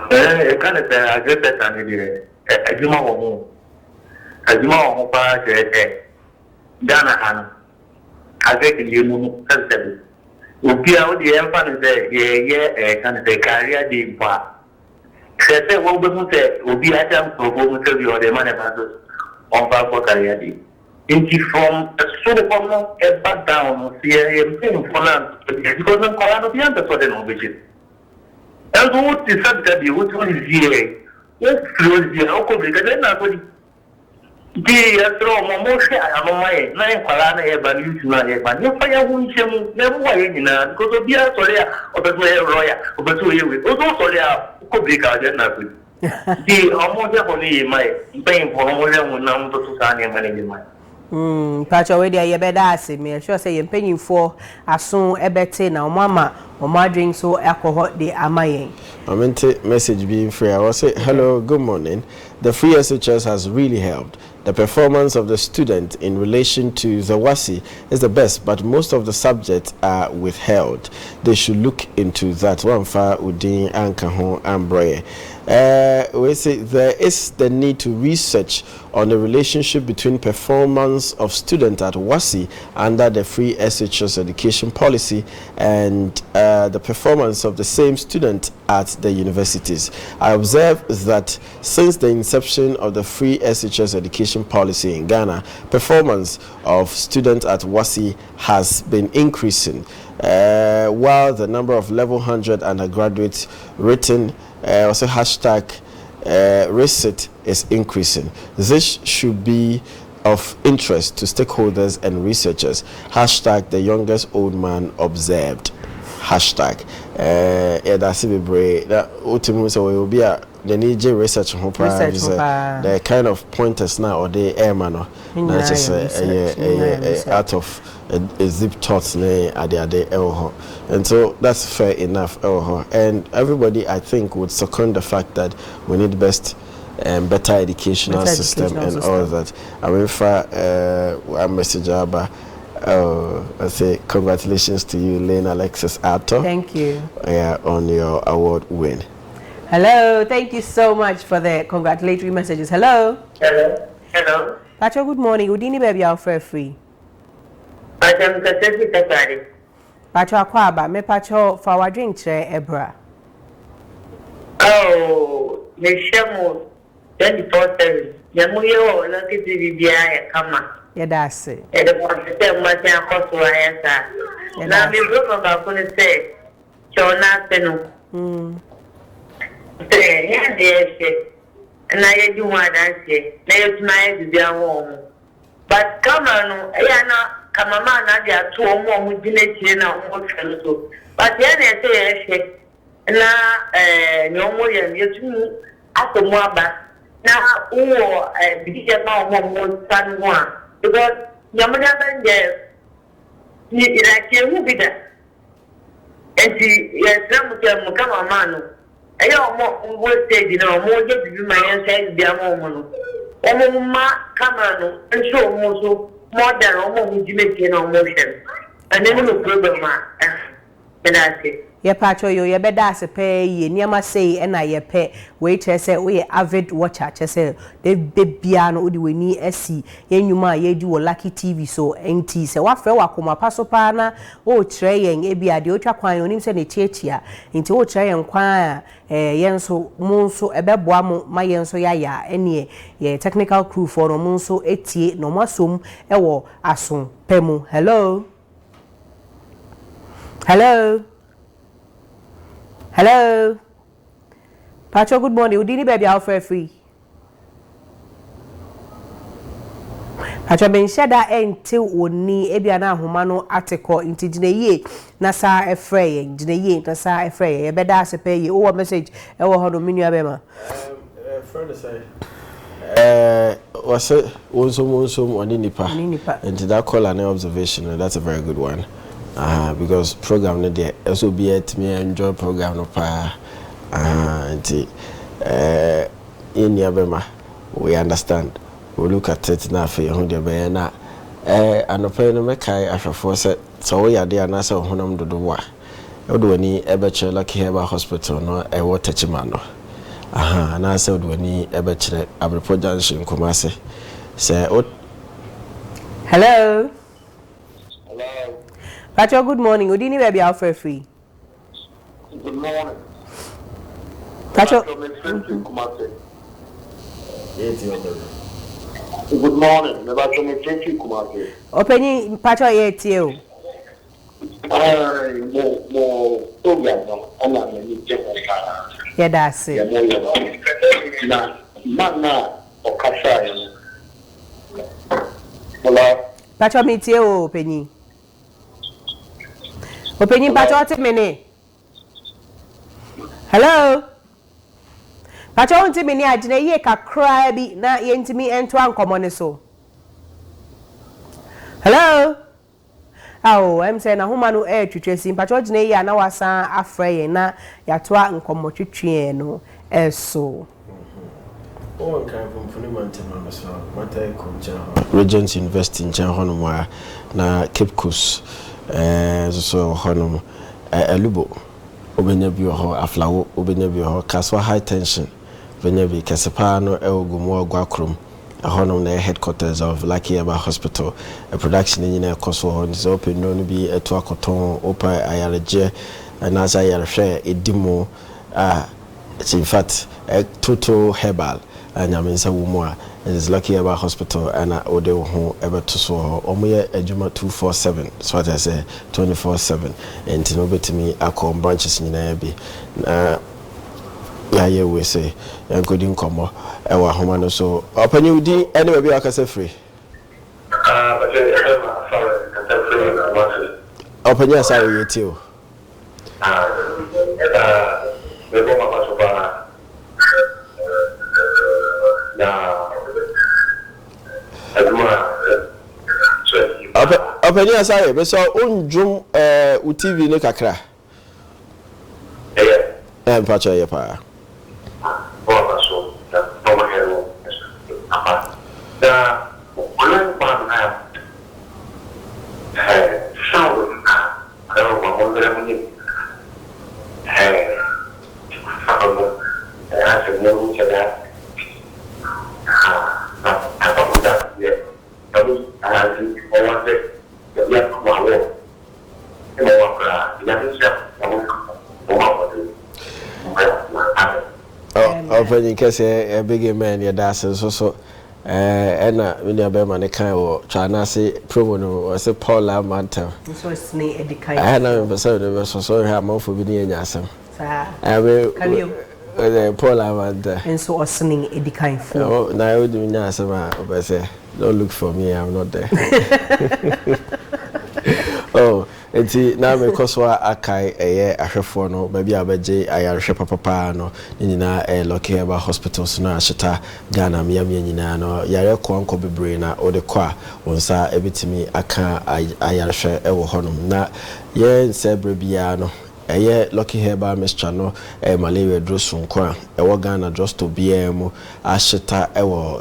Speaker 5: Kind of I get that and Ajuma pa Ghana Han. I think you know Upi out the empire kind of career deep part. Say what we say Ubi Adam for the money on for career deep. From a sort of a back down, because I'm calling the answer for the vision. And what is that you would only see? Yes, close the alcohol because then I would. Throw Momosha, I'm on my 9 Palana, but you but no fire won't never way in because of the Soria or the Roya or the 2 years. Also, Soria could be guarded. The almost only my paying for one number to Sunday money.
Speaker 2: Pacho we dey beda ase me sure say ye mpanyin for aso ebete na mama drink so alcohol dey amayen.
Speaker 1: I meant message being free. I was say hello, good morning. The free SHS has really helped. The performance of the student in relation to the WASI is the best, but most of the subjects are withheld. They should look into that. One fa udin ankaho ambre. We say there is the need to research on the relationship between performance of students at WASI under the free SHS education policy and the performance of the same student at the universities. I observe that since the inception of the free SHS education policy in Ghana, performance of students at WASI has been increasing, while the number of level 100 undergraduates written also hashtag receipt is increasing. This should be of interest to stakeholders and researchers. Hashtag the youngest old man observed. Hashtag that's it. That ultimately will be a the need research the kind of pointers now or the air manner just out of a zip thoughts at the and so that's fair enough. And everybody I think would second the fact that we need best and better educational system and all that. I mean for a message about I say congratulations to you, Lane Alexis Ato.
Speaker 2: Thank you.
Speaker 1: On your award win.
Speaker 2: Hello, thank you so much for the congratulatory messages. Hello.
Speaker 5: Hello.
Speaker 2: Pacho, good morning. Udini baby our free.
Speaker 5: Pacho,
Speaker 2: Pacho akwaba me pacho for our drink chere ebra.
Speaker 5: Oh, me shamo 24/7. Yamuyo luckytv bia kama.
Speaker 2: That's it.
Speaker 5: And the system was in kasoa. Now me broke about going to say, Chona Senu. Yeah, and I do what I say. There's my dear home. But come on, Ayana, come on, I got 2 more with the now. But then I say, no more than you two at the Waba. Now, oh, be about 1 son one. Because your mother there, like you be there. And she, yes, some of them come on, man. I don't more say, you know, more just to my answer, dear woman. Oh, ma, come on, and show more than almost you make no motion. And then no problem, and I say.
Speaker 2: Ye pacho yo ye beda se pe ye niama say e na ye pe we che se we avid watcher che se de bebia no odi weni asi ye nwuma ye di wo Lucky TV so enti se wa fe wa koma paso pa na o kire yen e bia de o twa kwan onim se ne chiachia enti o kire yen kwan yen so mo so e beboa mo ma yen so ya ene ye technical crew for no mo so etie no mo asom e wo aso pemu. Hello. Hello. Pacho, good morning. Udini baby out for free. Pacho ben shada until oni ebiana humano article into dineye na sa efrey dineye na sa efrey e beda se pay o message e wo hodo menu abema.
Speaker 1: Friend say was it also oni nipa and that call an observation, that's a very good one. Because program no there also be at me enjoy program no pa in Yabema we understand, we look at it now for you there na and open no make I for set so we are there na say honam do wa e do ni ebeche luckyherbal hospital no e water chimano na say do ni ebeche Abripo Junction Kumase say
Speaker 2: hello. Pacho, good morning. Udini baby out for free.
Speaker 5: Good morning.
Speaker 2: Pacho.
Speaker 5: Good morning.
Speaker 2: Opening Pacho yet you. Yeah, that's it. Pacho meet you, Penny. Opening Pacho 10 minutes. Hello. pacha wontimi ni agina ye kakra bi na yentimi ento ankomo ne so. Hello. Oh, I'm saying na homa no twetwesi pacha ogina ye na wasan afre na yatoa nkomo twetwe no eso.
Speaker 1: Oh, kind of funnyvideo so matai ko Regent University in Honomwa na Cape Coast so honom elubo obenya bi ho aflawo obenya bi ho kasoa high tension obenya bi kesepa no eogumu ogwakrom honom na headquarters of Luckyherbal Hospital a production in Kosovo is open no bi eto akoton opa ayareje na za ayarehwe edimo in fact total herbal and I mean so woman is Luckyherbal Hospital and ode ho ebeto so omoye adwuma 247 so what I say 24/7 and no betimi akom branches nyina bi na ya we say good inkomo e wa homa no so opanyi udi anyway bi akase free but opanyi asare yeti o Openi asare be so unjum TV ne kakra mpacho ye pa Open kese a big man ya dancing so ena we be man kan wo twana say promo no say Paul Amanta
Speaker 2: so sne ADEKYE
Speaker 1: I na be so ha manfo bi ne nya asem
Speaker 2: sa
Speaker 1: can you Paul Amanta
Speaker 2: and so sne ADEKYE fu
Speaker 1: oh na we do nya asem a say don't look for me, I'm not there. Oh, enti na me kosoa akai eye ahwefo no ba bia abeje ayarhwe papa no nyina Luckyherbal hospitals no aheta Ghana miam nyina no yare ko anko bebre na ode kwa wonsa ebitimi aka ayarhwe ewo honom na ye nsebre bia no eye Luckyherbal mixture no malaria drosun kwa ewo Ghana just to bia mu aheta ewo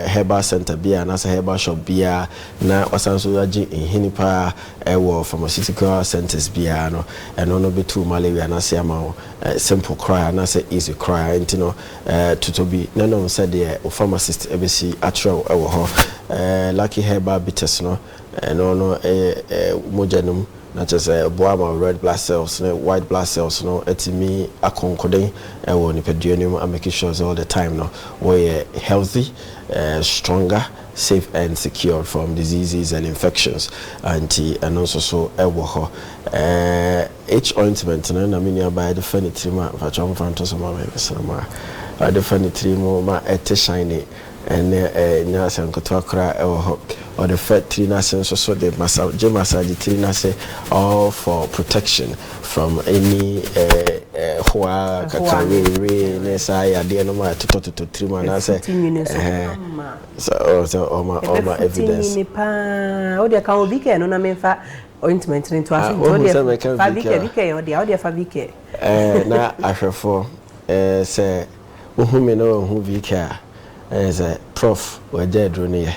Speaker 1: herbal center bia na se herbal shop bia na wasanso agi hinipa ewo pharmaceutical centers bia no eno no betu malaria na se ama simple cry na se easy cry ntino tutobi na no said the pharmacist ebesi atro ewo ho Luckyherbal bitters no eno no mojanum na just boama red blood cells no white blood cells no etimi akonkoden ewo nipaduanum am making sure all the time no we healthy stronger safe and secure from diseases and infections and also so ewo ho each ointment no na mini by the funnyvideo fa chom fanto so ma the funnyvideo ma et shiny and nya sankoto akra ewo ho or the fat trina sense so the massage trina say all for protection from any hoa kakari nesa ya de no ma to trima na say so oma evidence
Speaker 2: ni pa o de kan obike no na memfa ointment into aso o de favike o de favike
Speaker 1: na ahwefo say ohumi no ohu vika say prof wajadro ne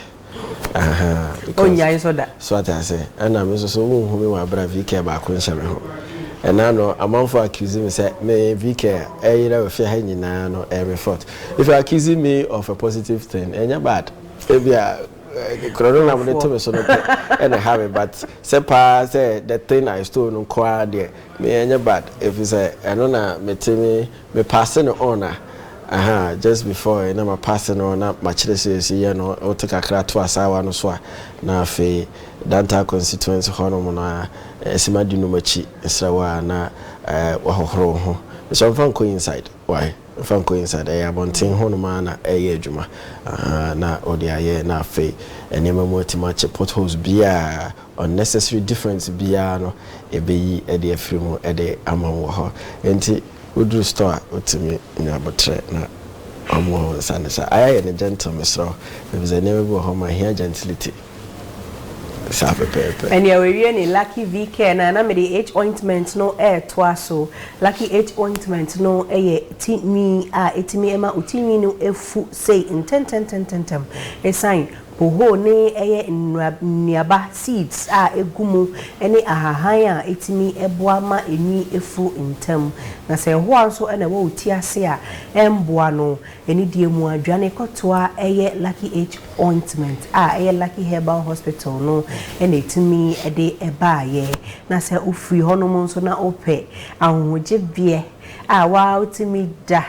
Speaker 2: onya so da
Speaker 1: so ata say ana me so wo hu me wa bra vk ba ko nhyame ho ena no amanfo accuse me say me vk eyira we fe ha nyina no every fault if you accuse me of a positive thing enya bad ebia corona mo to me so no and have it but say pa say the thing I stole no kwa there me enya bad if you say eno na me pass no on just before na ma passing on na ma kire say no o take akra to asawa no so na fe danta constituency hono na esimadi no machi esrawa na wahohoro ho so fan ko inside why fan ko inside abonten hono ma na adwuma na odi aye na fe enema motima che potholes bia unnecessary difference bia no ebeyi ede afrimu ede amamwo ho enti udru store otimi nyabotre na Omo sanisa. I am a gentleman, so there was a name of home here gentility.
Speaker 2: And you are really lucky VK and I made the H ointment no air twaso. Lucky H ointment no air me emma utimi no efu say in 10 a sign. Oho ne eye niaba seeds egumu ene ahahanya etimi eboa ma eni efu ntem na se ho anso ene wo utiase a emboa no eni die mu adwane kotoa eye Lucky H ointment eye Lucky Herbal Hospital no ene etimi ede ebaaye na se ofri hono nso na ope ahoje bie wa utimi da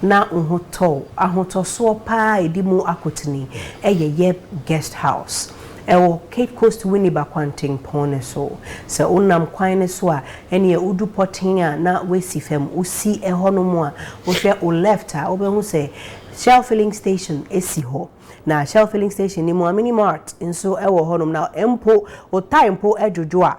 Speaker 2: na ahoto so pa edimu akotini eye guest house ewo Cape Coast Winneba Kwanting pone so se unam kwan so a ene udu potin na wesi fam usi ehono mu a wo hwe o left a obehu se Shell filling station esi ho na Shell filling station ni mo mini mart nso ewo honom na empo o time po ejojo a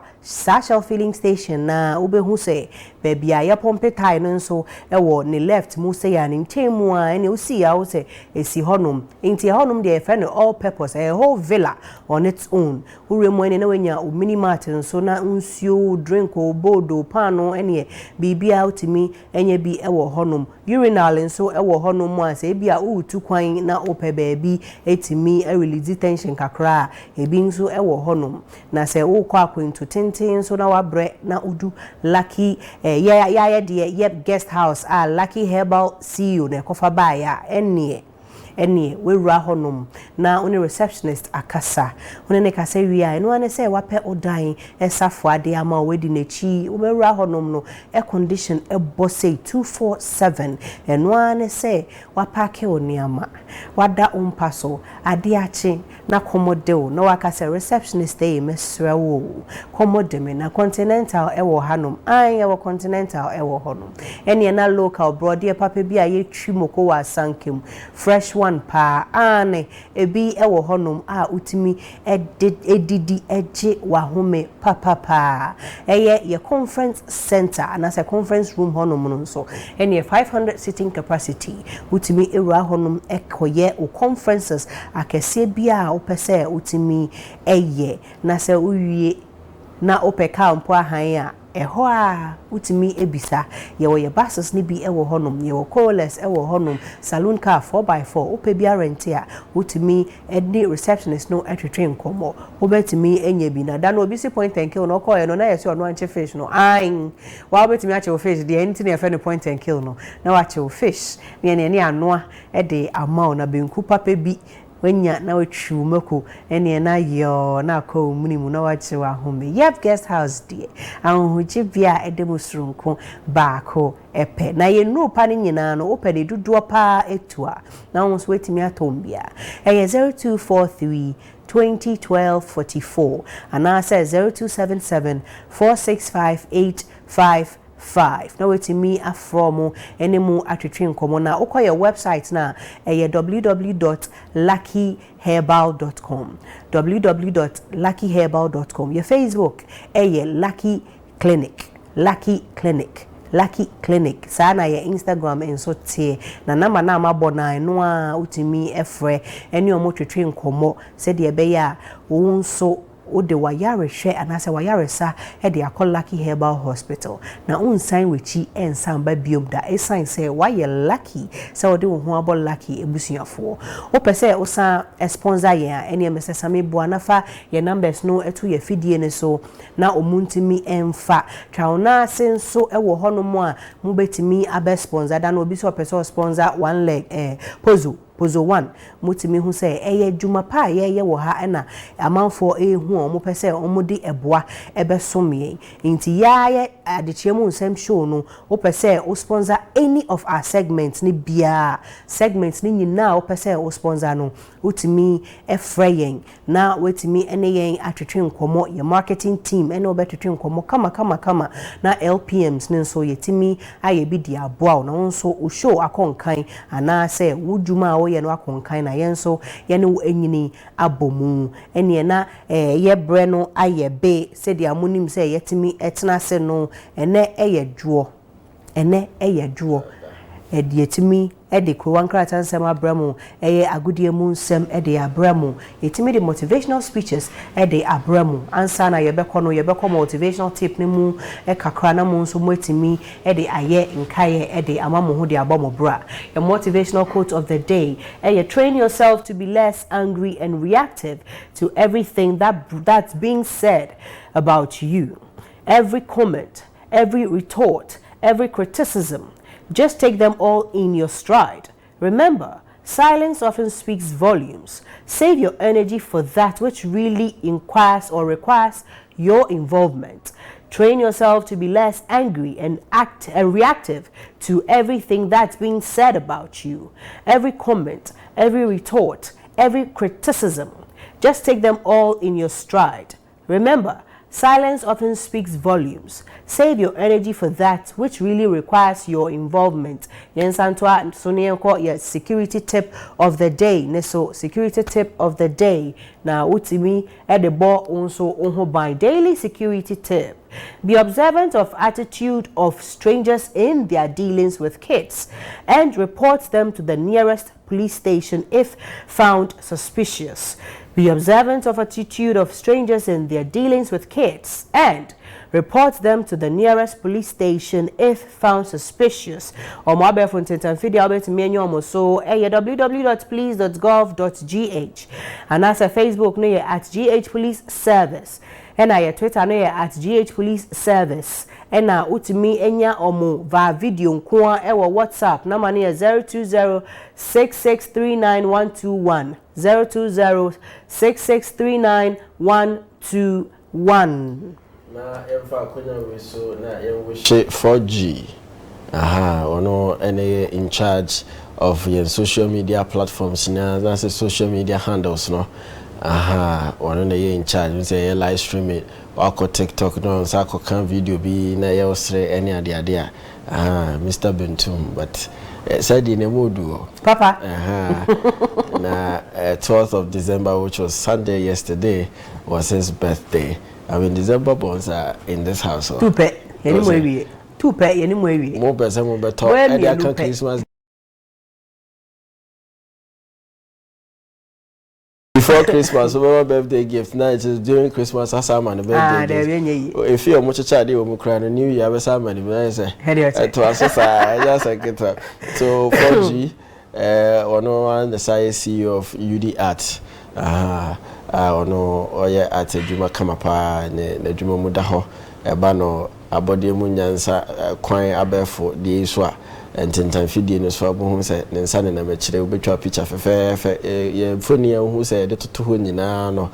Speaker 2: Shell filling station na obehu se baby a pompe tie no nso ewo ne left mu se ya ne ntemu a ene osi ya wo se esi honom nti honom de efe no all purpose a whole villa on its own uremu ene na wenya o mini mart nso na nsuo drink o bodo pano ene bibia utimi enye bi ewo honom urinal nso ewo honom a se bia utu kwan na ope baby etimi release tension kakra ebi nso ewo honom na se wo kwa kwento tintin so na wabre na udu Lucky yeah guest house Lucky Herbal CEO na kofa ba ya ene we ra honum na oni receptionist akasa oni ne kasa wi a eno ane say wape odan esafo ade ama wedi nechi we ra honum no air condition say 247 eno ane say wapake oniama wada umpaso ade achi na komodeo na wakasa receptionist dey mesra wo komode me na continental ewo hanum ewo continental ewo honum ene na local brode papa bi a yetwi moko wa sankem fresh one pa ane ebi ewo honum utimi edidi eje wa home papa eye ye conference center and as a conference room honum nso ene 500 sitting capacity utimi era honum ekoye o conferences akese bia opese utimi eye na se uwie na opeka mpo ahan a eho a utimi ebisa ye buses ni bi ewo honum ye coalers ewo honum saloon car 4x4 ope bia rent a utimi edi receptionist no atwetwe nkomo obetimi enye bi na da no obi si point and kill no call ye no na yesi ono anche fish no wa obetimi ache fish de anything e fe no point and kill no na wa ache fish ne anoa e de amount na benku papa bi wenya na wetwu mako ene na yo na ko munimu na wache wa home guest house die ahoje bia edemusrunko baako epe na ye no pa ni nyina no ope de duduo pa etua na won so wetimi atombia 0243 2012 44 and I say 0277 465 now it's me from anymore atwetwe nkomo na okoye website na www.luckyherbal.com www.luckyherbal.com your Facebook Lucky Clinic sana ya Instagram enso tie na nama na mabona eno a utimi efre eni omotwetwe nkomo se de be ya wonso ode wayare hwe anase wayare sa e de akọ Lucky Herbal Hospital na unsan wechi ensan ba biom da esan say waye lucky say ode wo ho abo lucky ebusuafo wo pese wo sa sponsor ye ene mesesa me bo anafa ye numbers no etu ye fidie ne so na omuntimi emfa twauna senso e wo hono mo a mu betimi abe sponsor da na obi so pese sponsor one leg pozo 1 mutimi hu say eye djuma pa ye wo ha na amanfo ehu o mo pese o mo di eboa ebesomye nti ya ADEKYE3 Nsem show no o pese o sponsor any of our segments ni bia segments ni nyina o pese o sponsor no utimi efreyen na wetimi ene yen atwetwe nkomo ye marketing team ene obetwetwe nkomo kama na LPMs ni so yetimi aye bi di aboa na nso o show akonkan ana say wudjuma o ye no akonkan na yenso ye ne enyini abomu ene na ye bre no aye be se dia monim se yetimi etena se no ene eye dwo yetimi de krowan krata nsem abramo eye agudie mu nsem de abramo yetimi de motivational speeches de abramo ansa na yebekọ motivational tip ni mu kakra na mu nso mwetimi de aye nkaye de amamo ho de abomo bra. Your motivational quote of the day: train yourself to be less angry and reactive to everything that's being said about you. Every comment, every retort, every criticism, just take them all in your stride. Remember, silence often speaks volumes. Save your energy for that which really requires your involvement. Train yourself to be less angry and reactive to everything that's being said about you. Every comment, every retort, every criticism, just take them all in your stride. Remember, silence often speaks volumes. Save your energy for that which really requires your involvement. Yensantwa Sonienko, your security tip of the day. Neso security tip of the day. Now utimi edebo unso unho by daily security tip. Be observant of attitude of strangers in their dealings with kids and report them to the nearest police station if found suspicious. Be observant of attitude of strangers in their dealings with kids and report them to the nearest police station if found suspicious. Or more funnyvideo so www.police.gov.gh and as a Facebook near at GH Police Service and I Twitter near at GH Police Service and now utimi enya omo va video nkwa ewa WhatsApp number near 02066391121 02066391121.
Speaker 1: Na emfa konya we so na wish 4G ono ene in charge of your social media platforms na that's social media handles no ono na in charge we say live streaming or TikTok no so can video be na ye osre any ade Mr. Bentum but said in a mood
Speaker 2: Papa
Speaker 1: na 12th of December, which was Sunday yesterday, was his birthday. I mean, December bonds are in this house.
Speaker 2: Two pet, anyway. More
Speaker 1: person better. And Christmas. Before Christmas, over birthday gift. Now it is during Christmas, as I'm on the birthday gift. If you're much child, you will cry. New Year, as I'm on the say. To us, just a get up. So 4G. Ono the CEO of UD Art. Ono oye art djuma kama pa ne djuma mudaho eba no abode mu nyansa kwan abefo de iso a ententan fidie no so abohu se ne nsa ne na mekire obetwa picture fefefe ye phone ya hu se de toto ho nyina no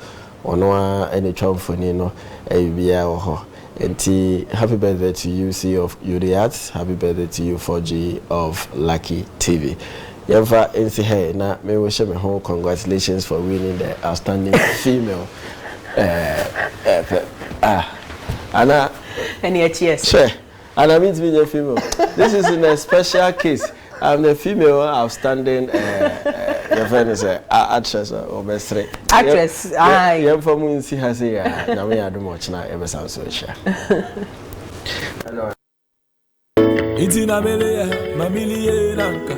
Speaker 1: ono a ene twa phone no bia wo ho enti happy birthday to you CEO of UD Art, happy birthday to you 4G of Lucky TV. Yeva NC hey na me wish me home congratulations for winning the outstanding female Anna
Speaker 2: any cheers.
Speaker 1: Sure. And I mean to be a female. This is in a special case. I'm the female outstanding your friend is actress or best
Speaker 2: actress.
Speaker 1: I from NC has say na me ado much na ever sound so sure. Itina mele mamili nanka.